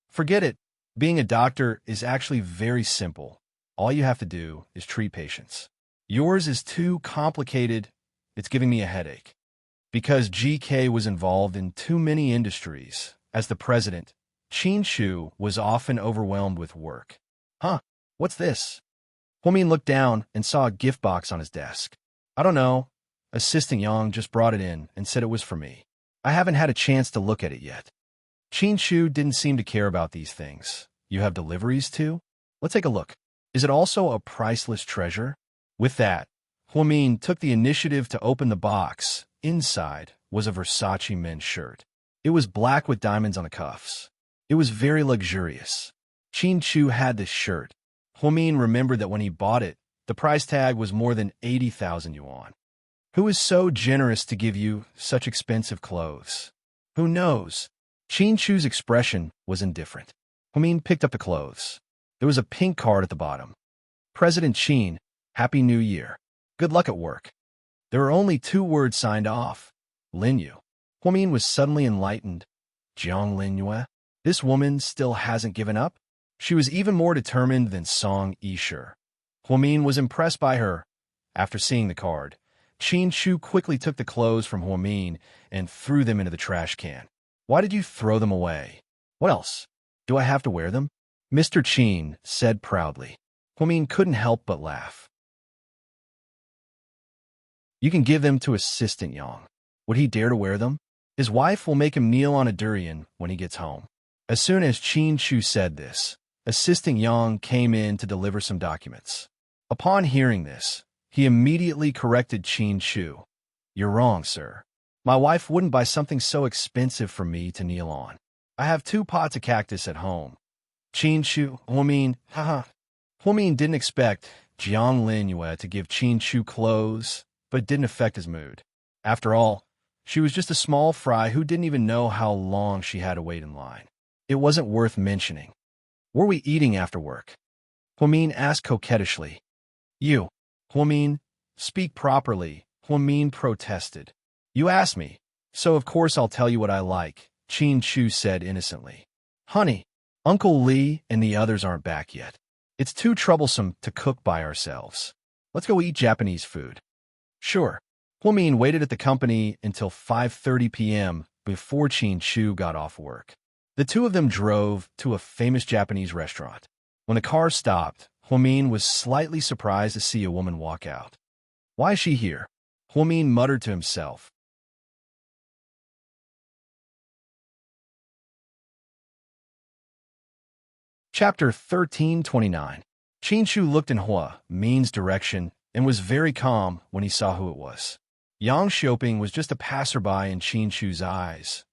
Forget it. Being a doctor is actually very simple. All you have to do is treat patients. Yours is too complicated. It's giving me a headache." Because GK was involved in too many industries, as the president, Qin Shu was often overwhelmed with work. What's this?" Huamin looked down and saw a gift box on his desk. "I don't know. Assistant Yang just brought it in and said it was for me. I haven't had a chance to look at it yet." Qin Shu didn't seem to care about these things. "You have deliveries too? Let's take a look. Is it also a priceless treasure?" With that, Huamin took the initiative to open the box. Inside was a Versace men's shirt. It was black with diamonds on the cuffs. It was very luxurious. Qin Chu had this shirt. Huamin remembered that when he bought it, the price tag was more than 80,000 yuan. Who is so generous to give you such expensive clothes? Who knows? Qin Chu's expression was indifferent. Huamin picked up the clothes. There was a pink card at the bottom. President Qin, Happy New Year. Good luck at work. There were only 2 words signed off. Lin Yu. Huamin was suddenly enlightened. Jiang Lin Yue? This woman still hasn't given up? She was even more determined than Song Yishe. Huamin was impressed by her. After seeing the card, Qin Chu quickly took the clothes from Huamin and threw them into the trash can. Why did you throw them away? What else? Do I have to wear them? Mr. Qin said proudly. Huamin couldn't help but laugh. You can give them to Assistant Yang. Would he dare to wear them? His wife will make him kneel on a durian when he gets home. As soon as Qin Chu said this, Assistant Yang came in to deliver some documents. Upon hearing this, he immediately corrected Qin Chu. You're wrong, sir. My wife wouldn't buy something so expensive for me to kneel on. I have 2 pots of cactus at home. Qin Chu, Huamin, haha. Huamin didn't expect Jiang Lin Yue to give Qin Chu clothes, but it didn't affect his mood. After all, she was just a small fry who didn't even know how long she had to wait in line. It wasn't worth mentioning. Were we eating after work? Huamin asked coquettishly. You, Huamin, speak properly, Huamin protested. You asked me, so of course I'll tell you what I like, Qin Chu said innocently. Honey, Uncle Li and the others aren't back yet. It's too troublesome to cook by ourselves. Let's go eat Japanese food. Sure. Huamin waited at the company until 5:30 p.m. before Qin Chu got off work. The 2 of them drove to a famous Japanese restaurant. When the car stopped, Huamin was slightly surprised to see a woman walk out. Why is she here? Huamin muttered to himself. Chapter 1329. Qin Chu looked in Huamin's direction and was very calm when he saw who it was. Yang Xiaoping was just a passerby in Qin Chu's eyes.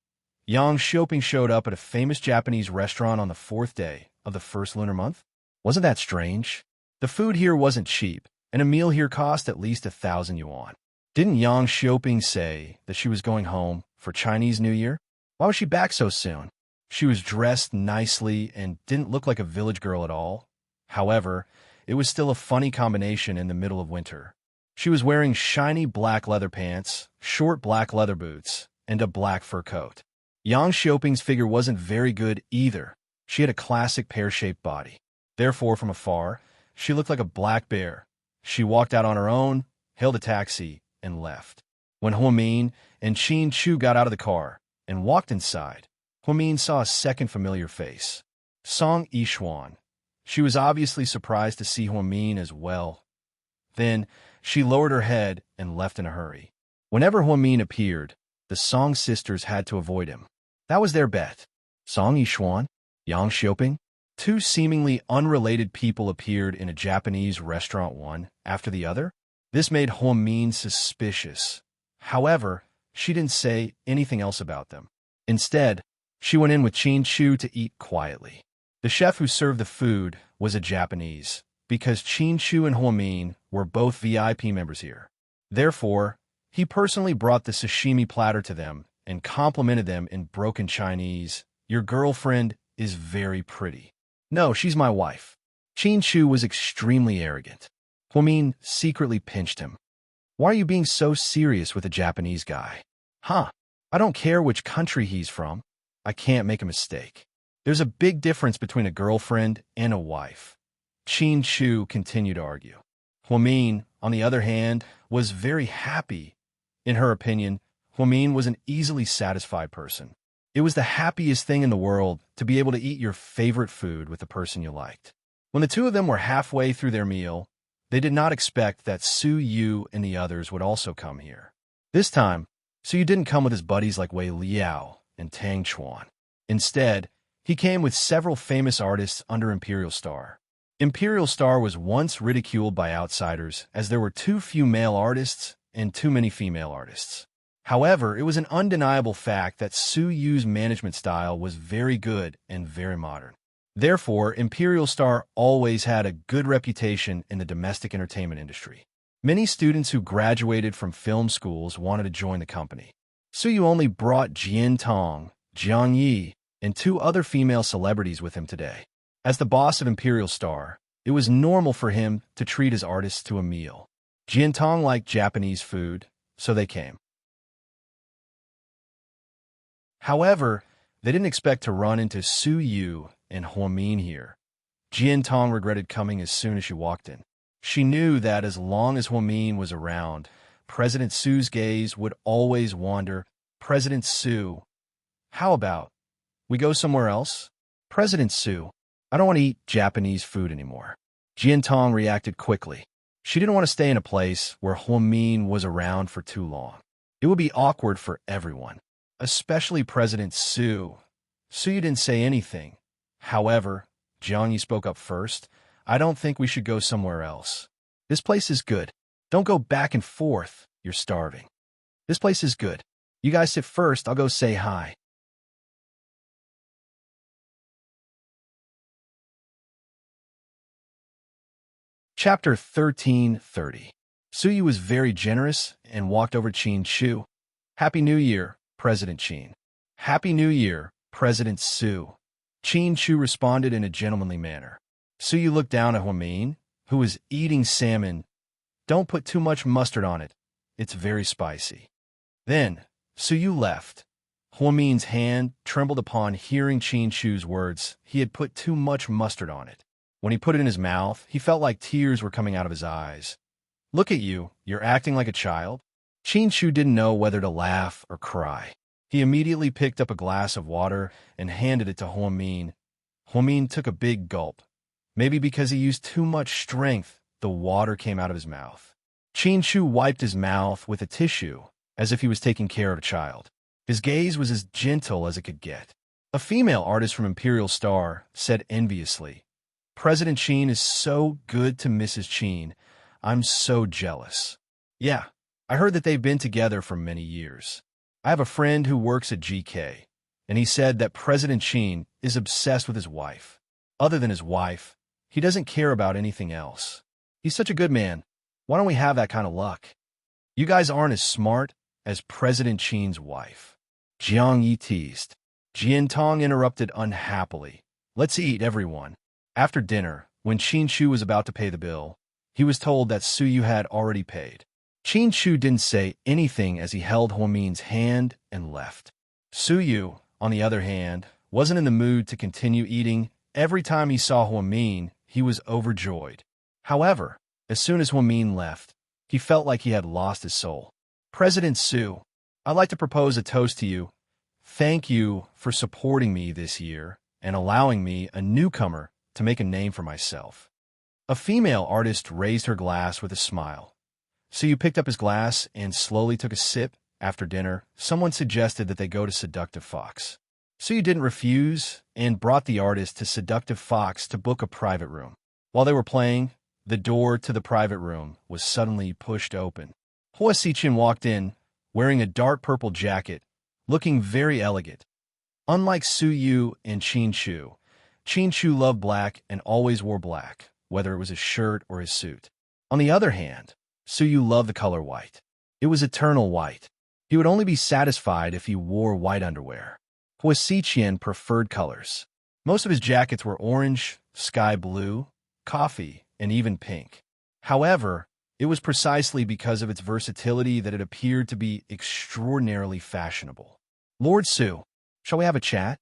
Yang Xiaoping showed up at a famous Japanese restaurant on the 4th day of the 1st lunar month. Wasn't that strange? The food here wasn't cheap, and a meal here cost at least 1,000 yuan. Didn't Yang Xiaoping say that she was going home for Chinese New Year? Why was she back so soon? She was dressed nicely and didn't look like a village girl at all. However, it was still a funny combination in the middle of winter. She was wearing shiny black leather pants, short black leather boots, and a black fur coat. Yang Xiaoping's figure wasn't very good either. She had a classic pear-shaped body. Therefore, from afar, she looked like a black bear. She walked out on her own, hailed a taxi, and left. When Huamin and Qin Chu got out of the car and walked inside, Huamin saw a second familiar face. Song Yishuan. She was obviously surprised to see Huamin as well. Then, she lowered her head and left in a hurry. Whenever Huamin appeared, the Song sisters had to avoid him. That was their bet. Song Yishuan, Yang Xiaoping, 2 seemingly unrelated people appeared in a Japanese restaurant one after the other. This made Huamin suspicious. However, she didn't say anything else about them. Instead, she went in with Qin Chu to eat quietly. The chef who served the food was a Japanese, because Qin Chu and Huamin were both VIP members here. Therefore, he personally brought the sashimi platter to them and complimented them in broken Chinese. Your girlfriend is very pretty. No, she's my wife. Qin Chu was extremely arrogant. Huamin secretly pinched him. Why are you being so serious with a Japanese guy? Huh, I don't care which country he's from. I can't make a mistake. There's a big difference between a girlfriend and a wife. Qin Chu continued to argue. Huamin, on the other hand, was very happy. In her opinion, Huamin was an easily satisfied person. It was the happiest thing in the world to be able to eat your favorite food with the person you liked. When the 2 of them were halfway through their meal, they did not expect that Su Yu and the others would also come here. This time, Su Yu didn't come with his buddies like Wei Liao and Tang Chuan. Instead, he came with several famous artists under Imperial Star. Imperial Star was once ridiculed by outsiders as there were too few male artists and too many female artists. However, it was an undeniable fact that Su Yu's management style was very good and very modern. Therefore, Imperial Star always had a good reputation in the domestic entertainment industry. Many students who graduated from film schools wanted to join the company. Su Yu only brought Jian Tong, Jiang Yi, and 2 other female celebrities with him today. As the boss of Imperial Star, it was normal for him to treat his artists to a meal. Jian Tong liked Japanese food, so they came. However, they didn't expect to run into Su Yu and Huamin here. Jian Tong regretted coming as soon as she walked in. She knew that as long as Huamin was around, President Su's gaze would always wander. President Su, how about we go somewhere else? President Su, I don't want to eat Japanese food anymore. Jian Tong reacted quickly. She didn't want to stay in a place where Huamin was around for too long. It would be awkward for everyone, especially President Su. Su didn't say anything. However, Jiang Yi spoke up first. I don't think we should go somewhere else. This place is good. Don't go back and forth. You're starving. This place is good. You guys sit first. I'll go say hi. Chapter 1330. Su Yu was very generous and walked over Qin Chu. Happy New Year, President Qin. Happy New Year, President Su. Qin Chu responded in a gentlemanly manner. Su Yu looked down at Huamin, who was eating salmon. Don't put too much mustard on it. It's very spicy. Then, Su Yu left. Huamin's hand trembled upon hearing Qin Chu's words. He had put too much mustard on it. When he put it in his mouth, he felt like tears were coming out of his eyes. Look at you, you're acting like a child. Qin Chu didn't know whether to laugh or cry. He immediately picked up a glass of water and handed it to Huamin. Huamin took a big gulp. Maybe because he used too much strength, the water came out of his mouth. Qin Chu wiped his mouth with a tissue, as if he was taking care of a child. His gaze was as gentle as it could get. A female artist from Imperial Star said enviously, President Qin is so good to Mrs. Qin. I'm so jealous. Yeah, I heard that they've been together for many years. I have a friend who works at GK, and he said that President Qin is obsessed with his wife. Other than his wife, he doesn't care about anything else. He's such a good man. Why don't we have that kind of luck? You guys aren't as smart as President Qin's wife. Jiang Yi teased. Jian Tong interrupted unhappily. Let's eat, everyone. After dinner, when Qin Chu was about to pay the bill, he was told that Su Yu had already paid. Qin Chu didn't say anything as he held Huamin's hand and left. Su Yu, on the other hand, wasn't in the mood to continue eating. Every time he saw Huamin, he was overjoyed. However, as soon as Huamin left, he felt like he had lost his soul. President Su, I'd like to propose a toast to you. Thank you for supporting me this year and allowing me, a newcomer, to make a name for myself. A female artist raised her glass with a smile. Su Yu picked up his glass and slowly took a sip. After dinner, someone suggested that they go to Seductive Fox. Su Yu didn't refuse and brought the artist to Seductive Fox to book a private room. While they were playing, the door to the private room was suddenly pushed open. Hua Xiqian walked in, wearing a dark purple jacket, looking very elegant. Unlike Su Yu and Qin Chu loved black and always wore black, whether it was his shirt or his suit. On the other hand, Su Yu loved the color white. It was eternal white. He would only be satisfied if he wore white underwear. Hua Xiqian preferred colors. Most of his jackets were orange, sky blue, coffee, and even pink. However, it was precisely because of its versatility that it appeared to be extraordinarily fashionable. Lord Su, shall we have a chat?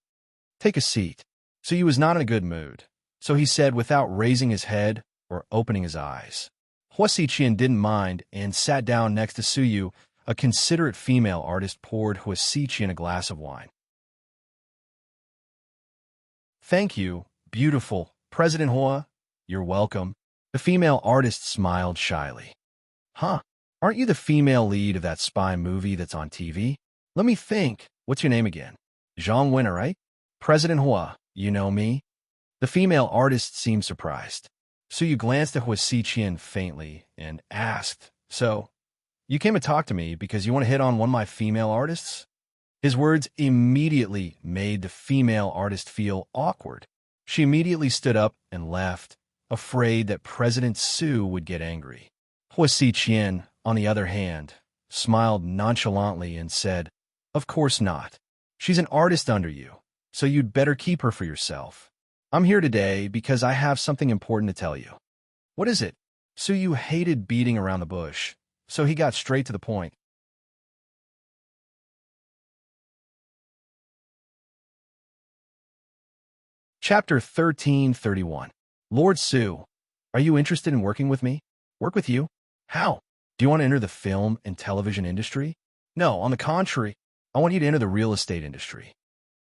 Take a seat. Su Yu was not in a good mood, so he said without raising his head or opening his eyes. Hua Xiqian didn't mind and sat down next to Su Yu. A considerate female artist poured Hua Xiqian a glass of wine. Thank you, beautiful President Hua. You're welcome. The female artist smiled shyly. Huh, aren't you the female lead of that spy movie that's on TV? Let me think. What's your name again? Zhang Winner, right? President Hua, you know me? The female artist seemed surprised. Su Yu glanced at Hua Xiqian faintly and asked, So, You came to talk to me because you want to hit on one of my female artists? His words immediately made the female artist feel awkward. She immediately stood up and left, afraid that President Su would get angry. Hua Xiqian, on the other hand, smiled nonchalantly and said, "Of course not. She's an artist under you, so you'd better keep her for yourself. I'm here today because I have something important to tell you." "What is it?" Su Yu hated beating around the bush, so he got straight to the point. Chapter 1331. Lord Su, are you interested in working with me? Work with you? How? Do you want to enter the film and television industry? No, on the contrary, I want you to enter the real estate industry.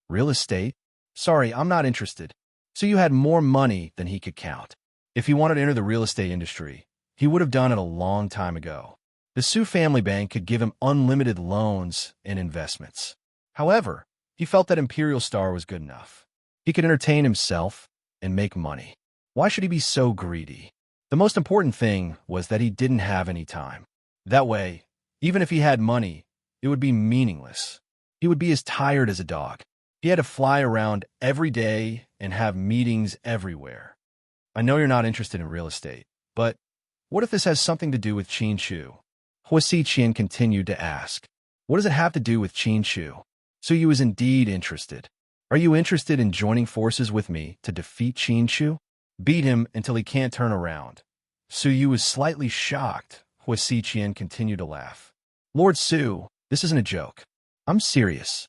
Real estate? Sorry, I'm not interested. So you had more money than he could count. If he wanted to enter the real estate industry, he would have done it a long time ago. The Su family bank could give him unlimited loans and investments. However, he felt that Imperial Star was good enough. He could entertain himself and make money. Why should he be so greedy? The most important thing was that he didn't have any time. That way, even if he had money, it would be meaningless. He would be as tired as a dog. He had to fly around every day and have meetings everywhere. I know you're not interested in real estate, but what if this has something to do with Qin Shu? Hua Xiqian continued to ask. What does it have to do with Qin Shu? So you was indeed interested. Are you interested in joining forces with me to defeat Qin Shu? Beat him until he can't turn around. Su Yu was slightly shocked. Hua Xiqian continued to laugh. Lord Su, this isn't a joke. I'm serious.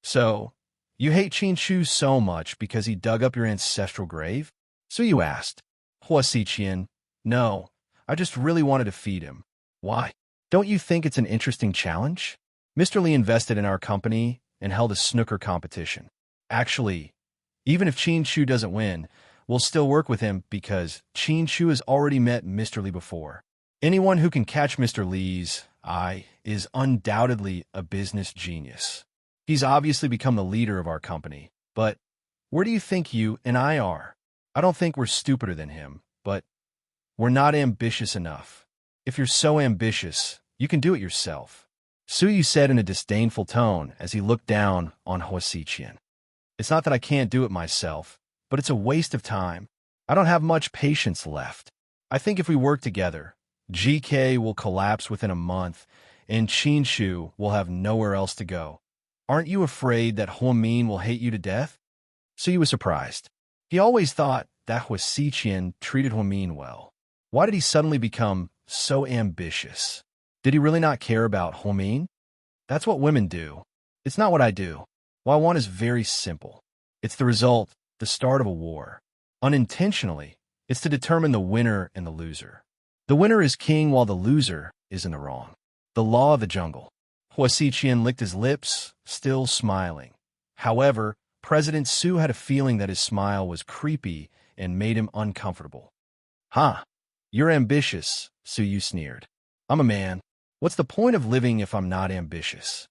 So, you hate Qin Shu so much because he dug up your ancestral grave? Su Yu asked. Hua Xiqian, no, I just really wanted to feed him. Why? Don't you think it's an interesting challenge? Mr. Li invested in our company and held a snooker competition. Actually, even if Qin Shu doesn't win, we'll still work with him because Qin Shu has already met Mr. Li before. Anyone who can catch Mr. Li's eye is undoubtedly a business genius. He's obviously become the leader of our company, but where do you think you and I are? I don't think we're stupider than him, but we're not ambitious enough. If you're so ambitious, you can do it yourself. Su Yu said in a disdainful tone as he looked down on Hua Xiqian. It's not that I can't do it myself, but it's a waste of time. I don't have much patience left. I think if we work together, GK will collapse within a month, and Qin Shu will have nowhere else to go. Aren't you afraid that Hua Min will hate you to death? So he was surprised. He always thought that Hua Xiqian treated Hua Min well. Why did he suddenly become so ambitious? Did he really not care about Hua Min? That's what women do. It's not what I do. What I want is very simple. It's the result, the start of a war. Unintentionally, it's to determine the winner and the loser. The winner is king while the loser is in the wrong. The law of the jungle. Hua Xiqian licked his lips, still smiling. However, President Su had a feeling that his smile was creepy and made him uncomfortable. Huh, you're ambitious, Su Yu sneered. I'm a man. What's the point of living if I'm not ambitious?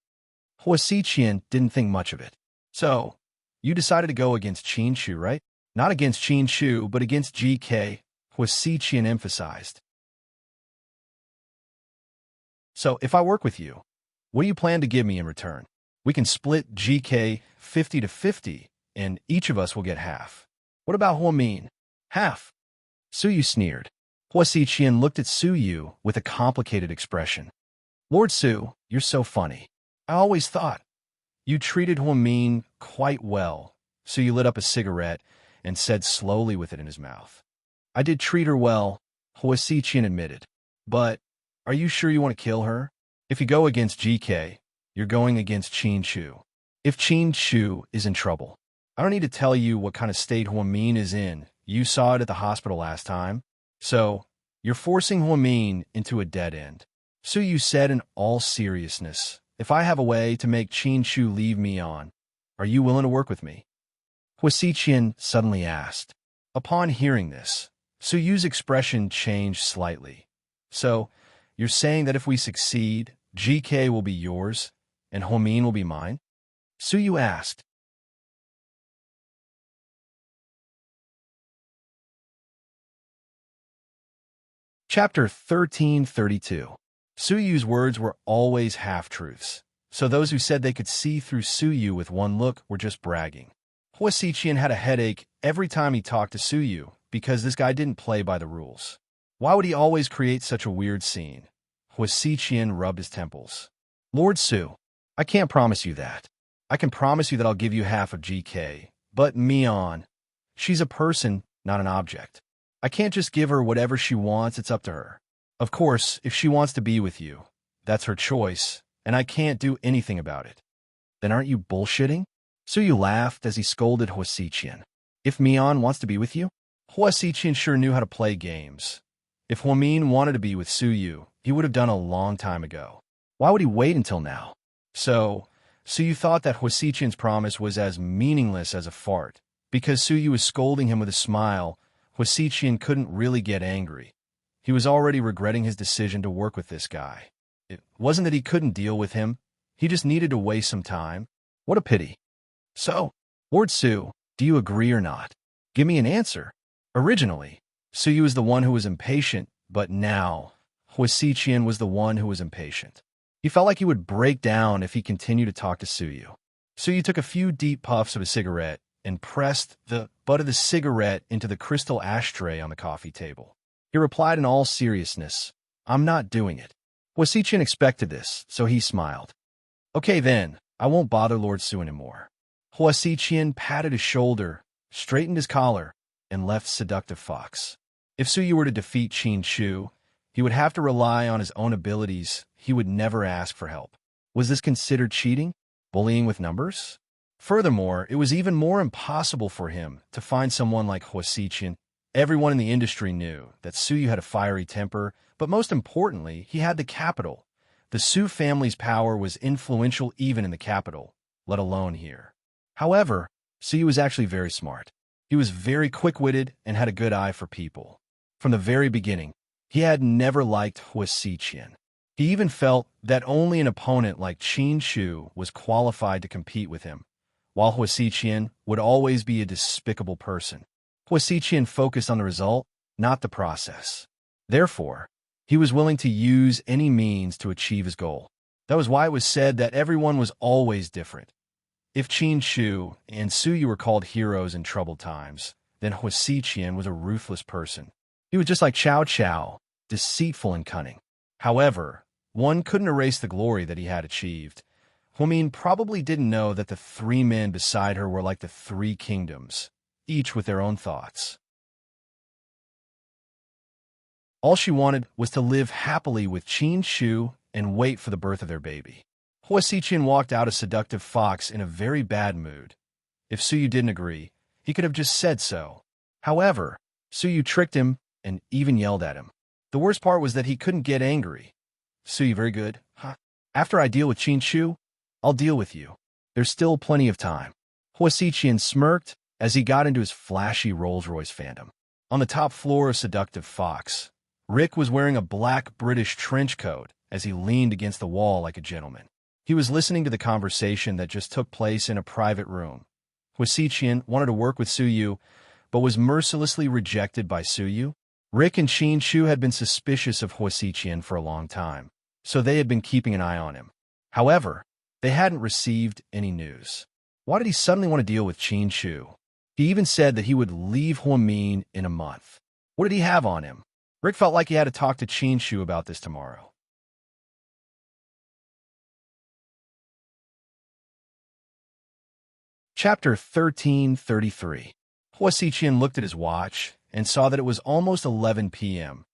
Hua Xiqian didn't think much of it. So, you decided to go against Qin Shu, right? Not against Qin Shu, but against GK, Hua Xiqian emphasized. So, if I work with you, what do you plan to give me in return? We can split GK 50 to 50, and each of us will get half. What about Hua Min? Half. Su Yu sneered. Hua Xiqian looked at Su Yu with a complicated expression. Lord Su, you're so funny. I always thought you treated Hua Min quite well. Su Yu lit up a cigarette and said slowly with it in his mouth. I did treat her well, Hua Xiqian admitted. But are you sure you want to kill her? If you go against GK, you're going against Qin Shu. If Qin Shu is in trouble, I don't need to tell you what kind of state Hua Min is in. You saw it at the hospital last time. So, you're forcing Hua Min into a dead end. Su Yu said in all seriousness, if I have a way to make Qin Shu leave me on, are you willing to work with me? Hua Xiqian suddenly asked. Upon hearing this, Su Yu's expression changed slightly. So, you're saying that if we succeed, GK will be yours, and Hua Min will be mine? Su Yu asked. Chapter 1332. Suyu's words were always half-truths, so those who said they could see through Suyu with one look were just bragging. Hua Xiqian had a headache every time he talked to Suyu because this guy didn't play by the rules. Why would he always create such a weird scene? Hua Xiqian rubbed his temples. Lord Su, I can't promise you that. I can promise you that I'll give you half of GK, but Mion, she's a person, not an object. I can't just give her whatever she wants, it's up to her. Of course, if she wants to be with you, that's her choice, and I can't do anything about it. Then aren't you bullshitting? Suyu laughed as he scolded Hua Xiqian. If Mion wants to be with you? Hua Xiqian sure knew how to play games. If Huamin wanted to be with Suyu, he would have done a long time ago. Why would he wait until now? So you thought that Hua Xiqian's promise was as meaningless as a fart. Because Suyu was scolding him with a smile, Hua Xiqian couldn't really get angry. He was already regretting his decision to work with this guy. It wasn't that he couldn't deal with him. He just needed to waste some time. What a pity. So, Lord Su, do you agree or not? Give me an answer. Originally, Suyu was the one who was impatient, but now, Hua Xiqian was the one who was impatient. He felt like he would break down if he continued to talk to Suyu. Suyu took a few deep puffs of a cigarette and pressed the butt of the cigarette into the crystal ashtray on the coffee table. He replied in all seriousness, I'm not doing it. Hua Xiqian expected this, so he smiled. Okay then, I won't bother Lord Su anymore. Hua Xiqian patted his shoulder, straightened his collar, and left Seductive Fox. If Suyu were to defeat Qin Shu, he would have to rely on his own abilities. He would never ask for help. Was this considered cheating? Bullying with numbers? Furthermore, it was even more impossible for him to find someone like Hua Xiqian. Everyone in the industry knew that Suyu had a fiery temper, but most importantly, he had the capital. The Su family's power was influential even in the capital, let alone here. However, Suyu was actually very smart. He was very quick-witted and had a good eye for people. From the very beginning, he had never liked Hua Xiqian. He even felt that only an opponent like Qin Shu was qualified to compete with him, while Hua Xiqian would always be a despicable person. Hua Xiqian focused on the result, not the process. Therefore, he was willing to use any means to achieve his goal. That was why it was said that everyone was always different. If Qin Shu and Suyu were called heroes in troubled times, then Hua Xiqian was a ruthless person. He was just like Cao Cao, deceitful and cunning. However, one couldn't erase the glory that he had achieved. Huamin probably didn't know that the three men beside her were like the three kingdoms, each with their own thoughts. All she wanted was to live happily with Qin Shu and wait for the birth of their baby. Hua Xiqian walked out of Seductive Fox in a very bad mood. If Suyu didn't agree, he could have just said so. However, Suyu tricked him and even yelled at him. The worst part was that he couldn't get angry. Suyu, very good, huh? After I deal with Qin Shu, I'll deal with you. There's still plenty of time. Hua Xiqian smirked as he got into his flashy Rolls-Royce Phantom. On the top floor of Seductive Fox, Rick was wearing a black British trench coat as he leaned against the wall like a gentleman. He was listening to the conversation that just took place in a private room. Hua Xiqian wanted to work with Suyu, but was mercilessly rejected by Suyu. Rick and Qin Shu had been suspicious of Hua Xiqian for a long time, so they had been keeping an eye on him. However, they hadn't received any news. Why did he suddenly want to deal with Qin Shu? He even said that he would leave Huamin in a month. What did he have on him? Rick felt like he had to talk to Qin Shu about this tomorrow. Chapter 1333. Hua Xiqian looked at his watch and saw that it was almost 11 p.m.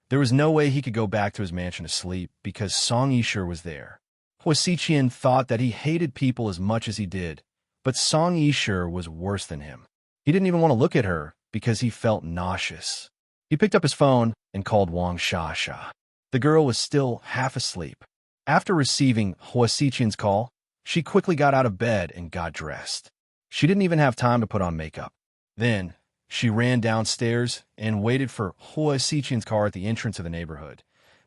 There was no way he could go back to his mansion to sleep because Song Yisher was there. Hua Xiqian thought that he hated people as much as he did, but Song Yisher was worse than him. He didn't even want to look at her because he felt nauseous. He picked up his phone and called Wang Shasha. The girl was still half asleep. After receiving Hua Xiqian's call, she quickly got out of bed and got dressed. She didn't even have time to put on makeup. Then, she ran downstairs and waited for Hua Xiqian's car at the entrance of the neighborhood.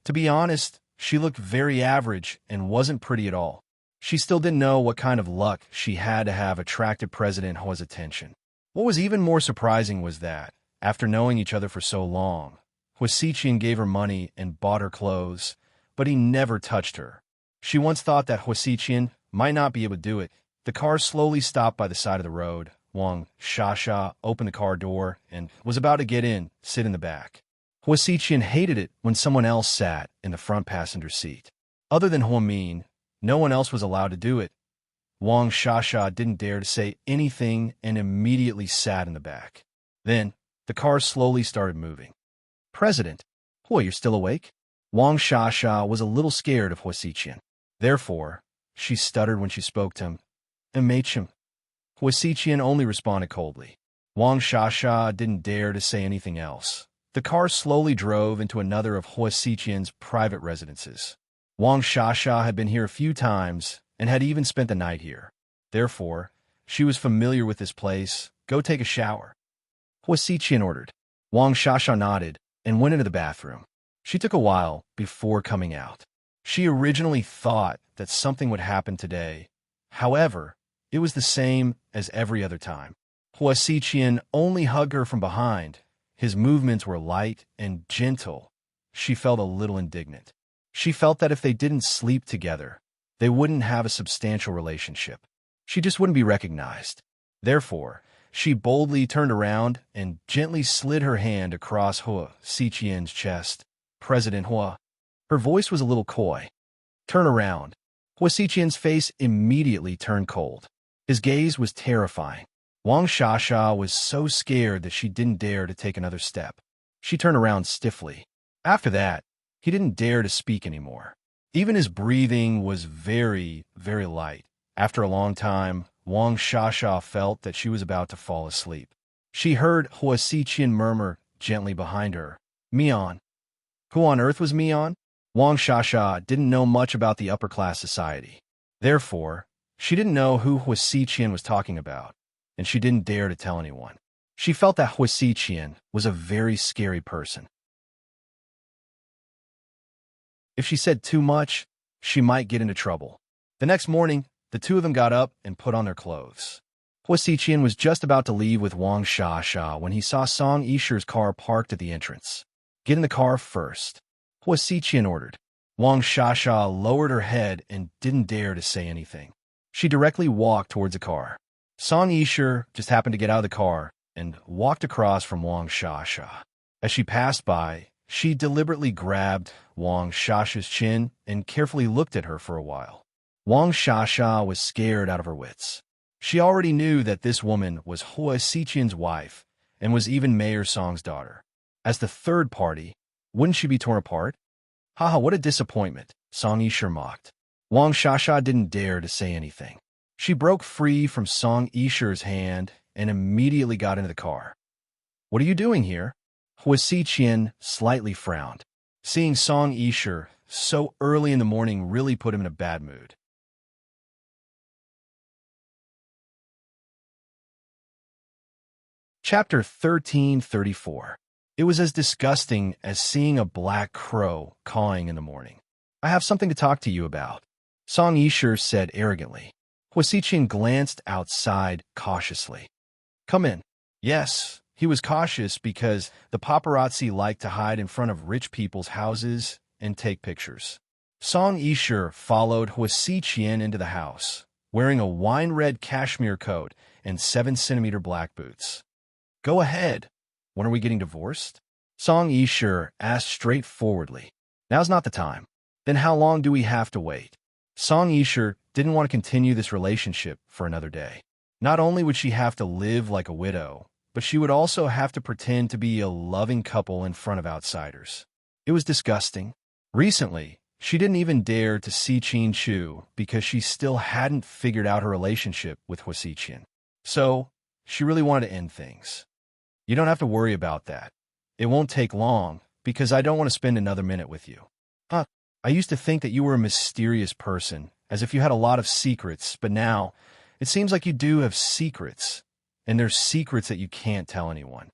To be honest, she looked very average and wasn't pretty at all. She still didn't know what kind of luck she had to have attracted President Hua's attention. What was even more surprising was that, after knowing each other for so long, Hua Xiqian gave her money and bought her clothes, but he never touched her. She once thought that Huasiqian might not be able to do it. The car slowly stopped by the side of the road. Wang Shasha opened the car door and was about to get in, sit in the back. Huasiqian hated it when someone else sat in the front passenger seat. Other than Huamin, no one else was allowed to do it. Wang Shasha didn't dare to say anything and immediately sat in the back. Then, the car slowly started moving. President, you're still awake? Wang Shasha was a little scared of Huasiqian. Therefore, she stuttered when she spoke to him. Immerse. Huasiqian only responded coldly. Wang Shasha didn't dare to say anything else. The car slowly drove into another of Huasiqian's private residences. Wang Shasha had been here a few times and had even spent the night here. Therefore, she was familiar with this place. Go take a shower. Huasiqian ordered. Wang Shasha nodded and went into the bathroom. She took a while before coming out. She originally thought that something would happen today. However, it was the same as every other time. Huasiqian only hugged her from behind. His movements were light and gentle. She felt a little indignant. She felt that if they didn't sleep together, they wouldn't have a substantial relationship. She just wouldn't be recognized. Therefore, she boldly turned around and gently slid her hand across Huasiqian's chest. President Hua. Her voice was a little coy. Turn around. Huasiqian's face immediately turned cold. His gaze was terrifying. Wang Shasha was so scared that she didn't dare to take another step. She turned around stiffly. After that, he didn't dare to speak anymore. Even his breathing was very, very light. After a long time, Wang Shasha felt that she was about to fall asleep. She heard Huasiqian murmur gently behind her, Mian. Who on earth was Mian? Wang Shasha didn't know much about the upper-class society. Therefore, she didn't know who Huasiqian was talking about, and she didn't dare to tell anyone. She felt that Huasiqian was a very scary person. If she said too much, she might get into trouble. The next morning, the two of them got up and put on their clothes. Huasiqian was just about to leave with Wang Shasha when he saw Song Yisher's car parked at the entrance. Get in the car first, Huasiqian ordered. Wang Shasha lowered her head and didn't dare to say anything. She directly walked towards the car. Song Yisher just happened to get out of the car and walked across from Wang Shasha. As she passed by, she deliberately grabbed Wang Shasha's chin and carefully looked at her for a while. Wang Shasha was scared out of her wits. She already knew that this woman was Huasiqian's wife and was even Mayor Song's daughter. As the third party, wouldn't she be torn apart? Haha, what a disappointment, Song Yisher mocked. Wang Shasha didn't dare to say anything. She broke free from Song Yisher's hand and immediately got into the car. What are you doing here? Huasiqian slightly frowned. Seeing Song Yisher so early in the morning really put him in a bad mood. Chapter 1334. It was as disgusting as seeing a black crow cawing in the morning. I have something to talk to you about, Song Yisher said arrogantly. Huasiqian glanced outside cautiously. Come in. Yes, he was cautious because the paparazzi liked to hide in front of rich people's houses and take pictures. Song Yisher followed Huasiqian into the house, wearing a wine-red cashmere coat and 7-centimeter black boots. Go ahead. When are we getting divorced? Song Yisher asked straightforwardly. Now's not the time. Then how long do we have to wait? Song Yisher didn't want to continue this relationship for another day. Not only would she have to live like a widow, but she would also have to pretend to be a loving couple in front of outsiders. It was disgusting. Recently, she didn't even dare to see Qin Chu because she still hadn't figured out her relationship with Huasiqian. So, she really wanted to end things. You don't have to worry about that. It won't take long, because I don't want to spend another minute with you. I used to think that you were a mysterious person, as if you had a lot of secrets, but now, it seems like you do have secrets, and there's secrets that you can't tell anyone.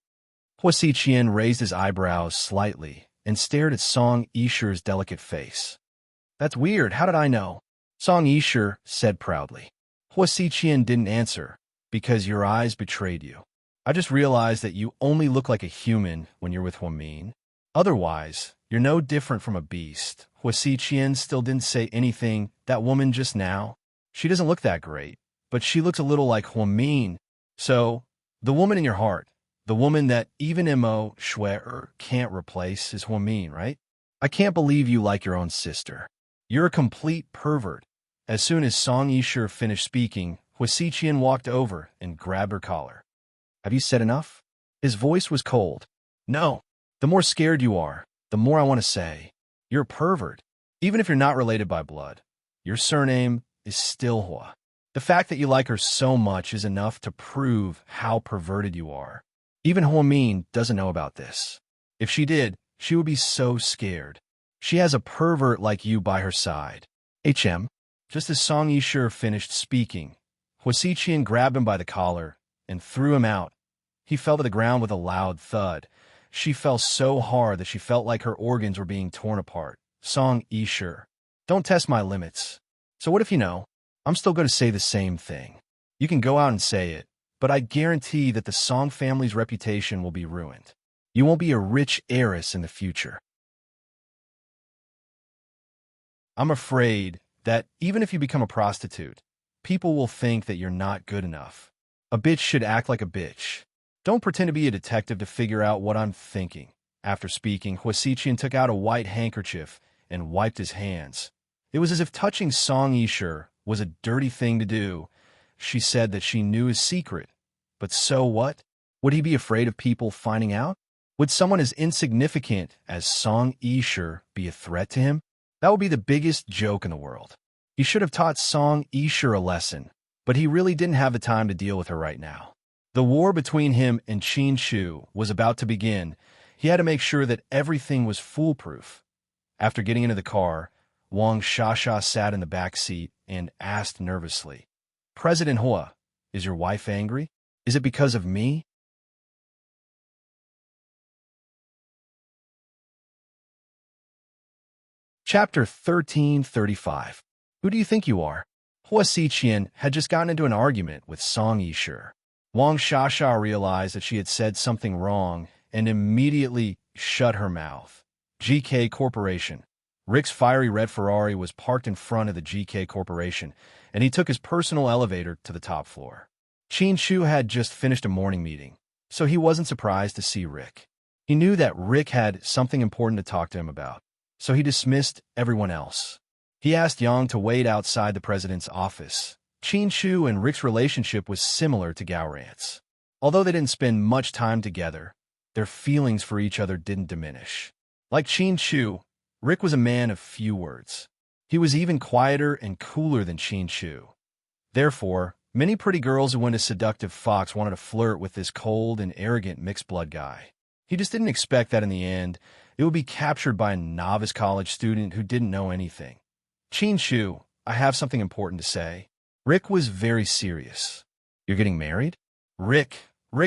Huasiqian raised his eyebrows slightly and stared at Song Yisher's delicate face. That's weird, how did I know? Song Yisher said proudly. Huasiqian didn't answer, because your eyes betrayed you. I just realized that you only look like a human when you're with Huamin. Otherwise, you're no different from a beast. Huasi Qian still didn't say anything. That woman just now, she doesn't look that great, but she looks a little like Huamin. So, the woman in your heart, the woman that even Mo Shui can't replace is Huamin, right? I can't believe you like your own sister. You're a complete pervert. As soon as Song Yishu finished speaking, Huasi Qian walked over and grabbed her collar. Have you said enough? His voice was cold. No. The more scared you are, the more I want to say. You're a pervert. Even if you're not related by blood, your surname is still Hua. The fact that you like her so much is enough to prove how perverted you are. Even Huamin doesn't know about this. If she did, she would be so scared. She has a pervert like you by her side. Just as Song Yishu finished speaking, Huasi Qian grabbed him by the collar and threw him out. He fell to the ground with a loud thud. She fell so hard that she felt like her organs were being torn apart. Song Yishu, don't test my limits. So what if you know? I'm still going to say the same thing. You can go out and say it, but I guarantee that the Song family's reputation will be ruined. You won't be a rich heiress in the future. I'm afraid that even if you become a prostitute, people will think that you're not good enough. A bitch should act like a bitch. Don't pretend to be a detective to figure out what I'm thinking. After speaking, Huasi Qian took out a white handkerchief and wiped his hands. It was as if touching Song Yishu was a dirty thing to do. She said that she knew his secret. But so what? Would he be afraid of people finding out? Would someone as insignificant as Song Yishu be a threat to him? That would be the biggest joke in the world. He should have taught Song Yishu a lesson, but he really didn't have the time to deal with her right now. The war between him and Qin Shu was about to begin. He had to make sure that everything was foolproof. After getting into the car, Wang Shasha sat in the back seat and asked nervously, President Hua, is your wife angry? Is it because of me? Chapter 1335. Who do you think you are? Huasi Qian had just gotten into an argument with Song Yishu. Wang Shasha realized that she had said something wrong and immediately shut her mouth. GK Corporation. Rick's fiery red Ferrari was parked in front of the GK Corporation, and he took his personal elevator to the top floor. Qin Shu had just finished a morning meeting, so he wasn't surprised to see Rick. He knew that Rick had something important to talk to him about, so he dismissed everyone else. He asked Yang to wait outside the president's office. Qin Shu and Rick's relationship was similar to Gaoran's. Although they didn't spend much time together, their feelings for each other didn't diminish. Like Qin Shu, Rick was a man of few words. He was even quieter and cooler than Qin Shu. Therefore, many pretty girls who went to Seductive Fox wanted to flirt with this cold and arrogant mixed-blood guy. He just didn't expect that in the end, it would be captured by a novice college student who didn't know anything. Qin Shu, I have something important to say. Rick was very serious. You're getting married? Rick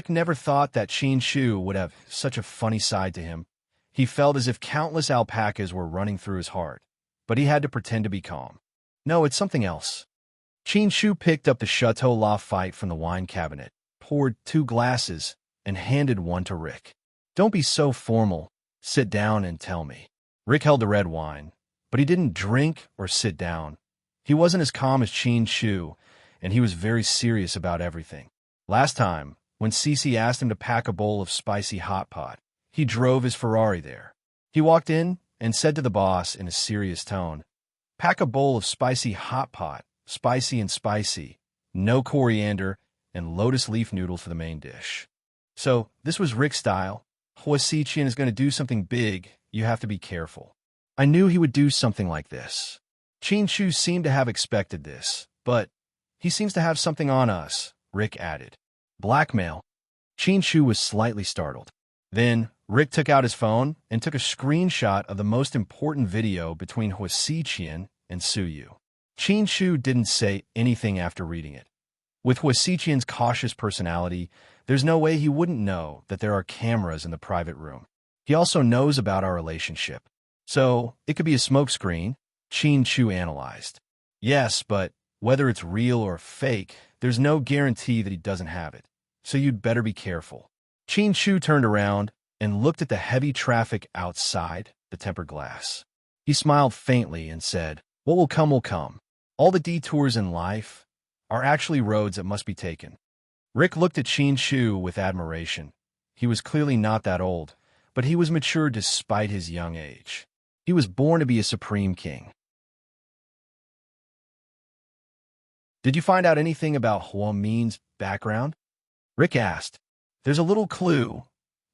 never thought that Qin Shu would have such a funny side to him. He felt as if countless alpacas were running through his heart, but he had to pretend to be calm. No, it's something else. Qin Shu picked up the Chateau Lafite from the wine cabinet, poured 2 glasses, and handed one to Rick. Don't be so formal. Sit down and tell me. Rick held the red wine, but he didn't drink or sit down. He wasn't as calm as Qin Shu, and he was very serious about everything. Last time, when Cece asked him to pack a bowl of spicy hot pot, he drove his Ferrari there. He walked in and said to the boss in a serious tone, pack a bowl of spicy hot pot, spicy and spicy, no coriander, and lotus leaf noodles for the main dish. So, this was Rick's style. Huasi Qian is going to do something big. You have to be careful. I knew he would do something like this. Qin Shu seemed to have expected this, but he seems to have something on us, Rick added. Blackmail. Qin Shu was slightly startled. Then, Rick took out his phone and took a screenshot of the most important video between Huasi Qian and Suyu. Qin Shu didn't say anything after reading it. With Huasi Qian's cautious personality, there's no way he wouldn't know that there are cameras in the private room. He also knows about our relationship. So, it could be a smokescreen, Qin Shu analyzed. Yes, but whether it's real or fake, there's no guarantee that he doesn't have it. So you'd better be careful. Qin Shu turned around and looked at the heavy traffic outside the tempered glass. He smiled faintly and said, "What will come will come. All the detours in life are actually roads that must be taken." Rick looked at Qin Shu with admiration. He was clearly not that old, but he was mature despite his young age. He was born to be a supreme king. "Did you find out anything about Huo Min's background?" Rick asked. "There's a little clue.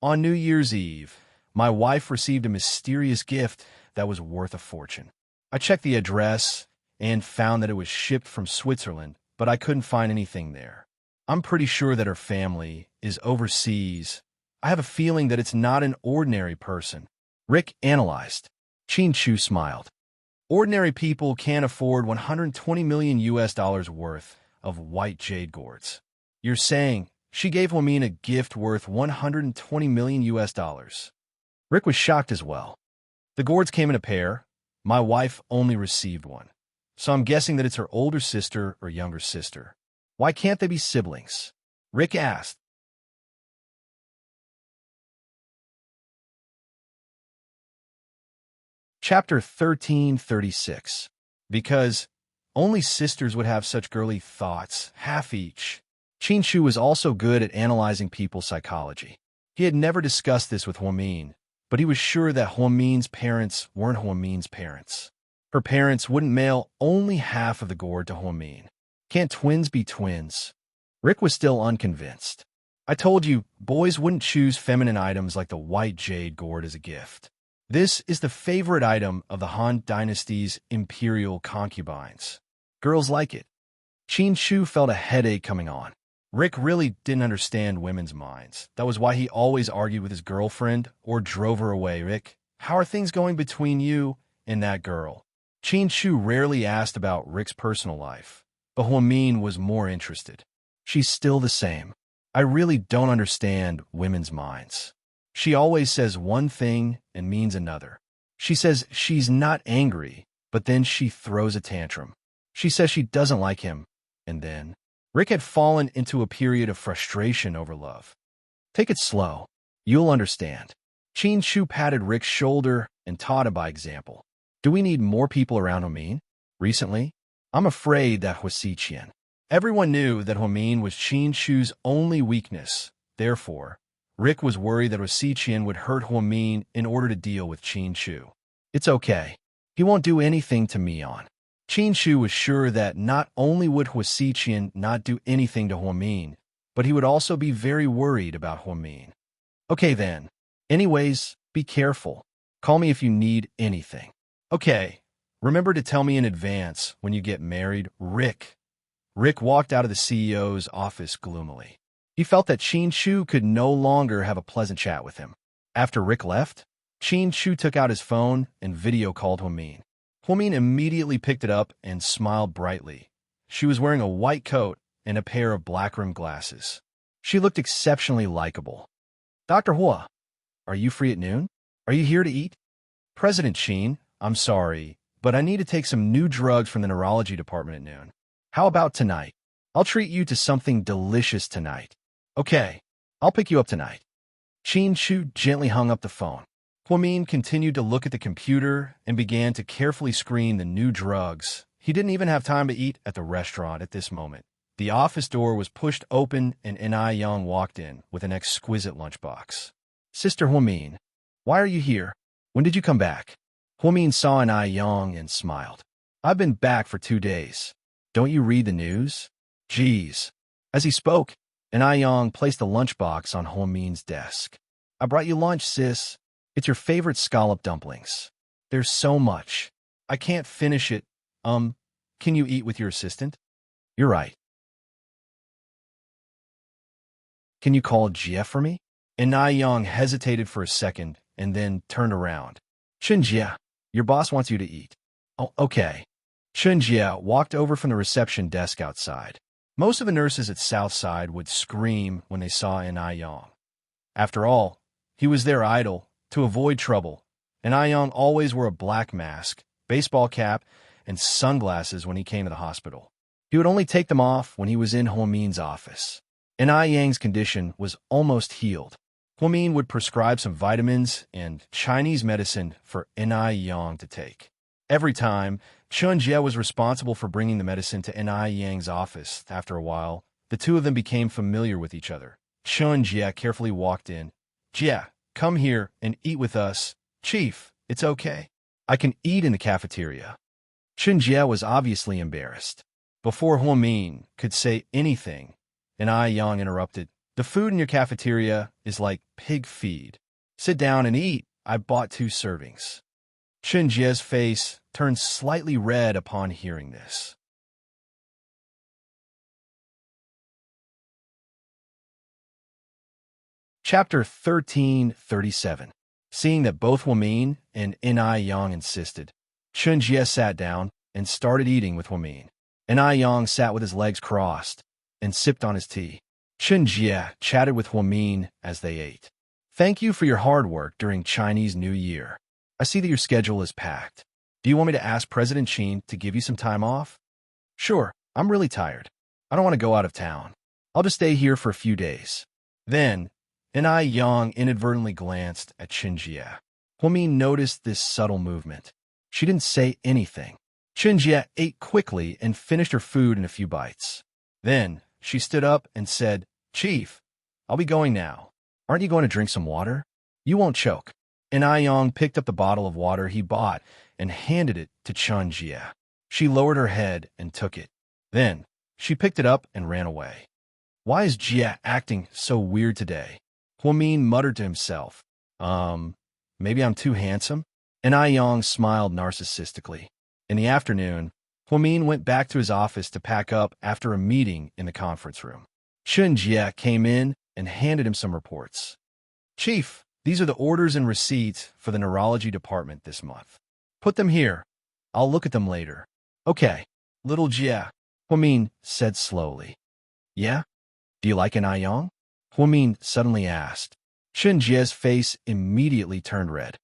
On New Year's Eve, my wife received a mysterious gift that was worth a fortune. I checked the address and found that it was shipped from Switzerland, but I couldn't find anything there. I'm pretty sure that her family is overseas. I have a feeling that it's not an ordinary person." Rick analyzed. Qin Shu smiled. "Ordinary people can't afford $120 million worth of white jade gourds. You're saying she gave Huomin a gift worth $120 million? Rick was shocked as well. "The gourds came in a pair. My wife only received one. So I'm guessing that it's her older sister or younger sister. Why can't they be siblings?" Rick asked. Chapter 1336. Because only sisters would have such girly thoughts, half each. Qin Shu was also good at analyzing people's psychology. He had never discussed this with Huomin, but he was sure that Huomin's parents weren't Huomin's parents. Her parents wouldn't mail only half of the gourd to Huomin. Can't twins be twins? Rick was still unconvinced. "I told you, boys wouldn't choose feminine items like the white jade gourd as a gift. This is the favorite item of the Han Dynasty's imperial concubines. Girls like it." Qin Shu felt a headache coming on. Rick really didn't understand women's minds. That was why he always argued with his girlfriend or drove her away. "Rick, how are things going between you and that girl?" Qin Shu rarely asked about Rick's personal life, but Huomin was more interested. "She's still the same. I really don't understand women's minds. She always says one thing and means another. She says she's not angry, but then she throws a tantrum. She says she doesn't like him, and then..." Rick had fallen into a period of frustration over love. "Take it slow. You'll understand." Qin Shu patted Rick's shoulder and taught him by example. "Do we need more people around Huomin? Recently, I'm afraid that Huosiqian." Everyone knew that Huomin was Qin Shu's only weakness. Therefore, Rick was worried that Huosiqian would hurt Huomin in order to deal with Qin Shu. "It's okay. He won't do anything to Mian." Qin Shu was sure that not only would Huosiqian not do anything to Huomin, but he would also be very worried about Huomin. "Okay then. Anyways, be careful. Call me if you need anything." "Okay. Remember to tell me in advance when you get married, Rick." Rick walked out of the CEO's office gloomily. He felt that Qin Shu could no longer have a pleasant chat with him. After Rick left, Qin Shu took out his phone and video called Huomin. Huomin immediately picked it up and smiled brightly. She was wearing a white coat and a pair of black-rimmed glasses. She looked exceptionally likable. "Dr. Hua, are you free at noon? Are you here to eat?" "President Qin, I'm sorry, but I need to take some new drugs from the neurology department at noon. How about tonight? I'll treat you to something delicious tonight." "Okay, I'll pick you up tonight." Qin Shu gently hung up the phone. Huomin continued to look at the computer and began to carefully screen the new drugs. He didn't even have time to eat at the restaurant at this moment. The office door was pushed open and Enai Yang walked in with an exquisite lunchbox. "Sister Huomin, why are you here? When did you come back?" Huomin saw Enai Yang and smiled. "I've been back for 2 days. Don't you read the news?" "Geez." As he spoke, Enai Yang placed the lunchbox on Huomin's desk. "I brought you lunch, sis. It's your favorite scallop dumplings. There's so much. I can't finish it. Can you eat with your assistant?" "You're right. Can you call Jia for me?" Enai Yang hesitated for a second and then turned around. "Chen Jia, your boss wants you to eat." "Oh, okay." Chen Jia walked over from the reception desk outside. Most of the nurses at Southside would scream when they saw Enai Yang. After all, he was there idle, to avoid trouble. Enai Yang always wore a black mask, baseball cap, and sunglasses when he came to the hospital. He would only take them off when he was in Huomin's office. Enai Yang's condition was almost healed. Huamin would prescribe some vitamins and Chinese medicine for Ni Yang to take. Every time, Chun Jie was responsible for bringing the medicine to Ni Yang's office. After a while, the two of them became familiar with each other. Chun Jie carefully walked in. Jie, come here and eat with us. Chief, it's okay. I can eat in the cafeteria. Chun Jie was obviously embarrassed. Before Huamin could say anything, Ni Yang interrupted. The food in your cafeteria is like pig feed. Sit down and eat. I bought 2 servings. Chun Jie's face turned slightly red upon hearing this. Chapter 1337. Seeing that both Huamin and Ni Yang insisted, Chun Jie sat down and started eating with Huamin. Ni Yang sat with his legs crossed and sipped on his tea. Chun Jie chatted with Huamin as they ate. Thank you for your hard work during Chinese New Year. I see that your schedule is packed. Do you want me to ask President Qin to give you some time off? Sure, I'm really tired. I don't want to go out of town. I'll just stay here for a few days. Then, Ni Yang inadvertently glanced at Chun Jie. Huamin noticed this subtle movement. She didn't say anything. Chun Jie ate quickly and finished her food in a few bites. Then, she stood up and said, Chief, I'll be going now. Aren't you going to drink some water? You won't choke. Ni Yang picked up the bottle of water he bought and handed it to Chun Jie. She lowered her head and took it. Then, she picked it up and ran away. Why is Jie acting so weird today? Huamin muttered to himself. Maybe I'm too handsome? Ni Yang smiled narcissistically. In the afternoon, Huamin went back to his office to pack up after a meeting in the conference room. Chun Jie came in and handed him some reports. Chief, these are the orders and receipts for the neurology department this month. Put them here. I'll look at them later. Okay, little Jie, Huamin said slowly. Yeah? Do you like an Yang? Huamin suddenly asked. Chun Jie's face immediately turned red.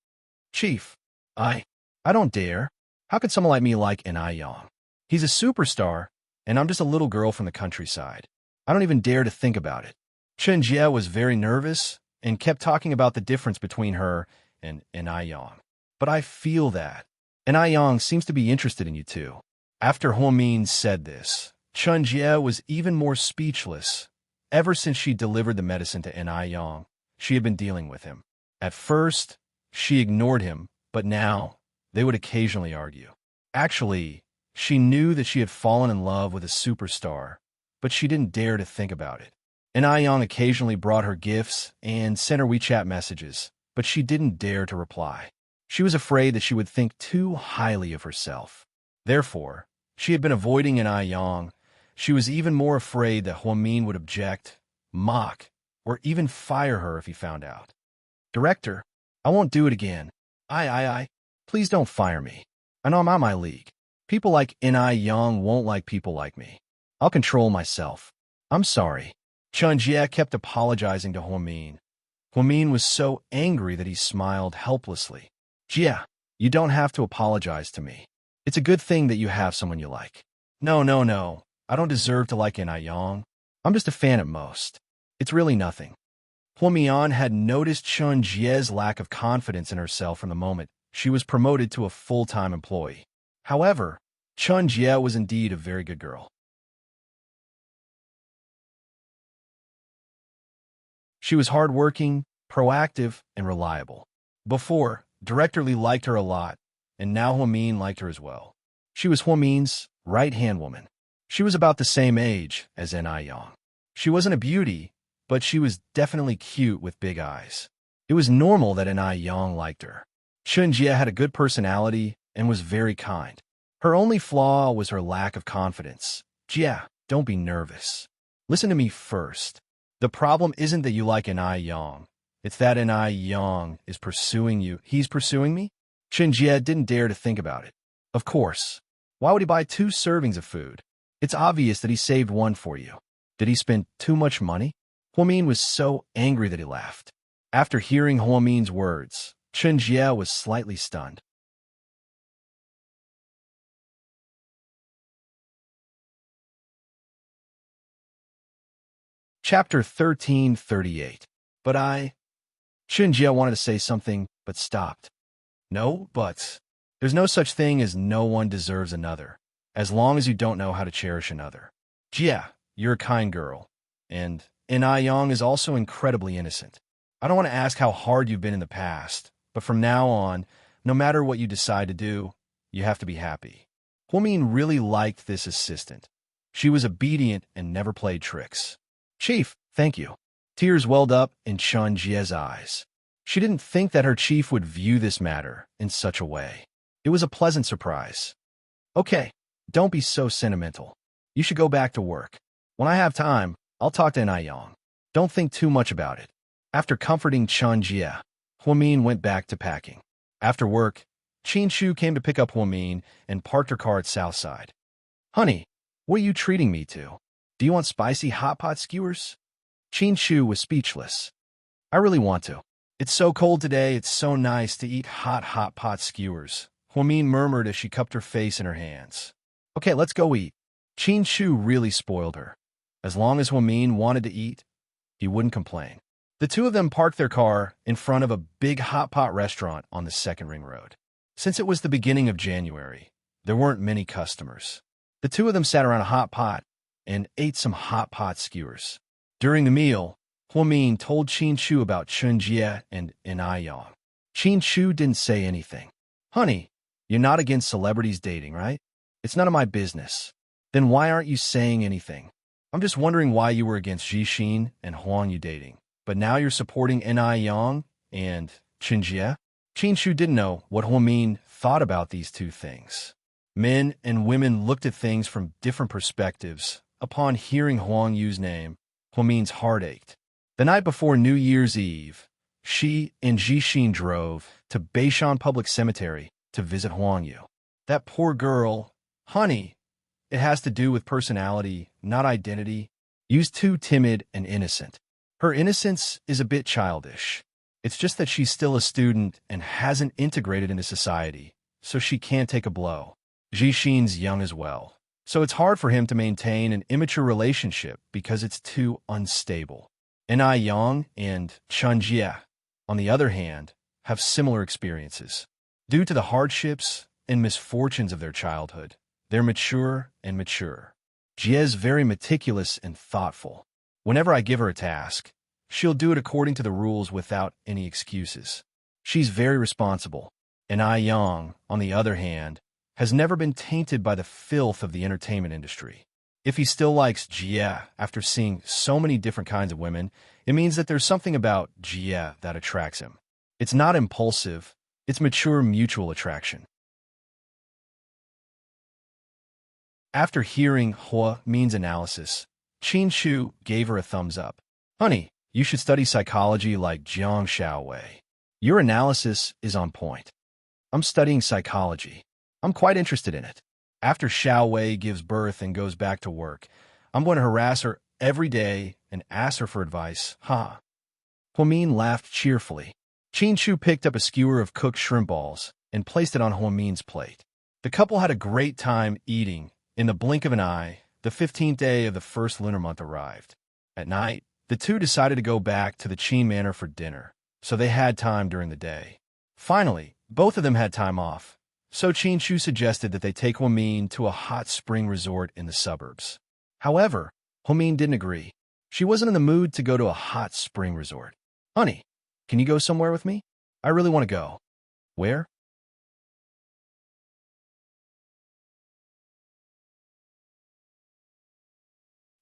Chief, I don't dare. How could someone like me like an Yang? He's a superstar, and I'm just a little girl from the countryside. I don't even dare to think about it. Chun Jie was very nervous and kept talking about the difference between her and Yang. But I feel that. Yang seems to be interested in you too. After Huamin said this, Chun Jie was even more speechless. Ever since she delivered the medicine to Yang, she had been dealing with him. At first, she ignored him, but now they would occasionally argue. Actually, she knew that she had fallen in love with a superstar, but she didn't dare to think about it. Yang occasionally brought her gifts and sent her WeChat messages, but she didn't dare to reply. She was afraid that she would think too highly of herself. Therefore, she had been avoiding Yang. She was even more afraid that Huamin would object, mock, or even fire her if he found out. Director, I won't do it again. Please don't fire me. I know I'm on my league. People like Yang won't like people like me. I'll control myself. I'm sorry. Chun Jie kept apologizing to Huamin. Huamin was so angry that he smiled helplessly. Jie, you don't have to apologize to me. It's a good thing that you have someone you like. No. I don't deserve to like Yang. I'm just a fan at most. It's really nothing. Huamian had noticed Chun Jie's lack of confidence in herself from the moment she was promoted to a full-time employee. However, Chun Jie was indeed a very good girl. She was hardworking, proactive, and reliable. Before, Director Li liked her a lot, and now Huamin liked her as well. She was Huamin's right-hand woman. She was about the same age as Yang. She wasn't a beauty, but she was definitely cute with big eyes. It was normal that Yang liked her. Chun Jie had a good personality and was very kind. Her only flaw was her lack of confidence. Jie, don't be nervous. Listen to me first. The problem isn't that you like Yang. It's that Yang is pursuing you. He's pursuing me? Chun Jie didn't dare to think about it. Of course. Why would he buy 2 servings of food? It's obvious that he saved one for you. Did he spend too much money? Huamin was so angry that he laughed. After hearing Huamin's words, Chun Jie was slightly stunned. Chapter 1338. But Xinjie wanted to say something, but stopped. No, but there's no such thing as no one deserves another, as long as you don't know how to cherish another. Jia, you're a kind girl, and I Yang is also incredibly innocent. I don't want to ask how hard you've been in the past, but from now on, no matter what you decide to do, you have to be happy. Huamin really liked this assistant. She was obedient and never played tricks. Chief, thank you. Tears welled up in Chun Jie's eyes. She didn't think that her chief would view this matter in such a way. It was a pleasant surprise. Okay, don't be so sentimental. You should go back to work. When I have time, I'll talk to Yang. Don't think too much about it. After comforting Chun Jie, Huamin went back to packing. After work, Qin Shu came to pick up Huamin and parked her car at Southside. Honey, what are you treating me to? Do you want spicy hot pot skewers? Qin Shu was speechless. I really want to. It's so cold today, it's so nice to eat hot pot skewers, Huamin murmured as she cupped her face in her hands. Okay, let's go eat. Qin Shu really spoiled her. As long as Huamin wanted to eat, he wouldn't complain. The two of them parked their car in front of a big hot pot restaurant on the second ring road. Since it was the beginning of January, there weren't many customers. The two of them sat around a hot pot and ate some hot pot skewers. During the meal, Huamin told Qin Shu about Chun Jie and Yang. Qin Shu didn't say anything. Honey, you're not against celebrities dating, right? It's none of my business. Then why aren't you saying anything? I'm just wondering why you were against Jixin and Huang Yu dating, but now you're supporting Yang and Chun Jie? Qin Shu didn't know what Huamin thought about these two things. Men and women looked at things from different perspectives. Upon hearing Huang Yu's name, Huamin's heart ached. The night before New Year's Eve, she and Jixin drove to Beishan Public Cemetery to visit Huang Yu. That poor girl, honey, it has to do with personality, not identity. Yu's too timid and innocent. Her innocence is a bit childish. It's just that she's still a student and hasn't integrated into society, so she can't take a blow. Jixin's young as well, so it's hard for him to maintain an immature relationship because it's too unstable. Yang and Chun Jie, on the other hand, have similar experiences. Due to the hardships and misfortunes of their childhood, they're mature. Jie's very meticulous and thoughtful. Whenever I give her a task, she'll do it according to the rules without any excuses. She's very responsible. Yang, on the other hand, has never been tainted by the filth of the entertainment industry. If he still likes Jie after seeing so many different kinds of women, it means that there's something about Jie that attracts him. It's not impulsive, it's mature mutual attraction. After hearing Huamin's analysis, Qin Shu gave her a thumbs up. Honey, you should study psychology like Jiang Xiaowei. Your analysis is on point. I'm studying psychology. I'm quite interested in it. After Xiaowei gives birth and goes back to work, I'm going to harass her every day and ask her for advice. Huamin laughed cheerfully. Qin Shu picked up a skewer of cooked shrimp balls and placed it on Huamin's plate. The couple had a great time eating. In the blink of an eye, the 15th day of the first lunar month arrived. At night, the two decided to go back to the Qin Manor for dinner, so they had time during the day. Finally, both of them had time off, so Qin Shu suggested that they take Huamin to a hot spring resort in the suburbs. However, Huamin didn't agree. She wasn't in the mood to go to a hot spring resort. Honey, can you go somewhere with me? I really want to go. Where?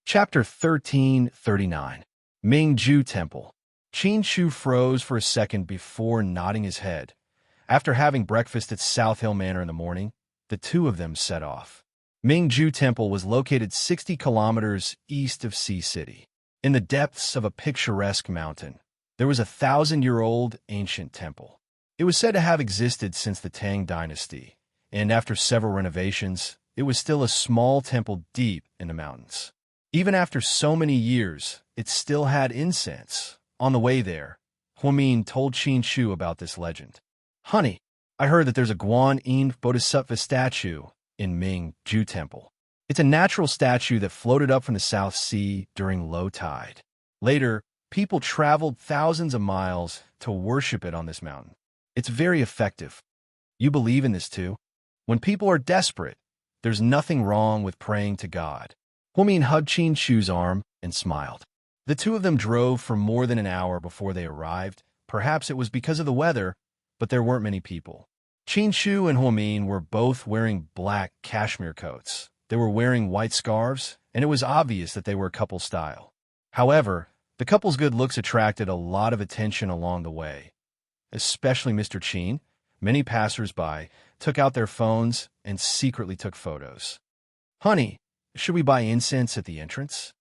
Chapter 1339. Mingju Temple. Qin Shu froze for a second before nodding his head. After having breakfast at South Hill Manor in the morning, the two of them set off. Mingju Temple was located 60 kilometers east of Sea City. In the depths of a picturesque mountain, there was a 1,000-year-old ancient temple. It was said to have existed since the Tang Dynasty, and after several renovations, it was still a small temple deep in the mountains. Even after so many years, it still had incense. On the way there, Huamin told Qin Shu about this legend. Honey, I heard that there's a Guan Yin Bodhisattva statue in Mingju Temple. It's a natural statue that floated up from the South Sea during low tide. Later, People traveled thousands of miles to worship it on this mountain. It's very effective. You believe in this too? When people are desperate, there's nothing wrong with praying to God. Huomin hugged Qin Shu's arm and smiled. The two of them drove for more than an hour before they arrived. Perhaps it was because of the weather, but there weren't many people. Qin Shu and Huomin were both wearing black cashmere coats. They were wearing white scarves, and it was obvious that they were couple style. However, the couple's good looks attracted a lot of attention along the way, especially Mr. Qin. Many passers-by took out their phones and secretly took photos. "Honey, should we buy incense at the entrance?"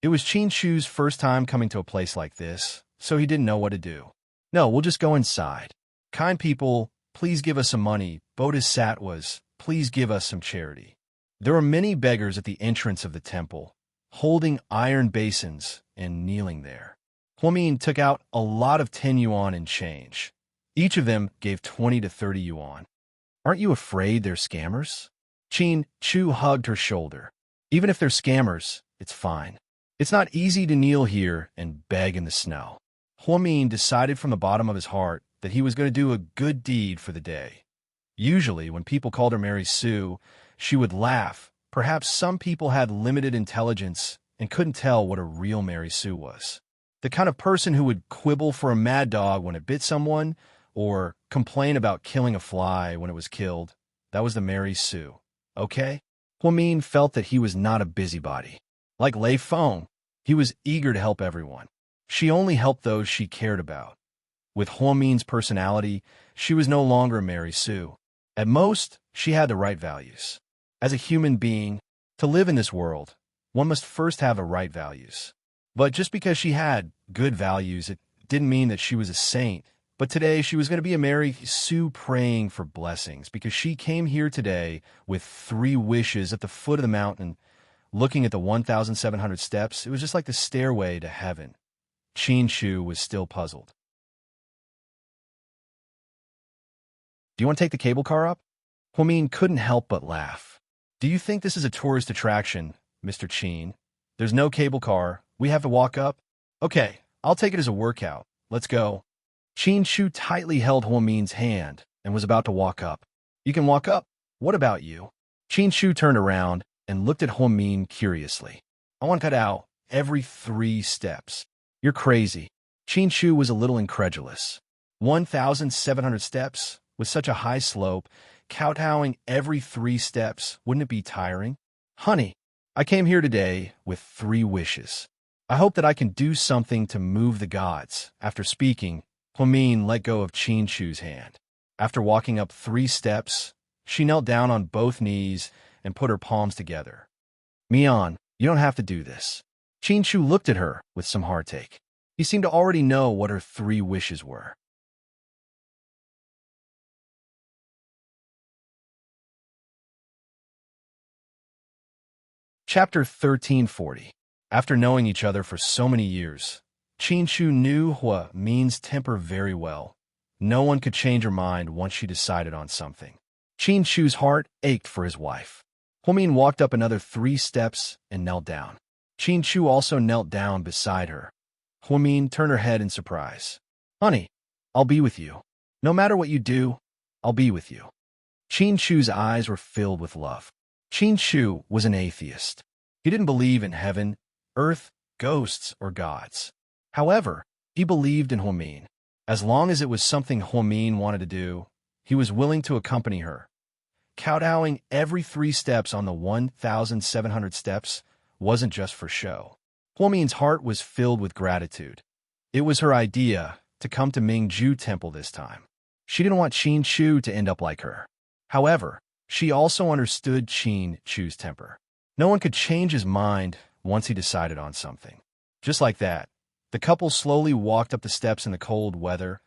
It was Qin Shu's first time coming to a place like this, so he didn't know what to do. "No, we'll just go inside. Kind people, please give us some money. Bodhisattvas, please give us some charity." There were many beggars at the entrance of the temple, holding iron basins and kneeling there. Huomin took out a lot of 10 yuan in change. Each of them gave 20 to 30 yuan. "Aren't you afraid they're scammers?" Qin Shu hugged her shoulder. "Even if they're scammers, it's fine. It's not easy to kneel here and beg in the snow." Huomin decided from the bottom of his heart that he was going to do a good deed for the day. Usually, when people called her Mary Sue, she would laugh. Perhaps some people had limited intelligence and couldn't tell what a real Mary Sue was. The kind of person who would quibble for a mad dog when it bit someone, or complain about killing a fly when it was killed. That was the Mary Sue. Okay? Huomin felt that he was not a busybody. Like Lei Feng, he was eager to help everyone. She only helped those she cared about. With Huomin's personality, she was no longer a Mary Sue. At most, she had the right values. As a human being, to live in this world, one must first have the right values. But just because she had good values, it didn't mean that she was a saint. But today, she was going to be a Mary Sue praying for blessings, because she came here today with 3 wishes at the foot of the mountain, looking at the 1,700 steps. It was just like the stairway to heaven. Qin Shu was still puzzled. "Do you want to take the cable car up?" Huomin couldn't help but laugh. "Do you think this is a tourist attraction, Mr. Qin? There's no cable car. We have to walk up." "Okay, I'll take it as a workout. Let's go." Qin Shu tightly held Huomin's hand and was about to walk up. "You can walk up. What about you?" Qin Shu turned around and looked at Huomin curiously. "I want to cut out every 3 steps. "You're crazy." Qin Shu was a little incredulous. 1,700 steps, with such a high slope, kowtowing every 3 steps, wouldn't it be tiring? "Honey, I came here today with 3 wishes. I hope that I can do something to move the gods." After speaking, Huomin let go of Qin Shu's hand. After walking up 3 steps, she knelt down on both knees and put her palms together. "Mian, you don't have to do this." Qin Shu looked at her with some heartache. He seemed to already know what her 3 wishes were. Chapter 1340. After knowing each other for so many years, Qin Shu knew Huomin's temper very well. No one could change her mind once she decided on something. Qin Shu's heart ached for his wife. Huomin walked up another 3 steps and knelt down. Qin Shu also knelt down beside her. Huomin turned her head in surprise. "Honey, I'll be with you. No matter what you do, I'll be with you." Qin Shu's eyes were filled with love. Qin Shu was an atheist. He didn't believe in heaven, earth, ghosts, or gods. However, he believed in Huomin. As long as it was something Huomin wanted to do, he was willing to accompany her. Kowtowing every 3 steps on the 1,700 steps wasn't just for show. Huomin's heart was filled with gratitude. It was her idea to come to Mingju Temple this time. She didn't want Qin Shu to end up like her. However, she also understood Qin Shu's temper. No one could change his mind once he decided on something. Just like that, the couple slowly walked up the steps in the cold weather.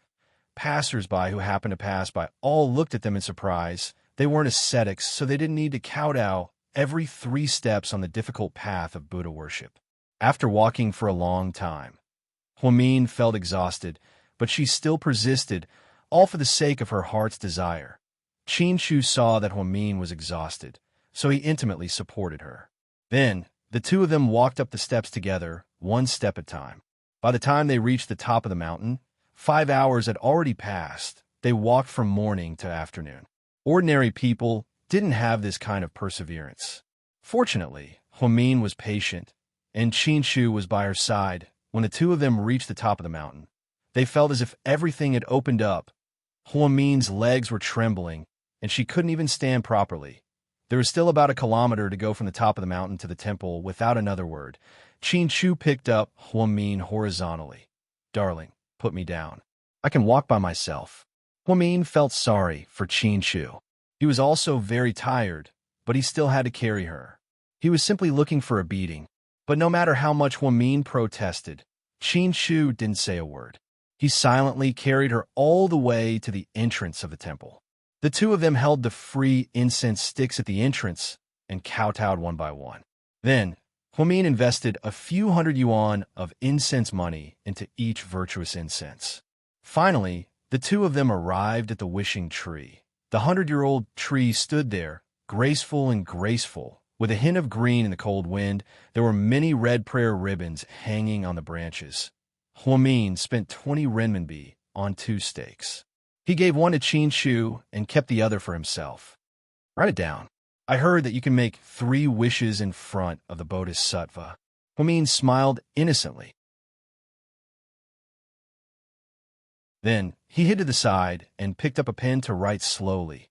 Passers-by who happened to pass by all looked at them in surprise. They weren't ascetics, so they didn't need to kowtow every 3 steps on the difficult path of Buddha worship. After walking for a long time, Huomin felt exhausted, but she still persisted, all for the sake of her heart's desire. Qin Shu saw that Huomin was exhausted, so he intimately supported her. Then, the two of them walked up the steps together, 1 step at a time. By the time they reached the top of the mountain, 5 hours had already passed. They walked from morning to afternoon. Ordinary people didn't have this kind of perseverance. Fortunately, Huamin was patient, and Qinshu was by her side. When the two of them reached the top of the mountain, they felt as if everything had opened up. Huamin's legs were trembling, and she couldn't even stand properly. There was still about a kilometer to go from the top of the mountain to the temple without another word. Qinshu picked up Huamin horizontally. "Darling, put me down. I can walk by myself." Huamin felt sorry for Qinshu. He was also very tired, but he still had to carry her. He was simply looking for a beating. But no matter how much Huamin protested, Qinshu didn't say a word. He silently carried her all the way to the entrance of the temple. The two of them held the free incense sticks at the entrance and kowtowed one by one. Then, Huamin invested a few hundred yuan of incense money into each virtuous incense. Finally, the two of them arrived at the wishing tree. The 100-year-old tree stood there, graceful and graceful. With a hint of green in the cold wind, there were many red prayer ribbons hanging on the branches. Huamin spent 20 renminbi on 2 stakes. He gave one to Qinshu and kept the other for himself. "Write it down. I heard that you can make 3 wishes in front of the Bodhisattva." Huamin smiled innocently. Then he hid to the side and picked up a pen to write slowly.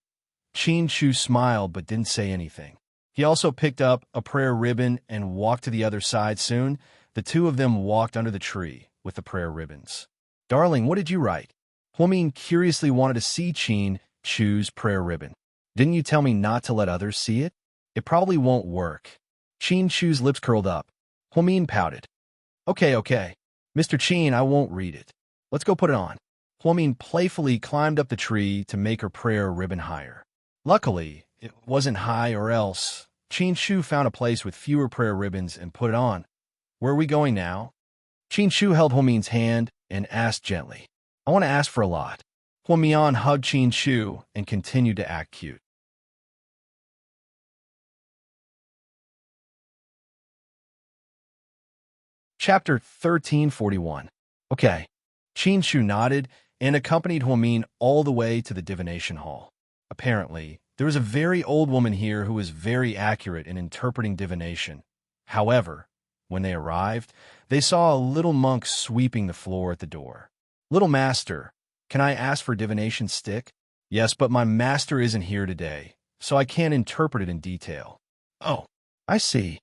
Qinshu smiled but didn't say anything. He also picked up a prayer ribbon and walked to the other side. Soon, the two of them walked under the tree with the prayer ribbons. "Darling, what did you write?" Huamin curiously wanted to see Qinshu's prayer ribbon. "Didn't you tell me not to let others see it? It probably won't work." Qinshu's lips curled up. Huamin pouted. Okay, Mr. Qin, I won't read it. Let's go put it on." Huamin playfully climbed up the tree to make her prayer ribbon higher. Luckily, it wasn't high, or else Qinshu found a place with fewer prayer ribbons and put it on. "Where are we going now?" Qinshu held Huamin's hand and asked gently. "I want to ask for a lot." Huamin hugged Qinshu and continued to act cute. Chapter 1341. Okay. Qinshu nodded and accompanied Huamin all the way to the divination hall. Apparently, there was a very old woman here who was very accurate in interpreting divination. However, when they arrived, they saw a little monk sweeping the floor at the door. "Little master, can I ask for a divination stick?" "Yes, but my master isn't here today, so I can't interpret it in detail." "Oh, I see.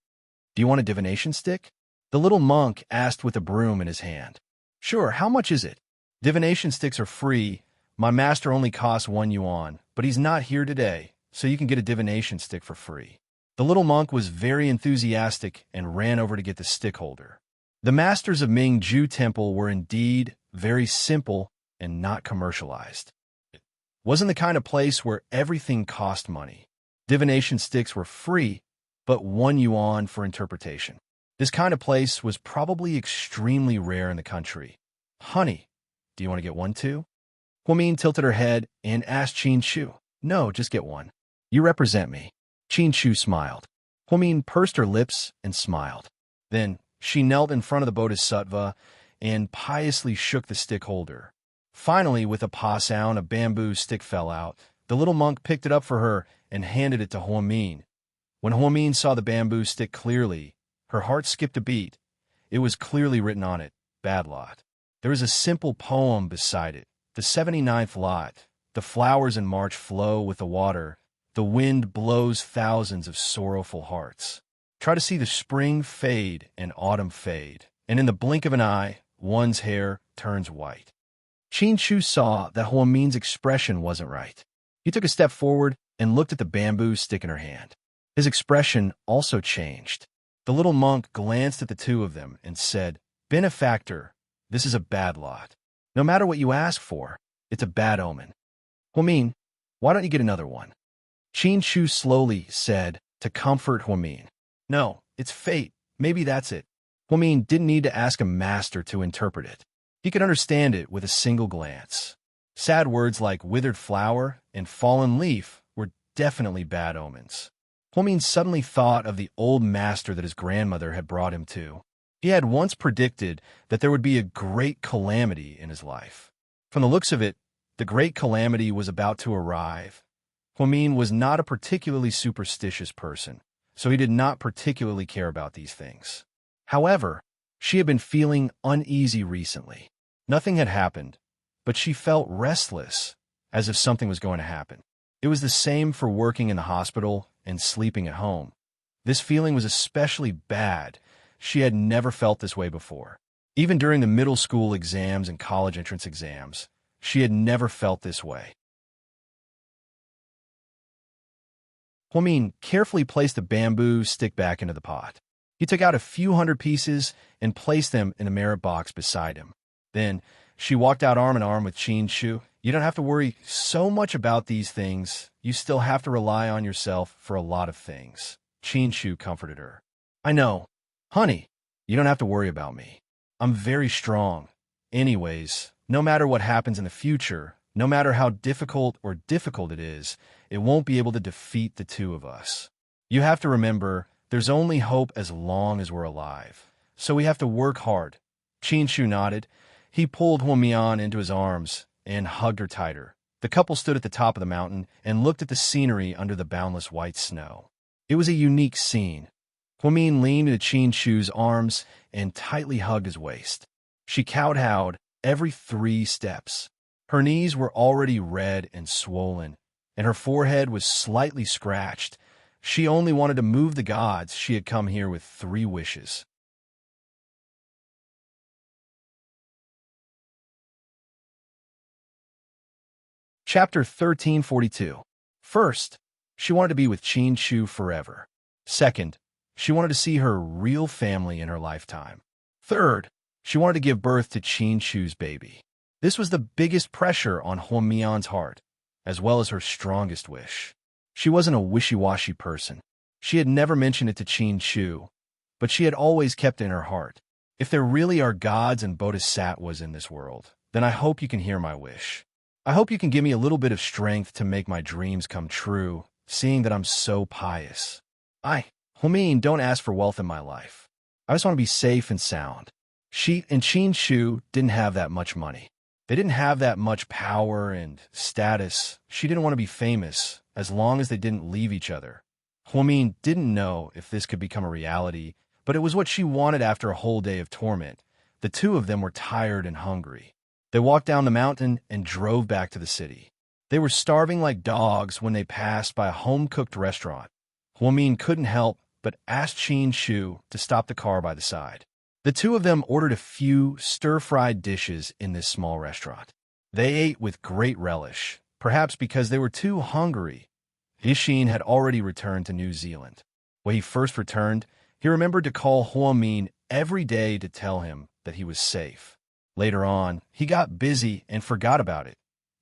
Do you want a divination stick?" The little monk asked with a broom in his hand. "Sure, how much is it?" "Divination sticks are free. My master only costs 1 yuan, but he's not here today, so you can get a divination stick for free." The little monk was very enthusiastic and ran over to get the stick holder. The masters of Mingju Temple were indeed very simple and not commercialized. It wasn't the kind of place where everything cost money. Divination sticks were free, but 1 yuan for interpretation. This kind of place was probably extremely rare in the country. "Honey, do you want to get one too?" Huamin tilted her head and asked Qinshu. "No, just get one. You represent me." Qinshu smiled. Huamin pursed her lips and smiled. Then she knelt in front of the Bodhisattva and piously shook the stick holder. Finally, with a pa sound, a bamboo stick fell out. The little monk picked it up for her and handed it to Huamin. When Huamin saw the bamboo stick clearly, her heart skipped a beat. It was clearly written on it, "Bad lot." There was a simple poem beside it. The 79th lot. "The flowers in March flow with the water. The wind blows thousands of sorrowful hearts. Try to see the spring fade and autumn fade, and in the blink of an eye, one's hair turns white." Qinshu saw that Huamin's expression wasn't right. He took a step forward and looked at the bamboo stick in her hand. His expression also changed. The little monk glanced at the two of them and said, "Benefactor, this is a bad lot. No matter what you ask for, it's a bad omen. Huamin, why don't you get another one?" Qinshu slowly said, to comfort Huamin, "No, it's fate. Maybe that's it." Huamin didn't need to ask a master to interpret it. He could understand it with a single glance. Sad words like withered flower and fallen leaf were definitely bad omens. Huamin suddenly thought of the old master that his grandmother had brought him to. He had once predicted that there would be a great calamity in his life. From the looks of it, the great calamity was about to arrive. Huamin was not a particularly superstitious person, so he did not particularly care about these things. However, she had been feeling uneasy recently. Nothing had happened, but she felt restless, as if something was going to happen. It was the same for working in the hospital and sleeping at home. This feeling was especially bad. She had never felt this way before. Even during the middle school exams and college entrance exams, she had never felt this way. Huamin carefully placed the bamboo stick back into the pot. He took out a few hundred pieces and placed them in the merit box beside him. Then, she walked out arm in arm with Qin Shu. You don't have to worry so much about these things. You still have to rely on yourself for a lot of things. Qin Shu comforted her. I know. Honey, you don't have to worry about me. I'm very strong. Anyways, no matter what happens in the future, no matter how difficult it is, it won't be able to defeat the two of us. You have to remember, there's only hope as long as we're alive. So we have to work hard. Qin Shu nodded. He pulled Huamian into his arms and hugged her tighter. The couple stood at the top of the mountain and looked at the scenery under the boundless white snow. It was a unique scene. Huamin leaned into Qin Shu's arms and tightly hugged his waist. She kowtowed every 3 steps. Her knees were already red and swollen, and her forehead was slightly scratched. She only wanted to move the gods. She had come here with 3 wishes. Chapter 1342. First, she wanted to be with Qin Shu forever. Second, she wanted to see her real family in her lifetime. Third, she wanted to give birth to Qin Shu's baby. This was the biggest pressure on Huamian's heart, as well as her strongest wish. She wasn't a wishy-washy person. She had never mentioned it to Qin Shu, but she had always kept it in her heart. If there really are gods and bodhisattvas in this world, then I hope you can hear my wish. I hope you can give me a little bit of strength to make my dreams come true, seeing that I'm so pious. Huamin, don't ask for wealth in my life. I just want to be safe and sound. She and Qin Shu didn't have that much money. They didn't have that much power and status. She didn't want to be famous, as long as they didn't leave each other. Huamin didn't know if this could become a reality, but it was what she wanted after a whole day of torment. The two of them were tired and hungry. They walked down the mountain and drove back to the city. They were starving like dogs when they passed by a home-cooked restaurant. Huamin couldn't help but asked Qin Shu to stop the car by the side. The two of them ordered a few stir-fried dishes in this small restaurant. They ate with great relish, perhaps because they were too hungry. Yixin had already returned to New Zealand. When he first returned, he remembered to call Huamin every day to tell him that he was safe. Later on, he got busy and forgot about it.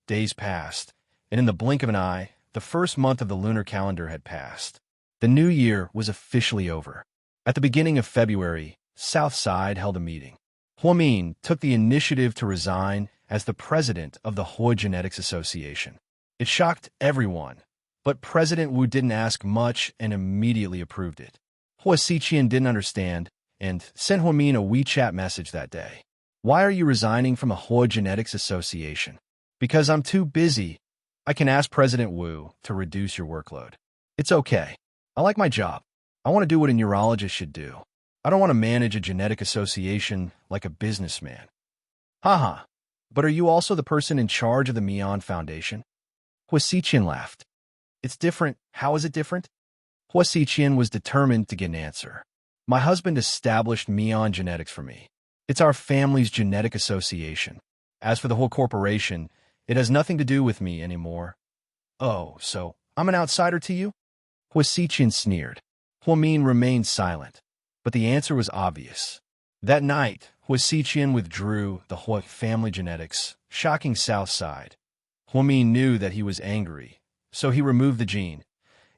Days passed, and in the blink of an eye, the first month of the lunar calendar had passed. The new year was officially over. At the beginning of February, Southside held a meeting. Huamin took the initiative to resign as the president of the Hua Genetics Association. It shocked everyone, but President Wu didn't ask much and immediately approved it. Hua Xiqian didn't understand and sent Huamin a WeChat message that day. Why are you resigning from the Hua Genetics Association? Because I'm too busy. I can ask President Wu to reduce your workload. It's okay. I like my job. I want to do what a neurologist should do. I don't want to manage a genetic association like a businessman. Haha. But are you also the person in charge of the Mian Foundation? Hua Xiqian laughed. It's different. How is it different? Hua Xiqian was determined to get an answer. My husband established Mian Genetics for me. It's our family's genetic association. As for the whole corporation, it has nothing to do with me anymore. Oh, so I'm an outsider to you? Hua Xiqian sneered. Huamin remained silent, but the answer was obvious. That night, Hua Xiqian withdrew the Hua family genetics, shocking Southside. Huamin knew that he was angry, so he removed the gene.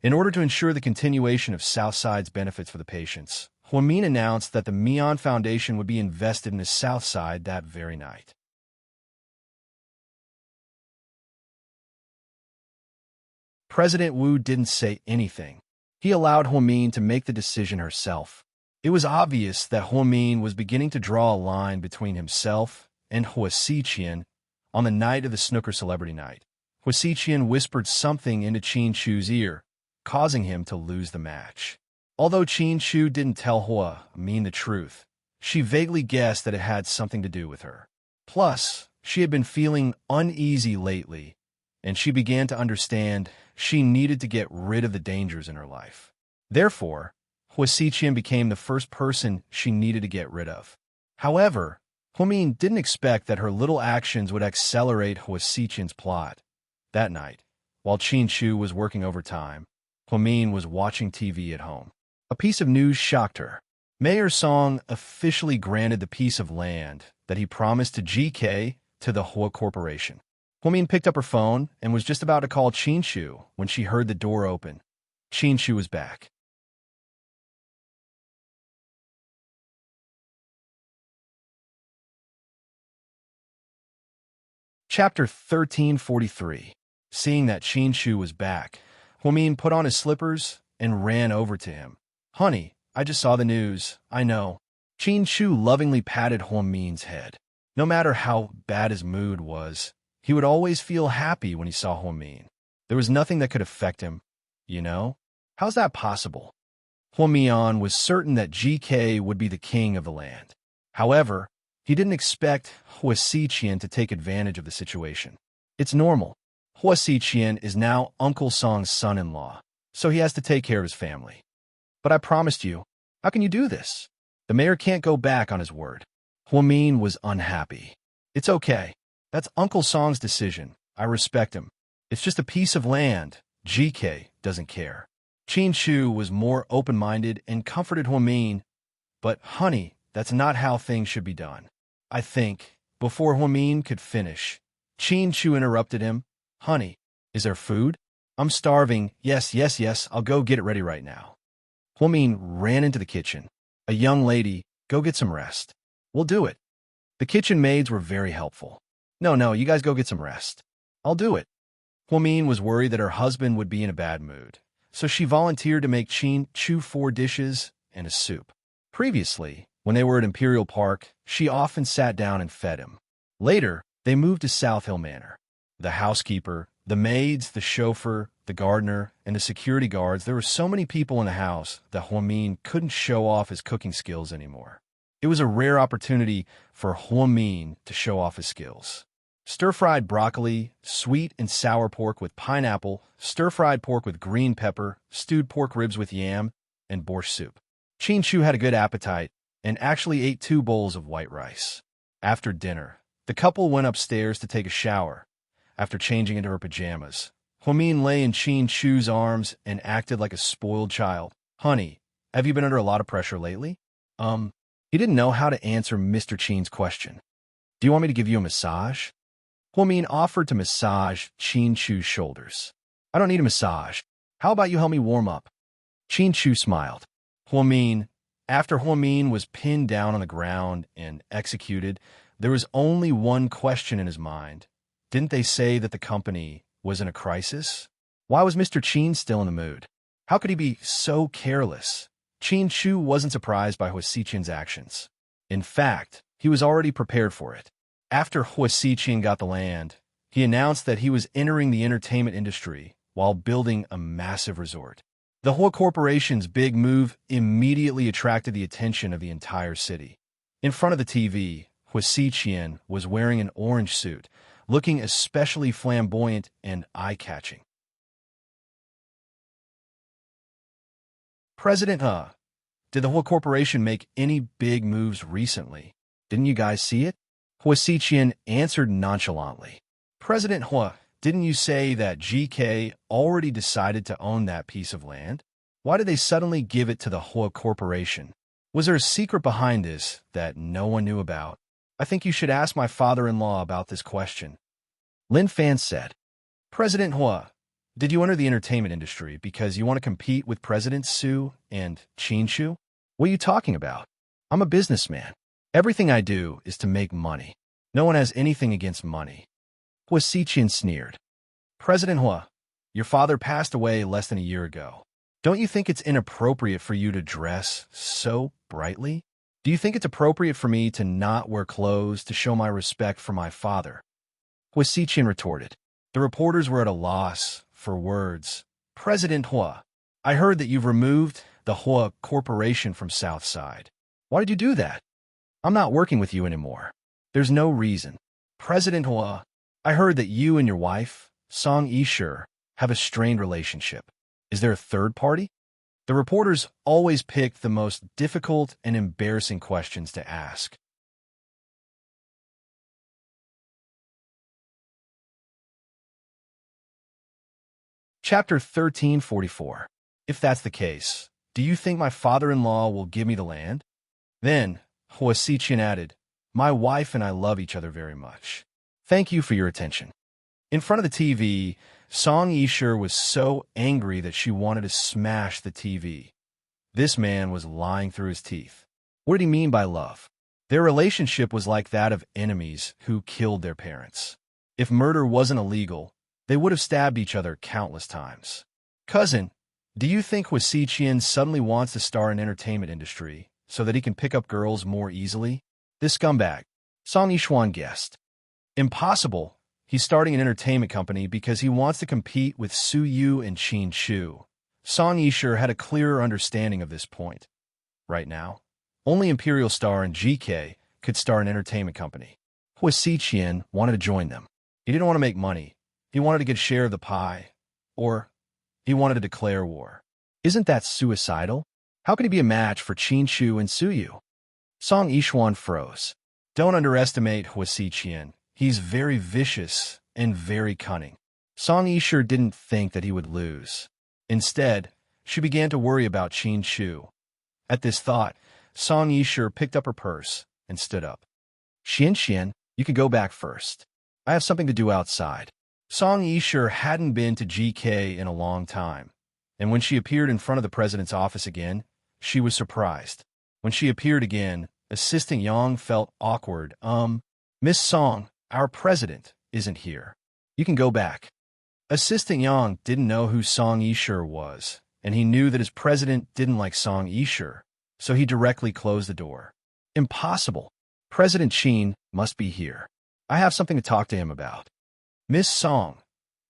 In order to ensure the continuation of Southside's benefits for the patients, Huamin announced that the Mian Foundation would be invested in the Southside that very night. President Wu didn't say anything. He allowed Huamin to make the decision herself. It was obvious that Huamin was beginning to draw a line between himself and Hua Xiqian on the night of the snooker celebrity night. Hua Xiqian whispered something into Qin Shu's ear, causing him to lose the match. Although Qin Shu didn't tell Hua Min the truth, she vaguely guessed that it had something to do with her. Plus, she had been feeling uneasy lately, and she began to understand she needed to get rid of the dangers in her life. Therefore, Hua Xiqian became the first person she needed to get rid of. However, Huamin didn't expect that her little actions would accelerate Hua Xiqian's plot. That night, while Qin Shu was working overtime, Huamin was watching TV at home. A piece of news shocked her. Mayor Song officially granted the piece of land that he promised to GK to the Hua Corporation. Huamin picked up her phone and was just about to call Qin Shu when she heard the door open. Qin Shu was back. Chapter 1343. Seeing that Qin Shu was back, Huamin put on his slippers and ran over to him. "Honey, I just saw the news. I know." Qin Shu lovingly patted Huamin's head. No matter how bad his mood was, he would always feel happy when he saw Huamin. There was nothing that could affect him, you know? How's that possible? Huamian was certain that GK would be the king of the land. However, he didn't expect Hua Xiqian to take advantage of the situation. It's normal. Hua Xiqian is now Uncle Song's son-in-law, so he has to take care of his family. "But I promised you. How can you do this?" The mayor can't go back on his word. Huamin was unhappy. "It's okay. That's Uncle Song's decision. I respect him. It's just a piece of land. GK doesn't care." Qin Shu was more open-minded and comforted Huamin. "But, honey, that's not how things should be done." I think, before Huamin could finish, Qin Shu interrupted him. "Honey, is there food? I'm starving. Yes, yes, yes, I'll go get it ready right now." Huamin ran into the kitchen. "A young lady, go get some rest." "We'll do it." The kitchen maids were very helpful. No, you guys go get some rest. I'll do it." Huamin was worried that her husband would be in a bad mood, so she volunteered to make Qin Shu 4 dishes and a soup. Previously, when they were at Imperial Park, she often sat down and fed him. Later, they moved to South Hill Manor. The housekeeper, the maids, the chauffeur, the gardener, and the security guards, there were so many people in the house that Huamin couldn't show off his cooking skills anymore. It was a rare opportunity for Huamin to show off his skills. Stir-fried broccoli, sweet and sour pork with pineapple, stir-fried pork with green pepper, stewed pork ribs with yam, and borscht soup. Qin Shu had a good appetite and actually ate 2 bowls of white rice. After dinner, the couple went upstairs to take a shower. After changing into her pajamas, Huamin lay in Qin Shu's arms and acted like a spoiled child. "Honey, have you been under a lot of pressure lately?" He didn't know how to answer Mr. Qin's question. "Do you want me to give you a massage?" Huamin offered to massage Qin Shu's shoulders. "I don't need a massage. How about you help me warm up?" Qin Shu smiled. After Huamin was pinned down on the ground and executed, there was only one question in his mind. Didn't they say that the company was in a crisis? Why was Mr. Qin still in the mood? How could he be so careless? Qin Shu wasn't surprised by Hua Xiqian's actions. In fact, he was already prepared for it. After Hua Xiqian got the land, he announced that he was entering the entertainment industry while building a massive resort. The Hua Corporation's big move immediately attracted the attention of the entire city. In front of the TV, Hua Xiqian was wearing an orange suit, looking especially flamboyant and eye-catching. "President, did the Hua Corporation make any big moves recently? Didn't you guys see it?" Hua Xiqian answered nonchalantly. "President Hua, didn't you say that GK already decided to own that piece of land? Why did they suddenly give it to the Hua Corporation? Was there a secret behind this that no one knew about? I think you should ask my father-in-law about this question." Lin Fan said. "President Hua, did you enter the entertainment industry because you want to compete with President Su and Qin Shu? What are you talking about? I'm a businessman. Everything I do is to make money. No one has anything against money." Hua Xiqian sneered. "President Hua, your father passed away less than a year ago. Don't you think it's inappropriate for you to dress so brightly? Do you think it's appropriate for me to not wear clothes to show my respect for my father? Huasiqian retorted. The reporters were at a loss for words. President Hua, I heard that you've removed the Hua Corporation from Southside. Why did you do that? I'm not working with you anymore. There's no reason. President Hua, I heard that you and your wife, Song Yishur, have a strained relationship. Is there a third party? The reporters always picked the most difficult and embarrassing questions to ask. Chapter 1344. If that's the case, do you think my father-in-law will give me the land? Then, Huasiqian added, my wife and I love each other very much. Thank you for your attention. In front of the TV, Song Yishur was so angry that she wanted to smash the TV. This man was lying through his teeth. What did he mean by love? Their relationship was like that of enemies who killed their parents. If murder wasn't illegal, they would have stabbed each other countless times. Cousin, do you think Huasiqian suddenly wants to star in entertainment industry so that he can pick up girls more easily? This scumbag. Song Yishuan guessed. Impossible. He's starting an entertainment company because he wants to compete with Su Yu and Qin Chu. Song Yishur had a clearer understanding of this point. Right now, only Imperial Star and GK could start an entertainment company. Huasiqian wanted to join them. He didn't want to make money. He wanted to get a share of the pie. Or he wanted to declare war. Isn't that suicidal? How can he be a match for Qin Chu and Su Yu? Song Yishuan froze. Don't underestimate Huasiqian. He's very vicious and very cunning. Song Yishur didn't think that he would lose. Instead, she began to worry about Qin Chu. At this thought, Song Yishur picked up her purse and stood up. Xian, you can go back first. I have something to do outside. Song Yishur hadn't been to GK in a long time, and when she appeared in front of the president's office again, she was surprised. When she appeared again, Assistant Yang felt awkward. Miss Song, our president isn't here. You can go back. Assistant Yang didn't know who Song Yishur was, and he knew that his president didn't like Song Yishur, so he directly closed the door. Impossible. President Qin must be here. I have something to talk to him about. Miss Song,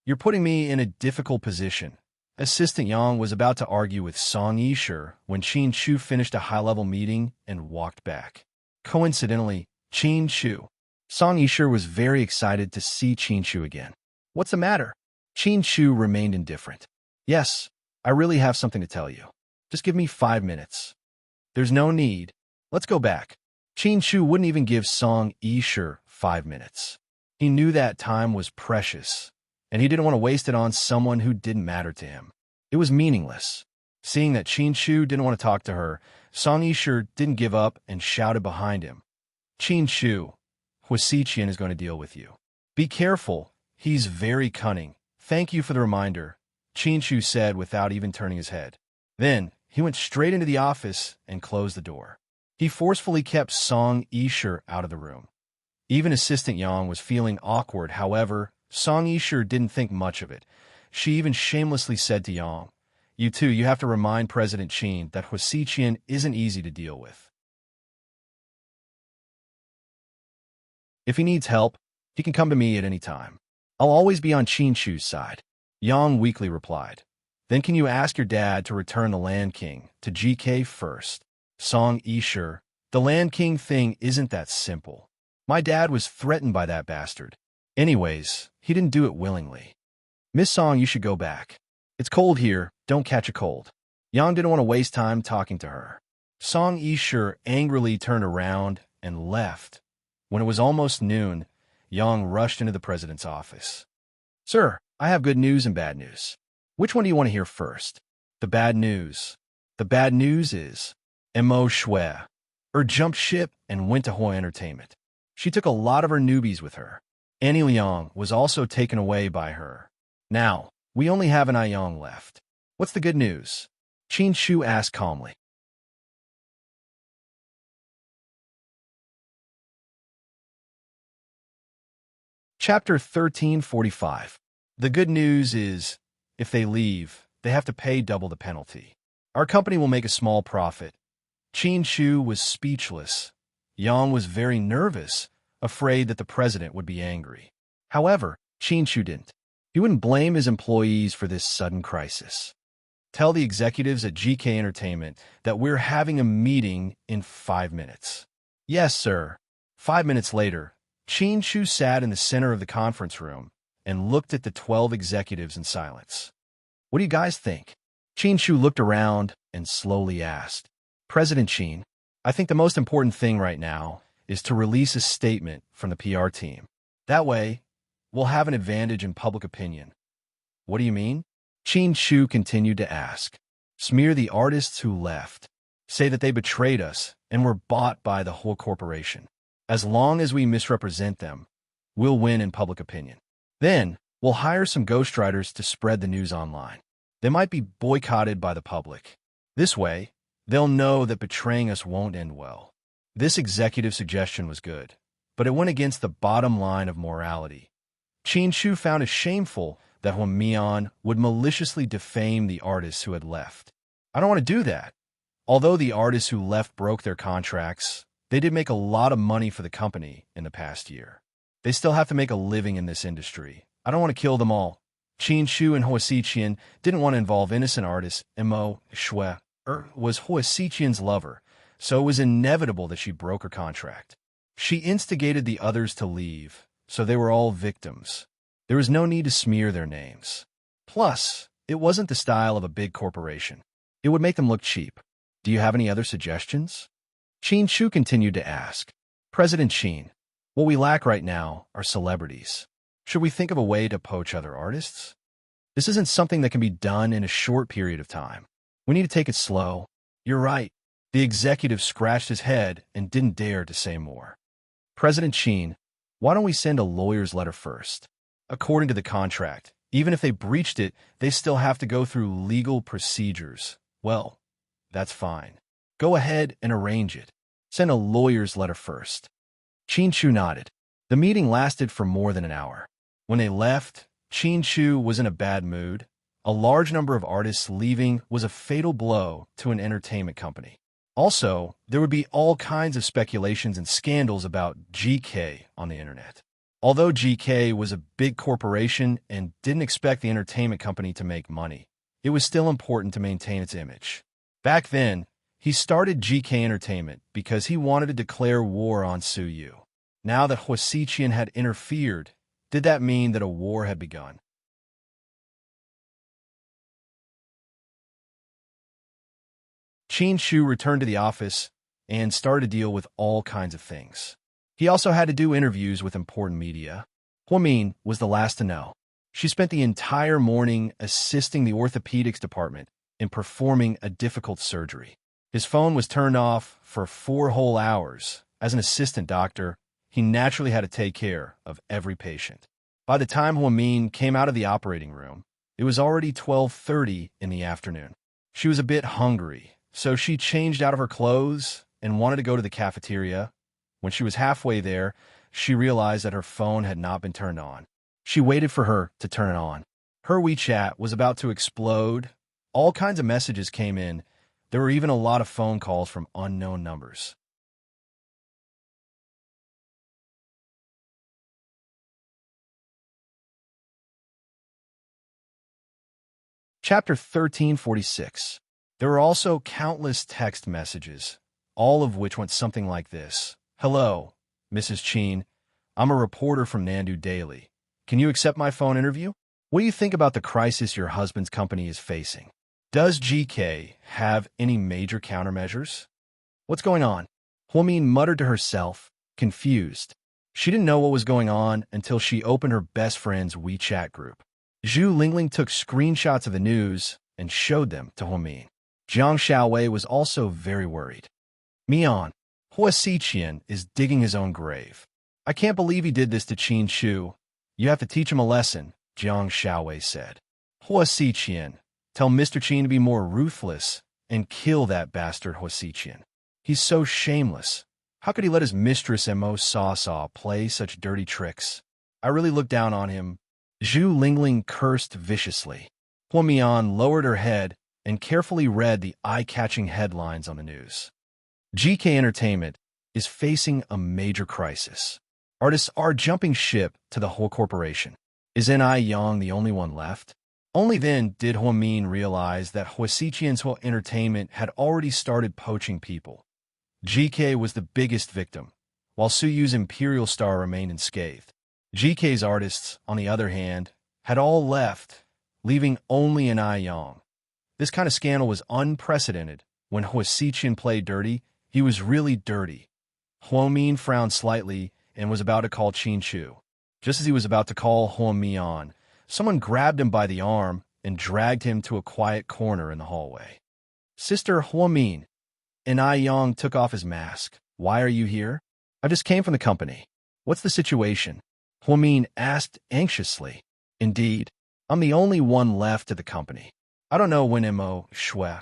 you're putting me in a difficult position. Assistant Yang was about to argue with Song Yishur when Qin Chu finished a high-level meeting and walked back. Coincidentally, Qin Chu. Song Yishur was very excited to see Qin Chu again. What's the matter? Qin Chu remained indifferent. Yes, I really have something to tell you. Just give me 5 minutes. There's no need. Let's go back. Qin Chu wouldn't even give Song Yishur 5 minutes. He knew that time was precious, and he didn't want to waste it on someone who didn't matter to him. It was meaningless. Seeing that Qin Chu didn't want to talk to her, Song Yishur didn't give up and shouted behind him. Qin Chu, Huasiqian is going to deal with you. Be careful. He's very cunning. Thank you for the reminder, Qin Chu said without even turning his head. Then, he went straight into the office and closed the door. He forcefully kept Song Yishur out of the room. Even Assistant Yang was feeling awkward. However, Song Yishur didn't think much of it. She even shamelessly said to Yang, you have to remind President Qin that Huasiqian isn't easy to deal with. If he needs help, he can come to me at any time. I'll always be on Qin Chu's side. Yang weakly replied. Then can you ask your dad to return the Land King to GK first? Song Yishur, the Land King thing isn't that simple. My dad was threatened by that bastard. Anyways, he didn't do it willingly. Miss Song, you should go back. It's cold here, don't catch a cold. Yang didn't want to waste time talking to her. Song Yishur angrily turned around and left. When it was almost noon, Yang rushed into the president's office. Sir, I have good news and bad news. Which one do you want to hear first? The bad news. The bad news is Mo Shui jumped ship and went to Hoi Entertainment. She took a lot of her newbies with her. Annie Liang was also taken away by her. Now, we only have an Aiyang left. What's the good news? Qin Chu asked calmly. Chapter 1345. The good news is, if they leave, they have to pay double the penalty. Our company will make a small profit. Qin Shu was speechless. Yang was very nervous, afraid that the president would be angry. However, Qin Shu didn't. He wouldn't blame his employees for this sudden crisis. Tell the executives at GK Entertainment that we're having a meeting in 5 minutes. Yes, sir. 5 minutes later, Qin Shu sat in the center of the conference room and looked at the 12 executives in silence. What do you guys think? Qin Shu looked around and slowly asked, President Qin, I think the most important thing right now is to release a statement from the PR team. That way, we'll have an advantage in public opinion. What do you mean? Qin Shu continued to ask. Smear the artists who left. Say that they betrayed us and were bought by the whole corporation. As long as we misrepresent them, we'll win in public opinion. Then, we'll hire some ghostwriters to spread the news online. They might be boycotted by the public. This way, they'll know that betraying us won't end well. This executive suggestion was good, but it went against the bottom line of morality. Qin Shu found it shameful that Huang Mian would maliciously defame the artists who had left. I don't want to do that. Although the artists who left broke their contracts, they did make a lot of money for the company in the past year. They still have to make a living in this industry. I don't want to kill them all. Qin Shu and Hua Xiqian didn't want to involve innocent artists. Mo Shui was Hua Xiqian's lover, so it was inevitable that she broke her contract. She instigated the others to leave, so they were all victims. There was no need to smear their names. Plus, it wasn't the style of a big corporation. It would make them look cheap. Do you have any other suggestions? Qin Shu continued to ask. President Qin, what we lack right now are celebrities. Should we think of a way to poach other artists? This isn't something that can be done in a short period of time. We need to take it slow. You're right. The executive scratched his head and didn't dare to say more. President Qin, why don't we send a lawyer's letter first? According to the contract, even if they breached it, they still have to go through legal procedures. Well, that's fine. Go ahead and arrange it. Send a lawyer's letter first. Qin Shu nodded. The meeting lasted for more than an hour. When they left, Qin Shu was in a bad mood. A large number of artists leaving was a fatal blow to an entertainment company. Also, there would be all kinds of speculations and scandals about GK on the internet. Although GK was a big corporation and didn't expect the entertainment company to make money, it was still important to maintain its image. Back then, he started GK Entertainment because he wanted to declare war on Suyu. Now that Hua Xiqian had interfered, did that mean that a war had begun? Qin Shu returned to the office and started to deal with all kinds of things. He also had to do interviews with important media. Huamin was the last to know. She spent the entire morning assisting the orthopedics department in performing a difficult surgery. His phone was turned off for 4 whole hours. As an assistant doctor, he naturally had to take care of every patient. By the time Huamin came out of the operating room, it was already 12:30 in the afternoon. She was a bit hungry, so she changed out of her clothes and wanted to go to the cafeteria. When she was halfway there, she realized that her phone had not been turned on. She waited for her to turn it on. Her WeChat was about to explode. All kinds of messages came in. There were even a lot of phone calls from unknown numbers. Chapter 1346. There were also countless text messages, all of which went something like this. Hello, Mrs. Qin. I'm a reporter from Nandu Daily. Can you accept my phone interview? What do you think about the crisis your husband's company is facing? Does GK have any major countermeasures? What's going on? Huamin muttered to herself, confused. She didn't know what was going on until she opened her best friend's WeChat group. Zhu Lingling took screenshots of the news and showed them to Huamin. Jiang Xiaowei was also very worried. Mian, Hua Xiqian is digging his own grave. I can't believe he did this to Qin Shu. You have to teach him a lesson, Jiang Xiaowei said. Hua Xiqian, tell Mr. Qin to be more ruthless and kill that bastard Hua Xiqian. He's so shameless. How could he let his mistress Mo Saw play such dirty tricks? I really look down on him. Zhu Lingling cursed viciously. Hua Mian lowered her head and carefully read the eye-catching headlines on the news. GK Entertainment is facing a major crisis. Artists are jumping ship to the whole corporation. Is N.I. Yang the only one left? Only then did Hua Min realize that Huasiqian's Hua Entertainment had already started poaching people. GK was the biggest victim, while Suyu's Imperial Star remained unscathed. GK's artists, on the other hand, had all left, leaving only N.I. Yang. This kind of scandal was unprecedented. When Huasiqian played dirty, he was really dirty. Hua Min frowned slightly and was about to call Qin Chu. Just as he was about to call Hua Mian, someone grabbed him by the arm and dragged him to a quiet corner in the hallway. Sister Hua Min, N.I. Yang took off his mask. Why are you here? I just came from the company. What's the situation? Hua Min asked anxiously. Indeed, I'm the only one left at the company. I don't know when Mo Shui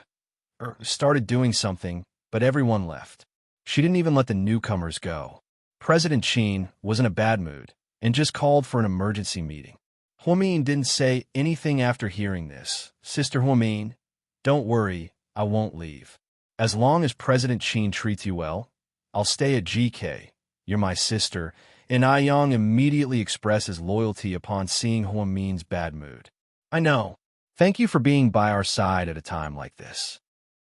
started doing something, but everyone left. She didn't even let the newcomers go. President Qin was in a bad mood and just called for an emergency meeting. Hua Min didn't say anything after hearing this. Sister Hua Min, don't worry, I won't leave. As long as President Qin treats you well, I'll stay at GK. You're my sister. And Ai Yang immediately expressed his loyalty upon seeing Hua Min's bad mood. I know. Thank you for being by our side at a time like this.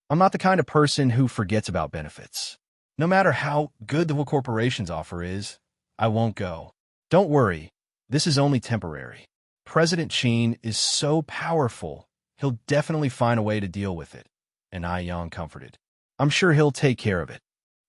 I'm not the kind of person who forgets about benefits. No matter how good the whole corporation's offer is, I won't go. Don't worry, this is only temporary. President Qin is so powerful, he'll definitely find a way to deal with it. And Ai Yang comforted. I'm sure he'll take care of it.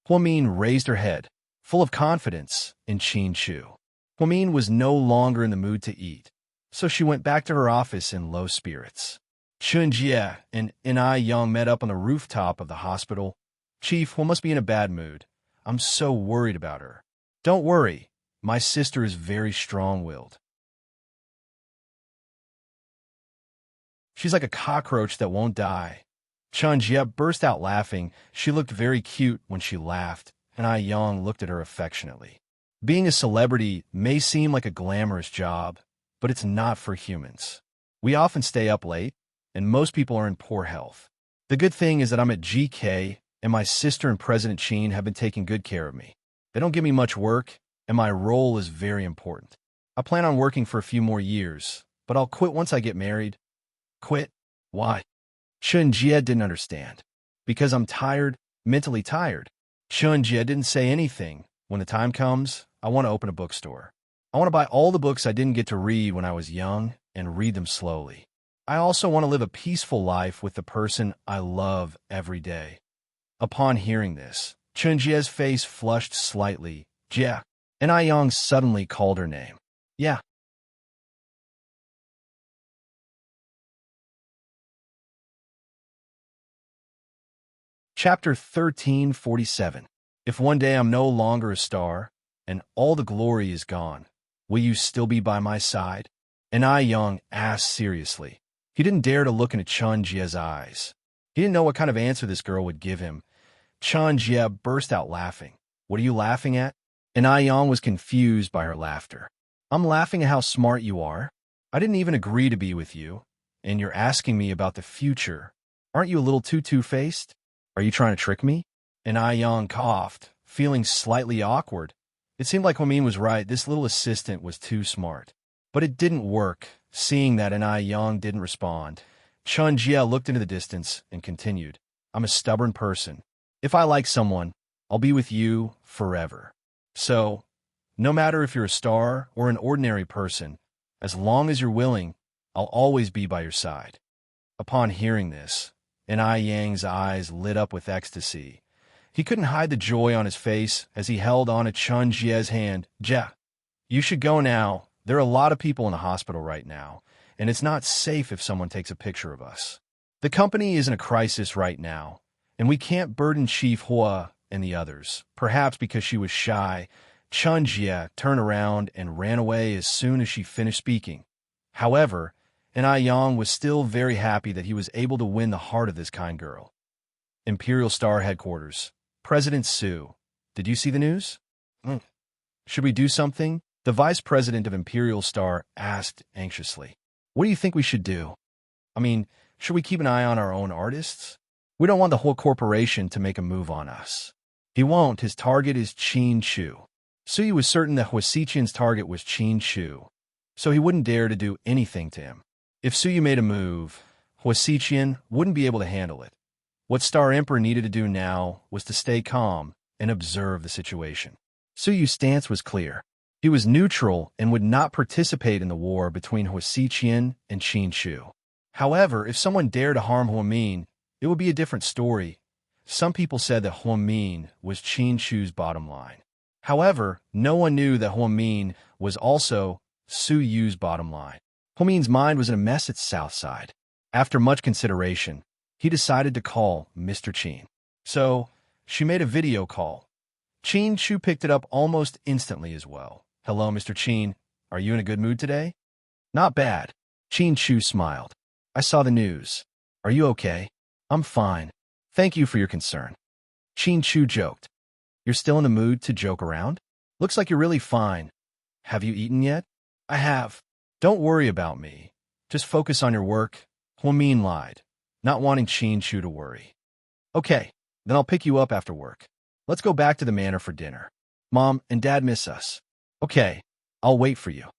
Hua Min raised her head, full of confidence in Qin Chu. Hua Min was no longer in the mood to eat, so she went back to her office in low spirits. Chun Jie and Ai Yang met up on the rooftop of the hospital. Chief, Hua must be in a bad mood. I'm so worried about her. Don't worry, my sister is very strong-willed. She's like a cockroach that won't die. Chun Jie burst out laughing. She looked very cute when she laughed, and Ai Yang looked at her affectionately. Being a celebrity may seem like a glamorous job, but it's not for humans. We often stay up late, and most people are in poor health. The good thing is that I'm at GK, and my sister and President Qin have been taking good care of me. They don't give me much work, and my role is very important. I plan on working for a few more years, but I'll quit once I get married. Quit? Why? Chun Jie didn't understand. Because I'm tired, mentally tired. Chun Jie didn't say anything. When the time comes, I want to open a bookstore. I want to buy all the books I didn't get to read when I was young and read them slowly. I also want to live a peaceful life with the person I love every day. Upon hearing this, Chun Jie's face flushed slightly. Jie. And Ai Yang suddenly called her name. Yeah. Chapter 1347. If one day I'm no longer a star, and all the glory is gone, will you still be by my side? And Ai Yang asked seriously. He didn't dare to look into Chun Jie's eyes. He didn't know what kind of answer this girl would give him. Chun Jie burst out laughing. What are you laughing at? And Ai Yang was confused by her laughter. I'm laughing at how smart you are. I didn't even agree to be with you, and you're asking me about the future. Aren't you a little too two-faced? Are you trying to trick me? And Ai Yang coughed, feeling slightly awkward. It seemed like Hua Min was right. This little assistant was too smart. But it didn't work. Seeing that Ai Yang didn't respond, Chun Jie looked into the distance and continued. I'm a stubborn person. If I like someone, I'll be with you forever. So, no matter if you're a star or an ordinary person, as long as you're willing, I'll always be by your side. Upon hearing this, Ai Yang's eyes lit up with ecstasy. He couldn't hide the joy on his face as he held on to Chun Jie's hand. Jie, you should go now. There are a lot of people in the hospital right now, and it's not safe if someone takes a picture of us. The company is in a crisis right now, and we can't burden Chief Hua and the others. Perhaps because she was shy, Chun Jie turned around and ran away as soon as she finished speaking. However, Ai Yang was still very happy that he was able to win the heart of this kind girl. Imperial Star Headquarters. President Su. Did you see the news? Should we do something? The Vice President of Imperial Star asked anxiously. What do you think we should do? I mean, should we keep an eye on our own artists? We don't want the whole corporation to make a move on us. He won't. His target is Qin Shu. Suyu was certain that Huasiqian's target was Qin Shu, so he wouldn't dare to do anything to him. If Suyu made a move, Huasiqian wouldn't be able to handle it. What Star Emperor needed to do now was to stay calm and observe the situation. Suyu's stance was clear. He was neutral and would not participate in the war between Huasiqian and Qin Shu. However, if someone dared to harm Huamin, it would be a different story. Some people said that Huamin was Qin Shu's bottom line. However, no one knew that Huamin was also Suyu's bottom line. Huamin's mind was in a mess at Southside. After much consideration, he decided to call Mr. Qin. So, she made a video call. Qin Shu picked it up almost instantly as well. "Hello, Mr. Qin. Are you in a good mood today?" "Not bad." Qin Shu smiled. "I saw the news. Are you okay?" "I'm fine. Thank you for your concern." Qin Shu joked. "You're still in the mood to joke around? Looks like you're really fine. Have you eaten yet?" "I have." "Don't worry about me. Just focus on your work." Huamin lied, not wanting Qin Shu to worry. "Okay, then I'll pick you up after work. Let's go back to the manor for dinner. Mom and Dad miss us." "Okay, I'll wait for you."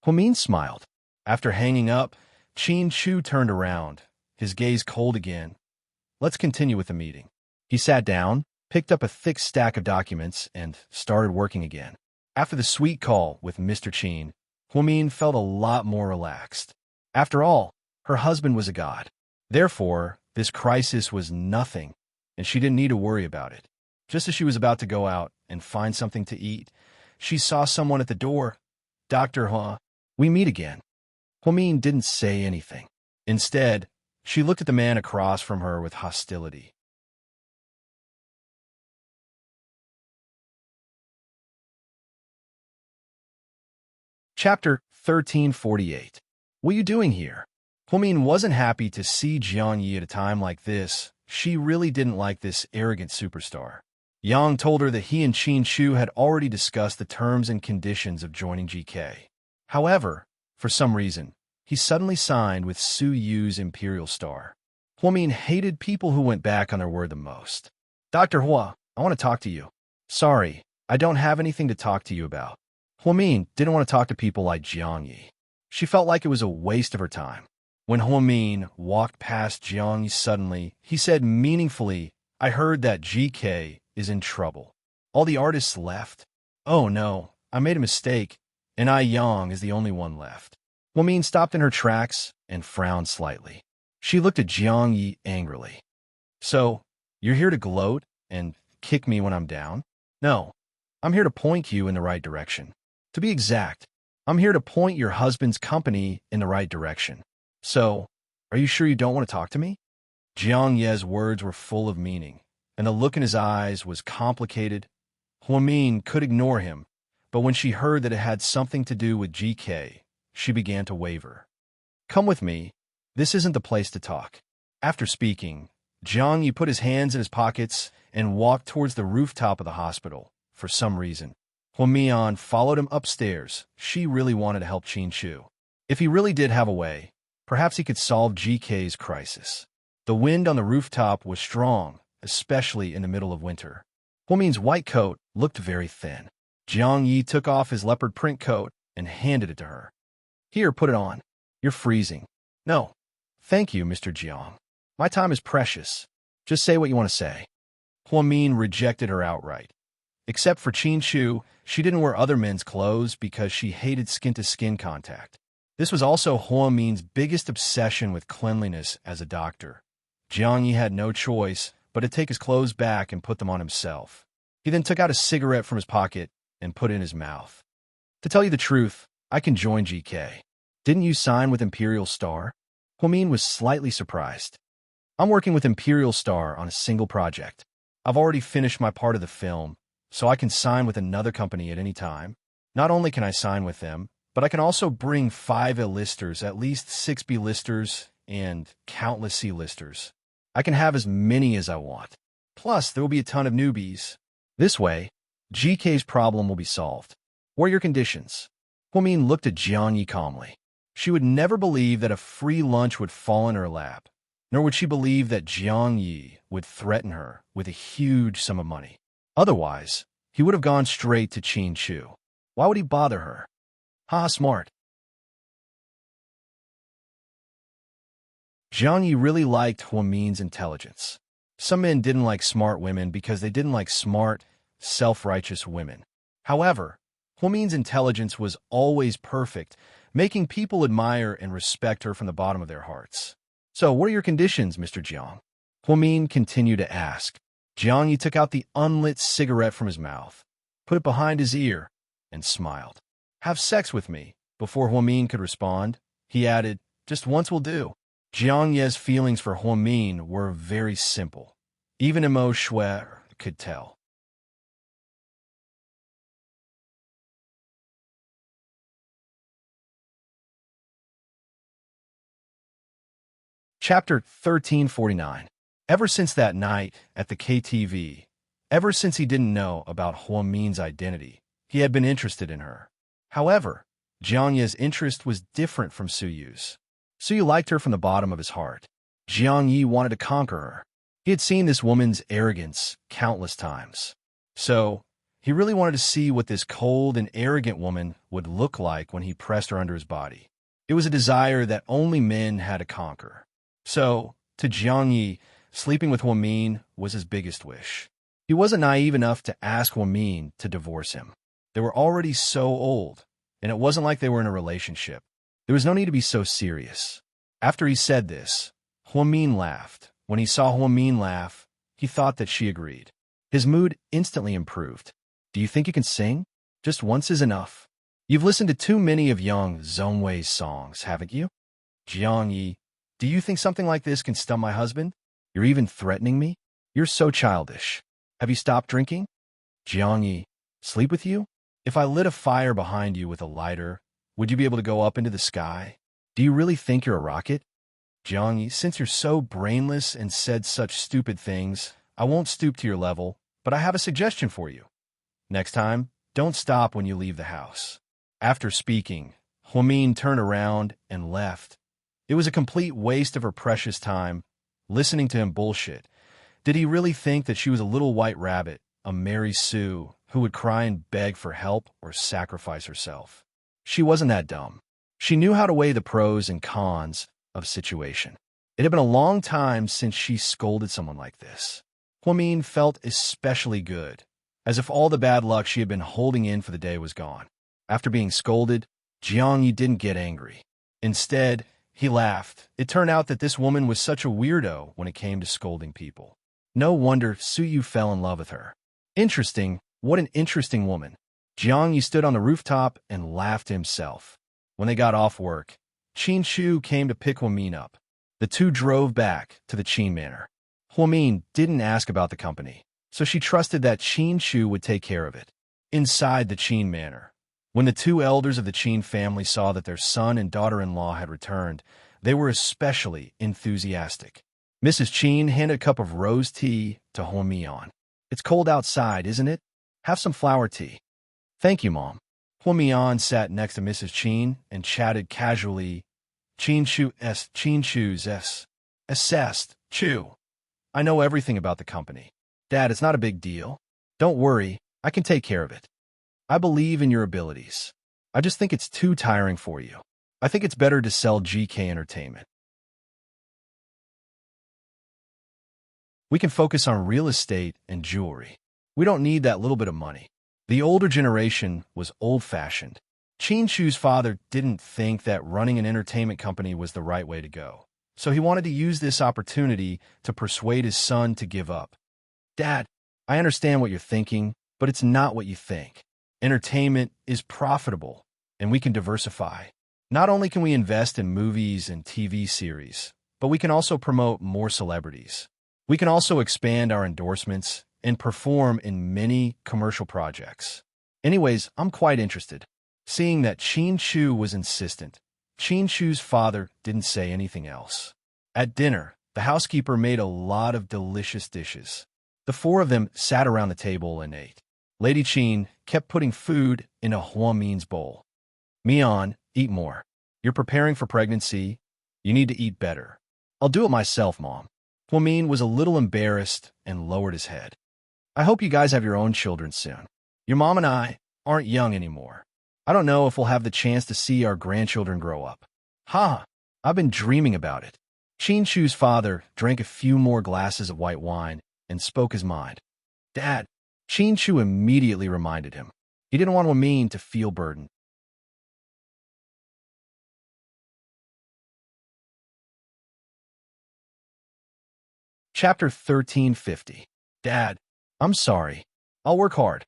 Huamin smiled. After hanging up, Qin Shu turned around, his gaze cold again. "Let's continue with the meeting." He sat down, picked up a thick stack of documents, and started working again. After the sweet call with Mr. Qin, Huamin felt a lot more relaxed. After all, her husband was a god. Therefore, this crisis was nothing, and she didn't need to worry about it. Just as she was about to go out and find something to eat, she saw someone at the door. "Dr. Hua, we meet again." Huamin didn't say anything. Instead, she looked at the man across from her with hostility. Chapter 1348. "What are you doing here?" Huamin wasn't happy to see Jiang Yi at a time like this. She really didn't like this arrogant superstar. Yang told her that he and Qin Shu had already discussed the terms and conditions of joining GK. However, for some reason, he suddenly signed with Su Yu's Imperial Star. Huamin hated people who went back on their word the most. "Dr. Hua, I want to talk to you." "Sorry, I don't have anything to talk to you about." Huamin didn't want to talk to people like Jiang Yi. She felt like it was a waste of her time. When Huamin walked past Jiang Yi suddenly, he said meaningfully, "I heard that GK is in trouble. All the artists left." "Oh no, I made a mistake, and I Yang is the only one left." Huamin stopped in her tracks and frowned slightly. She looked at Jiang Yi angrily. "So, you're here to gloat and kick me when I'm down?" "No, I'm here to point you in the right direction. To be exact, I'm here to point your husband's company in the right direction. So, are you sure you don't want to talk to me?" Jiang Ye's words were full of meaning, and the look in his eyes was complicated. Huamin could ignore him, but when she heard that it had something to do with GK, she began to waver. "Come with me. This isn't the place to talk." After speaking, Jiang Yi put his hands in his pockets and walked towards the rooftop of the hospital. For some reason, Huamian followed him upstairs. She really wanted to help Qin Shu. If he really did have a way, perhaps he could solve GK's crisis. The wind on the rooftop was strong, especially in the middle of winter. Huamian's white coat looked very thin. Jiang Yi took off his leopard print coat and handed it to her. "Here, put it on. You're freezing." "No. Thank you, Mr. Jiang. My time is precious. Just say what you want to say." Huamin rejected her outright. Except for Qin Shu, she didn't wear other men's clothes because she hated skin-to-skin contact. This was also Huamin's biggest obsession with cleanliness as a doctor. Jiang Yi had no choice but to take his clothes back and put them on himself. He then took out a cigarette from his pocket and put it in his mouth. "To tell you the truth, I can join GK. Didn't you sign with Imperial Star?" Huamin was slightly surprised. "I'm working with Imperial Star on a single project. I've already finished my part of the film, so I can sign with another company at any time. Not only can I sign with them, but I can also bring 5 A-listers, at least 6 B-listers, and countless C-listers. I can have as many as I want. Plus, there will be a ton of newbies. This way, GK's problem will be solved. What are your conditions?" Huamin looked at Jiang Yi calmly. She would never believe that a free lunch would fall in her lap, nor would she believe that Jiang Yi would threaten her with a huge sum of money. Otherwise, he would have gone straight to Qin Chu. Why would he bother her? Ha, smart. Jiang Yi really liked Huamin's intelligence. Some men didn't like smart women because they didn't like smart, self-righteous women. However, Huamin's intelligence was always perfect, making people admire and respect her from the bottom of their hearts. So, what are your conditions, Mr. Jiang? Huamin continued to ask. Jiang Yi took out the unlit cigarette from his mouth, put it behind his ear, and smiled. Have sex with me. Before Huamin could respond, he added, just once will do. Jiang Ye's feelings for Huamin were very simple. Even Mo Shui could tell. Chapter 1349. Ever since that night at the KTV, ever since he didn't know about Huamin's identity, he had been interested in her. However, Jiang Ye's interest was different from Su Yu's. Su Yu liked her from the bottom of his heart. Jiang Yi wanted to conquer her. He had seen this woman's arrogance countless times. So, he really wanted to see what this cold and arrogant woman would look like when he pressed her under his body. It was a desire that only men had to conquer. So, to Jiang Yi, sleeping with Huamin was his biggest wish. He wasn't naive enough to ask Huamin to divorce him. They were already so old, and it wasn't like they were in a relationship. There was no need to be so serious. After he said this, Huamin laughed. When he saw Huamin laugh, he thought that she agreed. His mood instantly improved. Do you think you can sing? Just once is enough. You've listened to too many of young Zhongwei's songs, haven't you? Jiang Yi, do you think something like this can stump my husband? You're even threatening me? You're so childish. Have you stopped drinking? Jiang Yi, sleep with you? If I lit a fire behind you with a lighter, would you be able to go up into the sky? Do you really think you're a rocket? Jiang Yi, since you're so brainless and said such stupid things, I won't stoop to your level, but I have a suggestion for you. Next time, don't stop when you leave the house. After speaking, Huamin turned around and left. It was a complete waste of her precious time, listening to him bullshit. Did he really think that she was a little white rabbit, a Mary Sue, who would cry and beg for help or sacrifice herself? She wasn't that dumb. She knew how to weigh the pros and cons of a situation. It had been a long time since she scolded someone like this. Huamin felt especially good, as if all the bad luck she had been holding in for the day was gone. After being scolded, Jiang Yi didn't get angry. Instead, he laughed. It turned out that this woman was such a weirdo when it came to scolding people. No wonder Su Yu fell in love with her. Interesting, what an interesting woman. Jiang Yi stood on the rooftop and laughed to himself. When they got off work, Qin Chu came to pick Huamin up. The two drove back to the Qin manor. Huamin didn't ask about the company, so she trusted that Qin Chu would take care of it. Inside the Qin manor, when the two elders of the Qin family saw that their son and daughter-in-law had returned, they were especially enthusiastic. Mrs. Qin handed a cup of rose tea to Huamian. It's cold outside, isn't it? Have some flower tea. Thank you, Mom. Huamian sat next to Mrs. Qin and chatted casually. Qin Chu's assessed. Chu. I know everything about the company. Dad, it's not a big deal. Don't worry, I can take care of it. I believe in your abilities. I just think it's too tiring for you. I think it's better to sell GK Entertainment. We can focus on real estate and jewelry. We don't need that little bit of money. The older generation was old-fashioned. Qin Chu's father didn't think that running an entertainment company was the right way to go, so he wanted to use this opportunity to persuade his son to give up. Dad, I understand what you're thinking, but it's not what you think. Entertainment is profitable, and we can diversify. Not only can we invest in movies and TV series, but we can also promote more celebrities. We can also expand our endorsements and perform in many commercial projects. Anyways, I'm quite interested. Seeing that Qin Chu was insistent, Qin Chu's father didn't say anything else. At dinner, the housekeeper made a lot of delicious dishes. The four of them sat around the table and ate. Lady Qin kept putting food into Huamin's bowl. Mian, eat more. You're preparing for pregnancy. You need to eat better. I'll do it myself, Mom. Huamin was a little embarrassed and lowered his head. I hope you guys have your own children soon. Your mom and I aren't young anymore. I don't know if we'll have the chance to see our grandchildren grow up. Ha! I've been dreaming about it. Qin Shu's father drank a few more glasses of white wine and spoke his mind. Dad, Qin Shu immediately reminded him. He didn't want Huamin to feel burdened. Chapter 1350. Dad, I'm sorry. I'll work hard.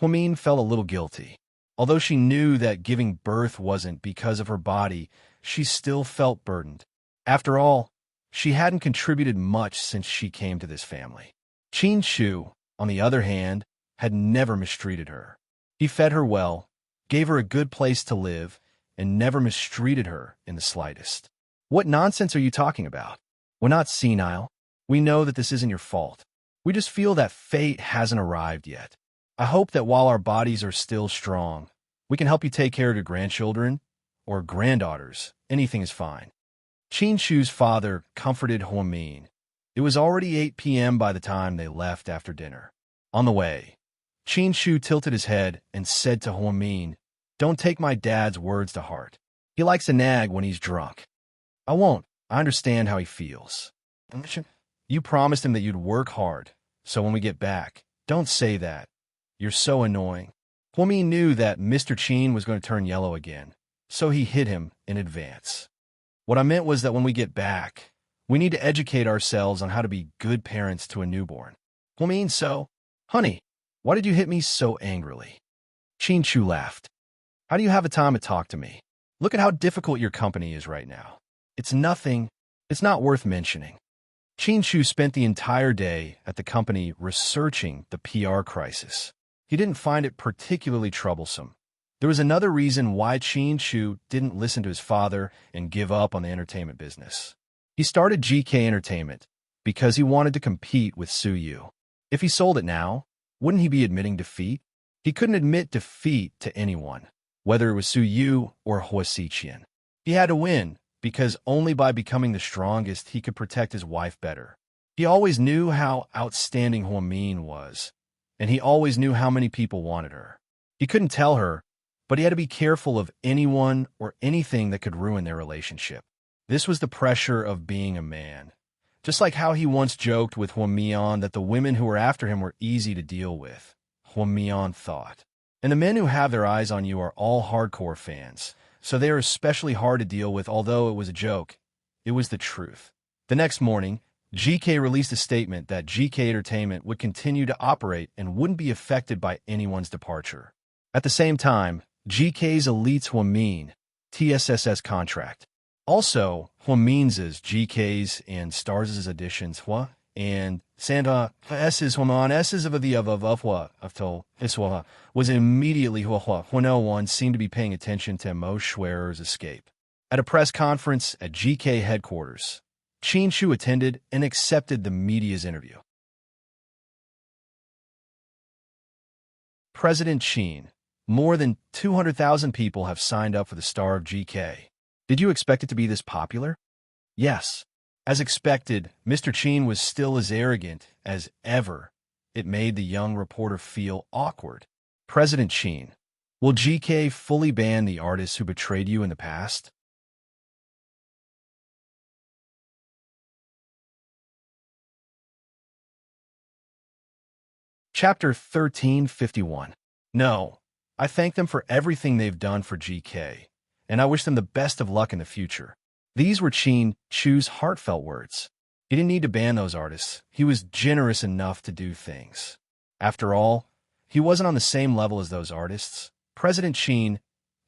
Huamin felt a little guilty. Although she knew that giving birth wasn't because of her body, she still felt burdened. After all, she hadn't contributed much since she came to this family. Qin Shu, on the other hand, had never mistreated her. He fed her well, gave her a good place to live, and never mistreated her in the slightest. What nonsense are you talking about? We're not senile. We know that this isn't your fault. We just feel that fate hasn't arrived yet. I hope that while our bodies are still strong, we can help you take care of your grandchildren or granddaughters. Anything is fine. Qin Shu's father comforted Huamin. It was already 8 p.m. by the time they left after dinner. On the way, Qin Shu tilted his head and said to Huamin, "Don't take my dad's words to heart. He likes a nag when he's drunk." "I won't. I understand how he feels. You promised him that you'd work hard, so when we get back, don't say that. You're so annoying." Huamin knew that Mr. Qin was going to turn yellow again, so he hit him in advance. "What I meant was that when we get back, we need to educate ourselves on how to be good parents to a newborn." Huamin, honey, why did you hit me so angrily? Qin Shu laughed. "How do you have a time to talk to me? Look at how difficult your company is right now. It's nothing. It's not worth mentioning." Qin Shu spent the entire day at the company researching the PR crisis. He didn't find it particularly troublesome. There was another reason why Qin Shu didn't listen to his father and give up on the entertainment business. He started GK Entertainment because he wanted to compete with Su Yu. If he sold it now, wouldn't he be admitting defeat? He couldn't admit defeat to anyone, whether it was Su Yu or Hua Xiqian. He had to win, because only by becoming the strongest he could protect his wife better. He always knew how outstanding Huamin was, and he always knew how many people wanted her. He couldn't tell her, but he had to be careful of anyone or anything that could ruin their relationship. This was the pressure of being a man. Just like how he once joked with Huamian that the women who were after him were easy to deal with, Huamian thought. And the men who have their eyes on you are all hardcore fans, so they are especially hard to deal with. Although it was a joke, it was the truth. The next morning, GK released a statement that GK Entertainment would continue to operate and wouldn't be affected by anyone's departure. At the same time, GK's Elite's Huamin TSSS contract. Also, Huamin's, GK's, and Stars' editions Hua and Santa S's Huaman S's of the of Hua of Tol Iswa was immediately Hua. No one seemed to be paying attention to Mo Schwerer's escape. At a press conference at GK headquarters, Qin Shu attended and accepted the media's interview. President Qin, more than 200,000 people have signed up for the Star of GK. Did you expect it to be this popular? Yes. As expected, Mr. Qin was still as arrogant as ever. It made the young reporter feel awkward. President Qin, will GK fully ban the artists who betrayed you in the past? Chapter 1351. No, I thank them for everything they've done for GK, and I wish them the best of luck in the future. These were Qin Shu's heartfelt words. He didn't need to ban those artists. He was generous enough to do things. After all, he wasn't on the same level as those artists. President Qin,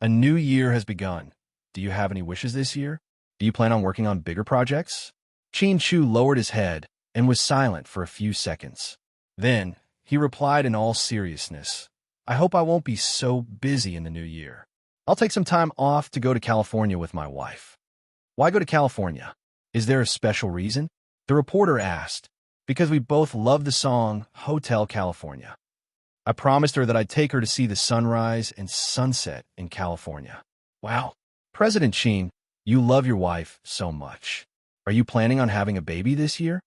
a new year has begun. Do you have any wishes this year? Do you plan on working on bigger projects? Qin Shu lowered his head and was silent for a few seconds. Then, he replied in all seriousness, I hope I won't be so busy in the new year. I'll take some time off to go to California with my wife. Why go to California? Is there a special reason? The reporter asked. Because we both love the song Hotel California. I promised her that I'd take her to see the sunrise and sunset in California. Wow. President Qin, you love your wife so much. Are you planning on having a baby this year?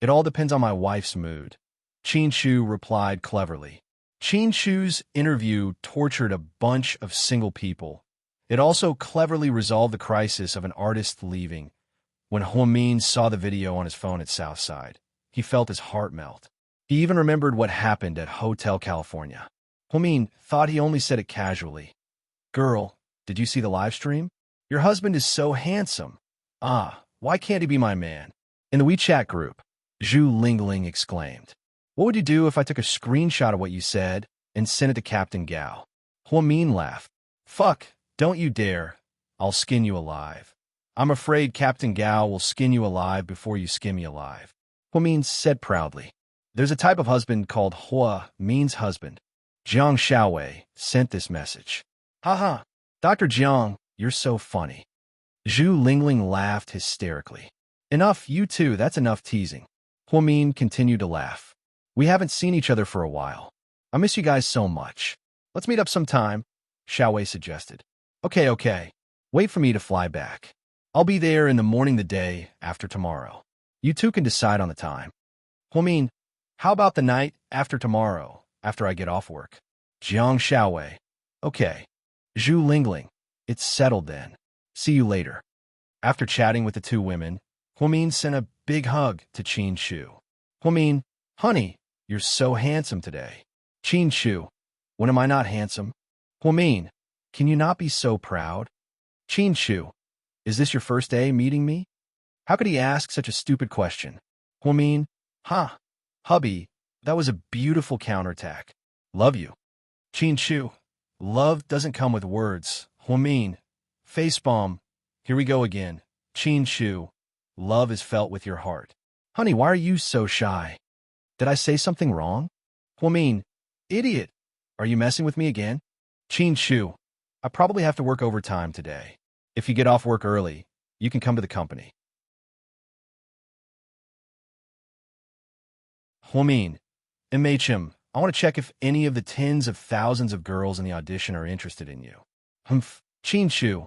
It all depends on my wife's mood. Qin Shu replied cleverly. Qin Shu's interview tortured a bunch of single people. It also cleverly resolved the crisis of an artist leaving. When Huamin saw the video on his phone at Southside, he felt his heart melt. He even remembered what happened at Hotel California. Huamin thought he only said it casually. Girl, did you see the live stream? Your husband is so handsome. Ah, why can't he be my man? In the WeChat group, Zhu Lingling exclaimed. What would you do if I took a screenshot of what you said and sent it to Captain Gao? Huamin laughed. Fuck, don't you dare. I'll skin you alive. I'm afraid Captain Gao will skin you alive before you skin me alive. Huamin said proudly. There's a type of husband called Hua means husband. Jiang Xiaowei sent this message. Haha, Dr. Jiang, you're so funny. Zhu Lingling laughed hysterically. Enough, you two, that's enough teasing. Huamin continued to laugh. We haven't seen each other for a while. I miss you guys so much. Let's meet up sometime, Xiaowei suggested. Okay. Wait for me to fly back. I'll be there in the morning the day after tomorrow. You two can decide on the time. Huamin, how about the night after tomorrow, after I get off work? Jiang Xiaowei. Okay. Zhu Lingling. It's settled then. See you later. After chatting with the two women, Huamin sent a big hug to Qin Shu. Huamin, honey, you're so handsome today. Qin Shu, when am I not handsome? Huamin, can you not be so proud? Qin Shu, is this your first day meeting me? How could he ask such a stupid question? Huamin, hubby, that was a beautiful counterattack. Love you. Qin Shu, love doesn't come with words. Huamin, facepalm. Here we go again. Qin Shu, love is felt with your heart. Honey, why are you so shy? Did I say something wrong? Huamin, idiot. Are you messing with me again? Qin Shu, I probably have to work overtime today. If you get off work early, you can come to the company. Huamin, MHM, I want to check if any of the tens of thousands of girls in the audition are interested in you. Qin Shu,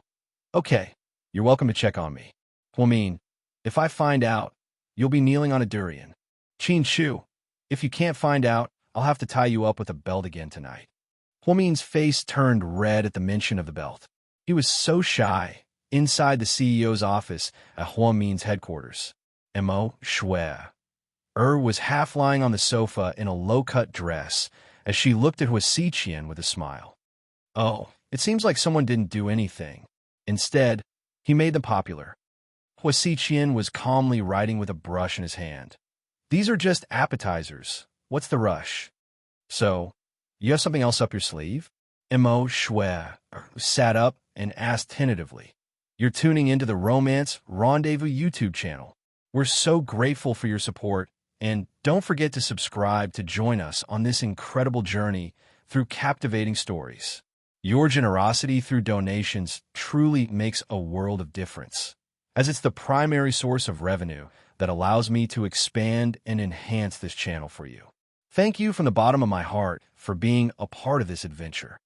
okay, you're welcome to check on me. Huamin, if I find out, you'll be kneeling on a durian. Qin Shu, if you can't find out, I'll have to tie you up with a belt again tonight. Huamin's face turned red at the mention of the belt. He was so shy, inside the CEO's office at Huamin's headquarters. Mo Shui. Was half lying on the sofa in a low-cut dress as she looked at Hua Xiqian with a smile. Oh, it seems like someone didn't do anything. Instead, he made them popular. Hua Xiqian was calmly writing with a brush in his hand. These are just appetizers. What's the rush? So, you have something else up your sleeve? Mo Shui sat up and asked tentatively. You're tuning into the Romance Rendezvous YouTube channel. We're so grateful for your support, and don't forget to subscribe to join us on this incredible journey through captivating stories. Your generosity through donations truly makes a world of difference, as it's the primary source of revenue that allows me to expand and enhance this channel for you. Thank you from the bottom of my heart for being a part of this adventure.